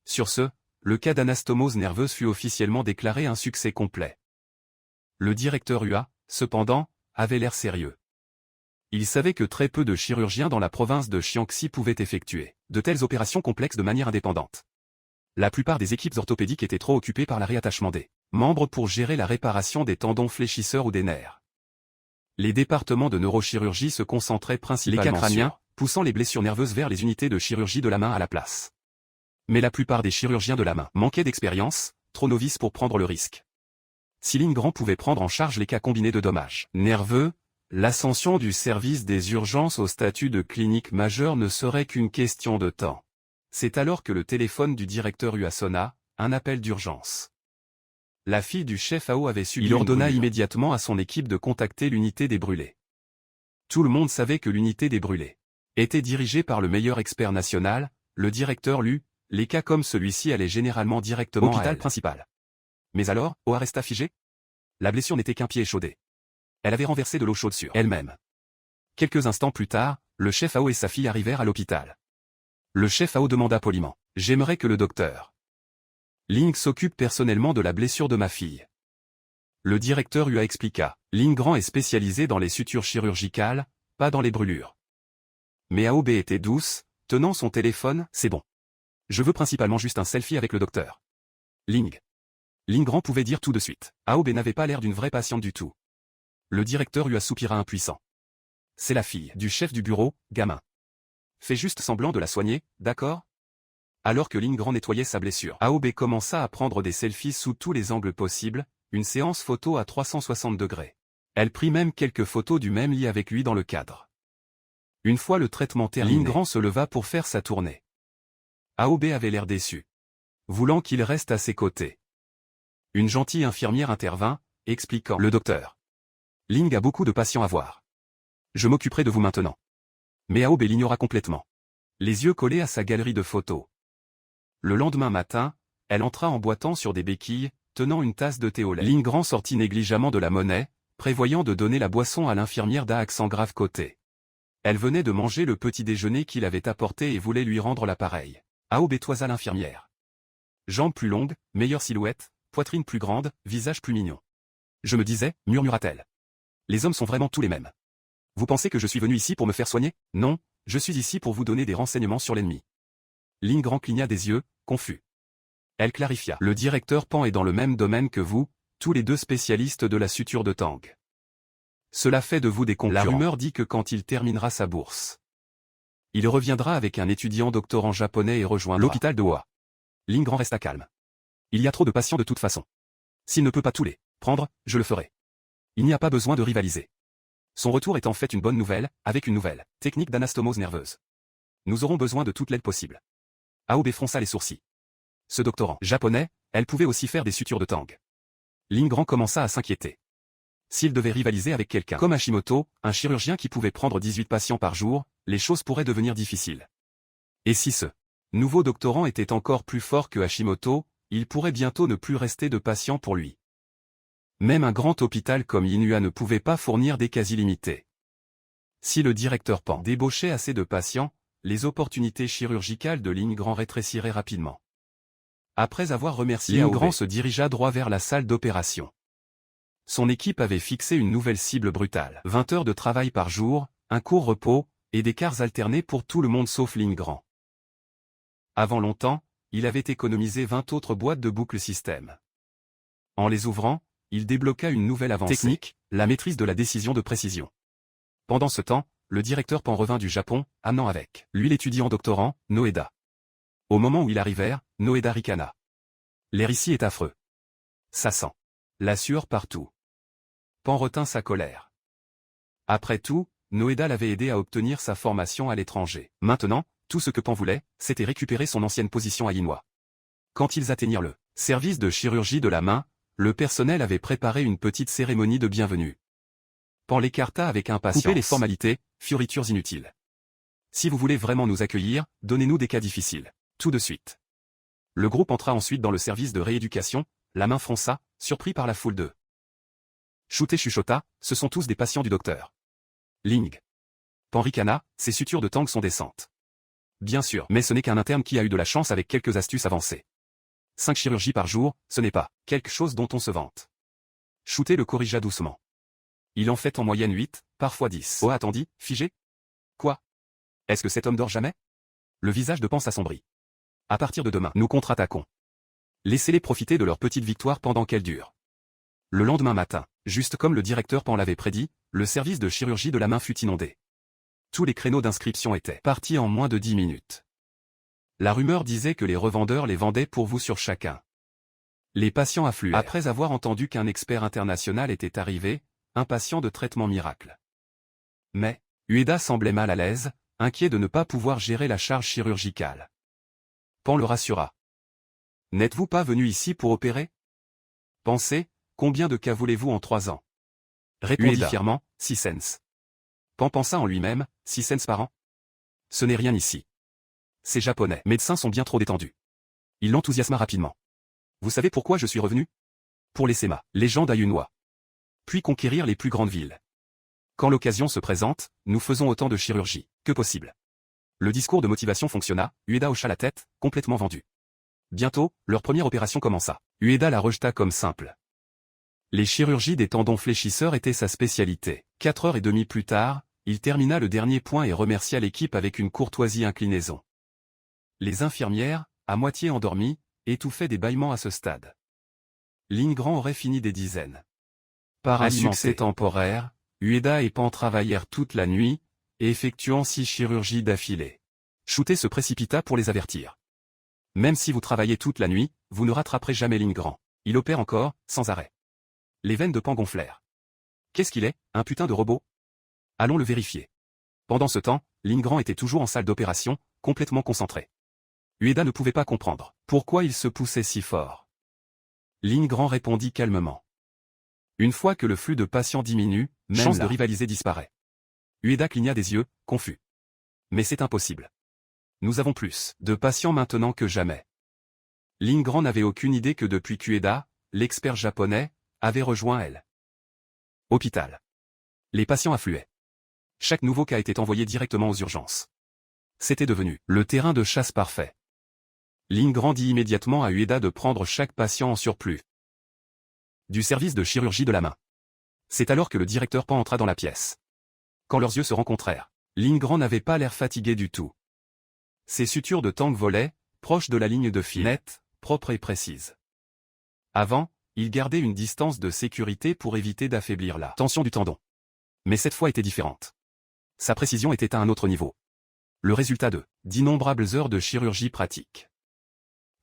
Sur ce, le cas d'anastomose nerveuse fut officiellement déclaré un succès complet. Le directeur UA, cependant, avait l'air sérieux. Il savait que très peu de chirurgiens dans la province de Jiangxi pouvaient effectuer de telles opérations complexes de manière indépendante. La plupart des équipes orthopédiques étaient trop occupées par le réattachement des membres pour gérer la réparation des tendons fléchisseurs ou des nerfs. Les départements de neurochirurgie se concentraient principalement les cas crâniens, poussant les blessures nerveuses vers les unités de chirurgie de la main à la place. Mais la plupart des chirurgiens de la main manquaient d'expérience, trop novices pour prendre le risque. Si Lin Grand pouvait prendre en charge les cas combinés de dommages nerveux, l'ascension du service des urgences au statut de clinique majeure ne serait qu'une question de temps. C'est alors que le téléphone du directeur UA sonna, un appel d'urgence. La fille du chef AO avait subi. Il ordonna immédiatement à son équipe de contacter l'unité des brûlés. Tout le monde savait que l'unité des brûlés était dirigée par le meilleur expert national, le directeur Lu. Les cas comme celui-ci allaient généralement directement à l'hôpital principal. Mais alors, Oa resta figée. La blessure n'était qu'un pied échaudé. Elle avait renversé de l'eau chaude sur elle-même. Quelques instants plus tard, le chef Ao et sa fille arrivèrent à l'hôpital. Le chef Ao demanda poliment. J'aimerais que le docteur Ling s'occupe personnellement de la blessure de ma fille. Le directeur lui expliqua. Ling Grand est spécialisé dans les sutures chirurgicales, pas dans les brûlures. Mais Ao B était douce, tenant son téléphone. C'est bon. Je veux principalement juste un selfie avec le docteur Ling. Ling Grand pouvait dire tout de suite. Ao B n'avait pas l'air d'une vraie patiente du tout. Le directeur lui assoupira impuissant. C'est la fille du chef du bureau, gamin. Fais juste semblant de la soigner, d'accord? Alors que Ling Grand nettoyait sa blessure, Ao B commença à prendre des selfies sous tous les angles possibles, une séance photo à 360 degrés. Elle prit même quelques photos du même lit avec lui dans le cadre. Une fois le traitement terminé, Ling Grand se leva pour faire sa tournée. Ao B avait l'air déçu, voulant qu'il reste à ses côtés. Une gentille infirmière intervint, expliquant. Le docteur Ling a beaucoup de patients à voir. Je m'occuperai de vous maintenant. Mais Ao B l'ignora complètement, les yeux collés à sa galerie de photos. Le lendemain matin, elle entra en boitant sur des béquilles, tenant une tasse de thé au lait. Ling Grand sortit négligemment de la monnaie, prévoyant de donner la boisson à l'infirmière d'un accent grave côté. Elle venait de manger le petit déjeuner qu'il avait apporté et voulait lui rendre l'appareil. Ao B toisa l'infirmière. Jambes plus longues, meilleure silhouette, poitrine plus grande, visage plus mignon. Je me disais, murmura-t-elle. Les hommes sont vraiment tous les mêmes. Vous pensez que je suis venu ici pour me faire soigner? Non, je suis ici pour vous donner des renseignements sur l'ennemi. Ling Grand cligna des yeux, confus. Elle clarifia. Le directeur Pan est dans le même domaine que vous, tous les deux spécialistes de la suture de Tang. Cela fait de vous des concurrents. La rumeur dit que quand il terminera sa bourse, il reviendra avec un étudiant doctorant japonais et rejoindra l'hôpital de Hoa. Ling Grand resta calme. Il y a trop de patients de toute façon. S'il ne peut pas tous les prendre, je le ferai. Il n'y a pas besoin de rivaliser. Son retour est en fait une bonne nouvelle, avec une nouvelle technique d'anastomose nerveuse. Nous aurons besoin de toute l'aide possible. Ao B fronça les sourcils. Ce doctorant japonais, elle pouvait aussi faire des sutures de Tang. Ling Grand commença à s'inquiéter. S'il devait rivaliser avec quelqu'un comme Hashimoto, un chirurgien qui pouvait prendre 18 patients par jour, les choses pourraient devenir difficiles. Et si ce nouveau doctorant était encore plus fort que Hashimoto, il pourrait bientôt ne plus rester de patients pour lui. Même un grand hôpital comme Inua ne pouvait pas fournir des cas illimités. Si le directeur Pan débauchait assez de patients, les opportunités chirurgicales de Ling Grand rétréciraient rapidement. Après avoir remercié Ling Grand se dirigea droit vers la salle d'opération. Son équipe avait fixé une nouvelle cible brutale. 20 heures de travail par jour, un court repos, et des quarts alternés pour tout le monde sauf Ling Grand. Avant longtemps, il avait économisé 20 autres boîtes de boucle système. En les ouvrant, il débloqua une nouvelle avancée technique, la maîtrise de la décision de précision. Pendant ce temps, le directeur Pan revint du Japon, amenant avec lui l'étudiant doctorant, Noeda. Au moment où ils arrivèrent, Noeda ricana. L'air ici est affreux. Ça sent la sueur partout. Pan retint sa colère. Après tout, Noeda l'avait aidé à obtenir sa formation à l'étranger. Maintenant, tout ce que Pan voulait, c'était récupérer son ancienne position à Inua. Quand ils atteignirent le service de chirurgie de la main, le personnel avait préparé une petite cérémonie de bienvenue. Pan l'écarta avec impatience. Coupez les formalités, fioritures inutiles. Si vous voulez vraiment nous accueillir, donnez-nous des cas difficiles. Tout de suite. Le groupe entra ensuite dans le service de rééducation, la main fronça, surpris par la foule de Shute chuchota, ce sont tous des patients du docteur Ling. Pan ricana, ces sutures de Tang sont décentes. Bien sûr, mais ce n'est qu'un interne qui a eu de la chance avec quelques astuces avancées. 5 chirurgies par jour, ce n'est pas quelque chose dont on se vante. Shute le corrigea doucement. Il en fait en moyenne 8, parfois 10. Oh attendit, figé? Quoi? Est-ce que cet homme dort jamais? Le visage de Pan s'assombrit. À partir de demain, nous contre-attaquons. Laissez-les profiter de leur petite victoire pendant qu'elle dure. Le lendemain matin, juste comme le directeur Pan l'avait prédit, le service de chirurgie de la main fut inondé. Tous les créneaux d'inscription étaient partis en moins de 10 minutes. La rumeur disait que les revendeurs les vendaient pour vous sur chacun. Les patients affluèrent. Après avoir entendu qu'un expert international était arrivé, un patient de traitement miracle. Mais, Ueda semblait mal à l'aise, inquiet de ne pas pouvoir gérer la charge chirurgicale. Pan le rassura. N'êtes-vous pas venu ici pour opérer? Pensez, combien de cas voulez-vous en 3 ans? Répondit Ueda fièrement, 6 cents. Pan pensa en lui-même, 6 cents par an? Ce n'est rien ici. Ces japonais médecins sont bien trop détendus. Il l'enthousiasma rapidement. Vous savez pourquoi je suis revenu? Pour laisser ma légende à Yunwa. Puis conquérir les plus grandes villes. Quand l'occasion se présente, nous faisons autant de chirurgie Que possible. Le discours de motivation fonctionna, Ueda hocha la tête, complètement vendu. Bientôt, leur première opération commença. Ueda la rejeta comme simple. Les chirurgies des tendons fléchisseurs étaient sa spécialité. 4h30 plus tard, il termina le dernier point et remercia l'équipe avec une courtoisie inclinaison. Les infirmières, à moitié endormies, étouffaient des bâillements à ce stade. Lindgren aurait fini des dizaines. Par un succès temporaire, Ueda et Pan travaillèrent toute la nuit, effectuant 6 chirurgies d'affilée. Shooter se précipita pour les avertir. Même si vous travaillez toute la nuit, vous ne rattraperez jamais Lindgren. Il opère encore, sans arrêt. Les veines de Pan gonflèrent. Qu'est-ce qu'il est, un putain de robot? Allons le vérifier. Pendant ce temps, Lindgren était toujours en salle d'opération, complètement concentré. Ueda ne pouvait pas comprendre pourquoi il se poussait si fort. Lindgren répondit calmement. Une fois que le flux de patients diminue, même chance de rivaliser disparaît. Ueda cligna des yeux, confus. Mais c'est impossible. Nous avons plus de patients maintenant que jamais. Lindgren n'avait aucune idée que depuis qu'Ueda, l'expert japonais, avait rejoint elle. Hôpital. Les patients affluaient. Chaque nouveau cas était envoyé directement aux urgences. C'était devenu le terrain de chasse parfait. Lindgren dit immédiatement à Ueda de prendre chaque patient en surplus. Du service de chirurgie de la main. C'est alors que le directeur Pan entra dans la pièce. Quand leurs yeux se rencontrèrent, Lindgren n'avait pas l'air fatigué du tout. Ses sutures de tank volaient, proches de la ligne de fil, nette, propre et précise. Avant, il gardait une distance de sécurité pour éviter d'affaiblir la tension du tendon. Mais cette fois était différente. Sa précision était à un autre niveau. Le résultat d'innombrables heures de chirurgie pratique.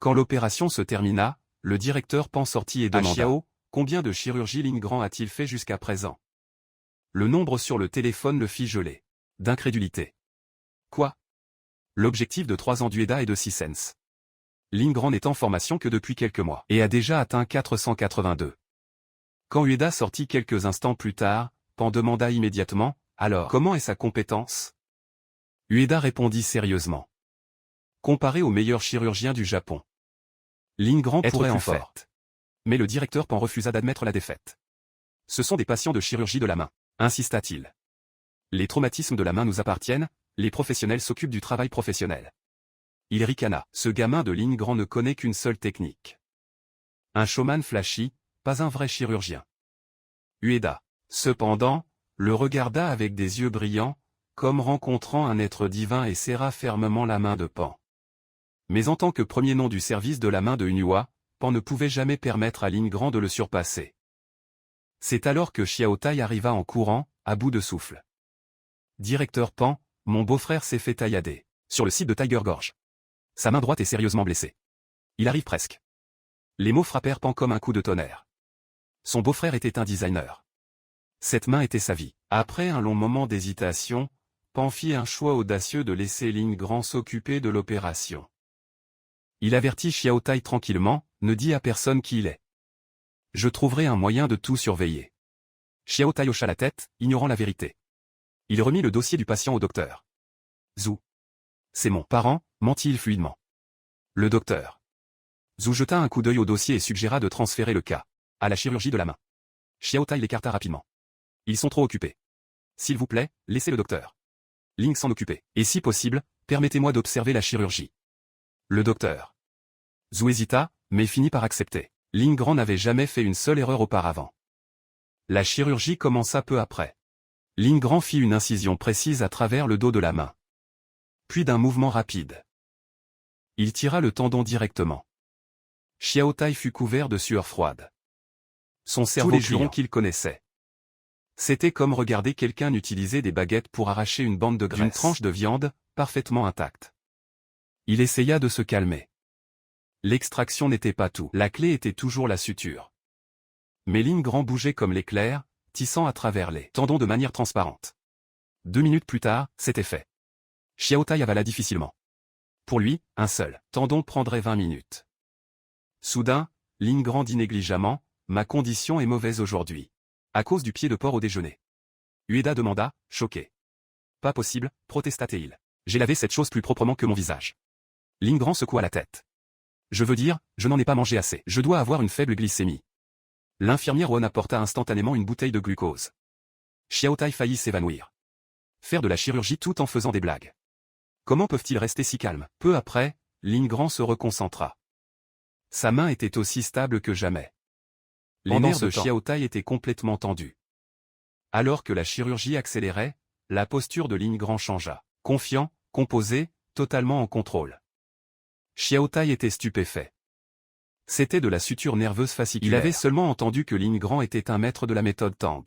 Quand l'opération se termina, le directeur Pan sortit et demanda à Xiao, combien de chirurgies Lindgren a-t-il fait jusqu'à présent? Le nombre sur le téléphone le fit geler. D'incrédulité. Quoi? L'objectif de 3 ans d'Ueda est de 6 cents. Lindgren n'est en formation que depuis quelques mois et a déjà atteint 482. Quand Ueda sortit quelques instants plus tard, Pan demanda immédiatement, alors, comment est sa compétence? Ueda répondit sérieusement. Comparé aux meilleurs chirurgiens du Japon. Lindgren pourrait en faire. Mais le directeur Pan refusa d'admettre la défaite. Ce sont des patients de chirurgie de la main, insista-t-il. Les traumatismes de la main nous appartiennent, les professionnels s'occupent du travail professionnel. Il ricana. Ce gamin de Lindgren ne connaît qu'une seule technique. Un showman flashy, pas un vrai chirurgien. Ueda, cependant, le regarda avec des yeux brillants, comme rencontrant un être divin et serra fermement la main de Pan. Mais en tant que premier nom du service de la main de Unua, Pan ne pouvait jamais permettre à Lindgren de le surpasser. C'est alors que Xiaotai arriva en courant, à bout de souffle. Directeur Pan, mon beau-frère s'est fait taillader, sur le site de Tiger Gorge. Sa main droite est sérieusement blessée. Il arrive presque. Les mots frappèrent Pan comme un coup de tonnerre. Son beau-frère était un designer. Cette main était sa vie. Après un long moment d'hésitation, Pan fit un choix audacieux de laisser Lindgren s'occuper de l'opération. Il avertit Xiaotai tranquillement, ne dit à personne qui il est. Je trouverai un moyen de tout surveiller. Xiaotai hocha la tête, ignorant la vérité. Il remit le dossier du patient au docteur. Zhu. C'est mon parent, mentit-il fluidement. Le docteur. Zhu jeta un coup d'œil au dossier et suggéra de transférer le cas à la chirurgie de la main. Xiaotai l'écarta rapidement. Ils sont trop occupés. S'il vous plaît, laissez le docteur Ling s'en occuper. Et si possible, permettez-moi d'observer la chirurgie. Le docteur. Zhu hésita, mais finit par accepter. Lindgren n'avait jamais fait une seule erreur auparavant. La chirurgie commença peu après. Lindgren fit une incision précise à travers le dos de la main. Puis d'un mouvement rapide. Il tira le tendon directement. Xiaotai fut couvert de sueur froide. Son cerveau jurons qu'il connaissait. C'était comme regarder quelqu'un utiliser des baguettes pour arracher une bande de graisse d'une tranche de viande, parfaitement intacte. Il essaya de se calmer. L'extraction n'était pas tout. La clé était toujours la suture. Mais Lindgren bougeait comme l'éclair, tissant à travers les tendons de manière transparente. 2 minutes plus tard, c'était fait. Xiaotai avala difficilement. Pour lui, un seul tendon prendrait 20 minutes. Soudain, Lindgren dit négligemment, « Ma condition est mauvaise aujourd'hui. À cause du pied de porc au déjeuner. » Ueda demanda, choqué. « Pas possible, protesta-t-il. J'ai lavé cette chose plus proprement que mon visage. » Lindgren secoua la tête. « Je veux dire, je n'en ai pas mangé assez. Je dois avoir une faible glycémie. » L'infirmière Won apporta instantanément une bouteille de glucose. Xiaotai faillit s'évanouir. Faire de la chirurgie tout en faisant des blagues. Comment peuvent-ils rester si calmes? Peu après, Lin Grand se reconcentra. Sa main était aussi stable que jamais. Les nerfs de Xiao Tai étaient complètement tendus. Alors que la chirurgie accélérait, la posture de Lin Grand changea. Confiant, composé, totalement en contrôle. Xiao Tai était stupéfait. C'était de la suture nerveuse fasciculaire. Il avait seulement entendu que Lin Grand était un maître de la méthode Tang.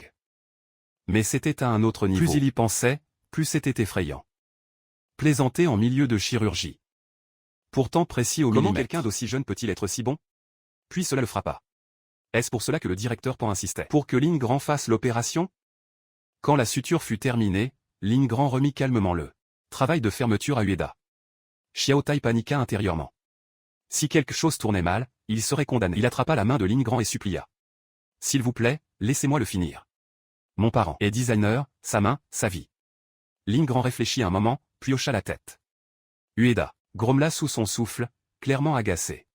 Mais c'était à un autre niveau. Plus il y pensait, plus c'était effrayant. Plaisanter en milieu de chirurgie. Pourtant précis au millimètre. Comment quelqu'un d'aussi jeune peut-il être si bon? Puis cela le frappa. Est-ce pour cela que le directeur Pan insistait? Pour que Lin Grand fasse l'opération? Quand la suture fut terminée, Lin Grand remit calmement le travail de fermeture à Ueda. Xiao Tai paniqua intérieurement. Si quelque chose tournait mal, il serait condamné. Il attrapa la main de Lin Grand et supplia. S'il vous plaît, laissez-moi le finir. Mon parent est designer, sa main, sa vie. Lin Grand réfléchit un moment, puis hocha la tête. Ueda grommela sous son souffle, clairement agacé.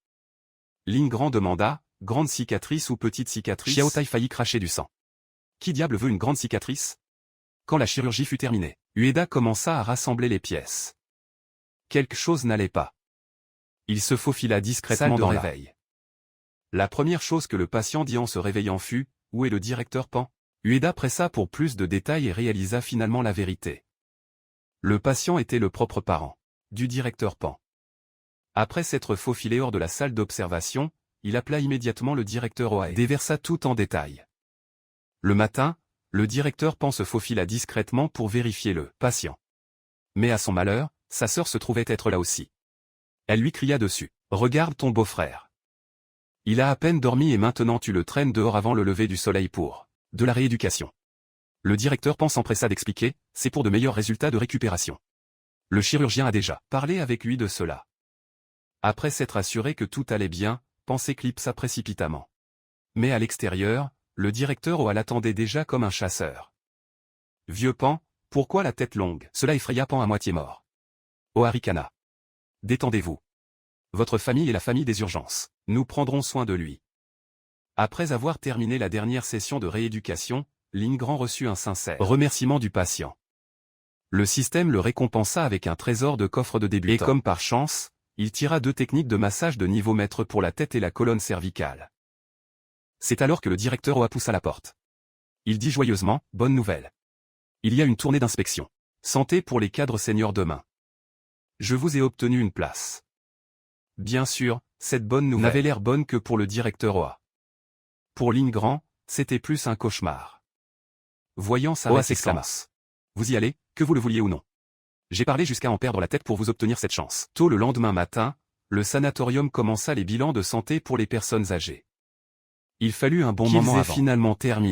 Lin Grand demanda, grande cicatrice ou petite cicatrice? Xiao Tai faillit cracher du sang. Qui diable veut une grande cicatrice? Quand la chirurgie fut terminée, Ueda commença à rassembler les pièces. Quelque chose n'allait pas. Il se faufila discrètement dans le réveil. La première chose que le patient dit en se réveillant fut, où est le directeur Pan? Ueda pressa pour plus de détails et réalisa finalement la vérité. Le patient était le propre parent du directeur Pan. Après s'être faufilé hors de la salle d'observation, il appela immédiatement le directeur Oa et déversa tout en détail. Le matin, le directeur Pan se faufila discrètement pour vérifier le patient. Mais à son malheur, sa sœur se trouvait être là aussi. Elle lui cria dessus. « Regarde ton beau-frère. Il a à peine dormi et maintenant tu le traînes dehors avant le lever du soleil pour de la rééducation. » Le directeur Pan s'empressa d'expliquer, c'est pour de meilleurs résultats de récupération. Le chirurgien a déjà parlé avec lui de cela. Après s'être assuré que tout allait bien, Pan s'éclipsa précipitamment. Mais à l'extérieur, le directeur Oa l'attendait déjà comme un chasseur. « Vieux Pan, pourquoi la tête longue ?» Cela effraya Pan à moitié mort. Oa ricana. « Détendez-vous. Votre famille est la famille des urgences. Nous prendrons soin de lui. » Après avoir terminé la dernière session de rééducation, Lin Grand reçut un sincère remerciement du patient. Le système le récompensa avec un trésor de coffre de débutant. Et comme par chance, il tira 2 techniques de massage de niveau maître pour la tête et la colonne cervicale. C'est alors que le directeur Oa poussa la porte. Il dit joyeusement, « Bonne nouvelle. Il y a une tournée d'inspection. Santé pour les cadres seniors demain. Je vous ai obtenu une place. » Bien sûr, cette bonne nouvelle n'avait l'air bonne que pour le directeur Oa. Pour Lin Grand, c'était plus un cauchemar. Voyant sa réticence. « Vous y allez, que vous le vouliez ou non. J'ai parlé jusqu'à en perdre la tête pour vous obtenir cette chance. » Tôt le lendemain matin, le sanatorium commença les bilans de santé pour les personnes âgées. Il fallut un bon moment avant finalement terminé.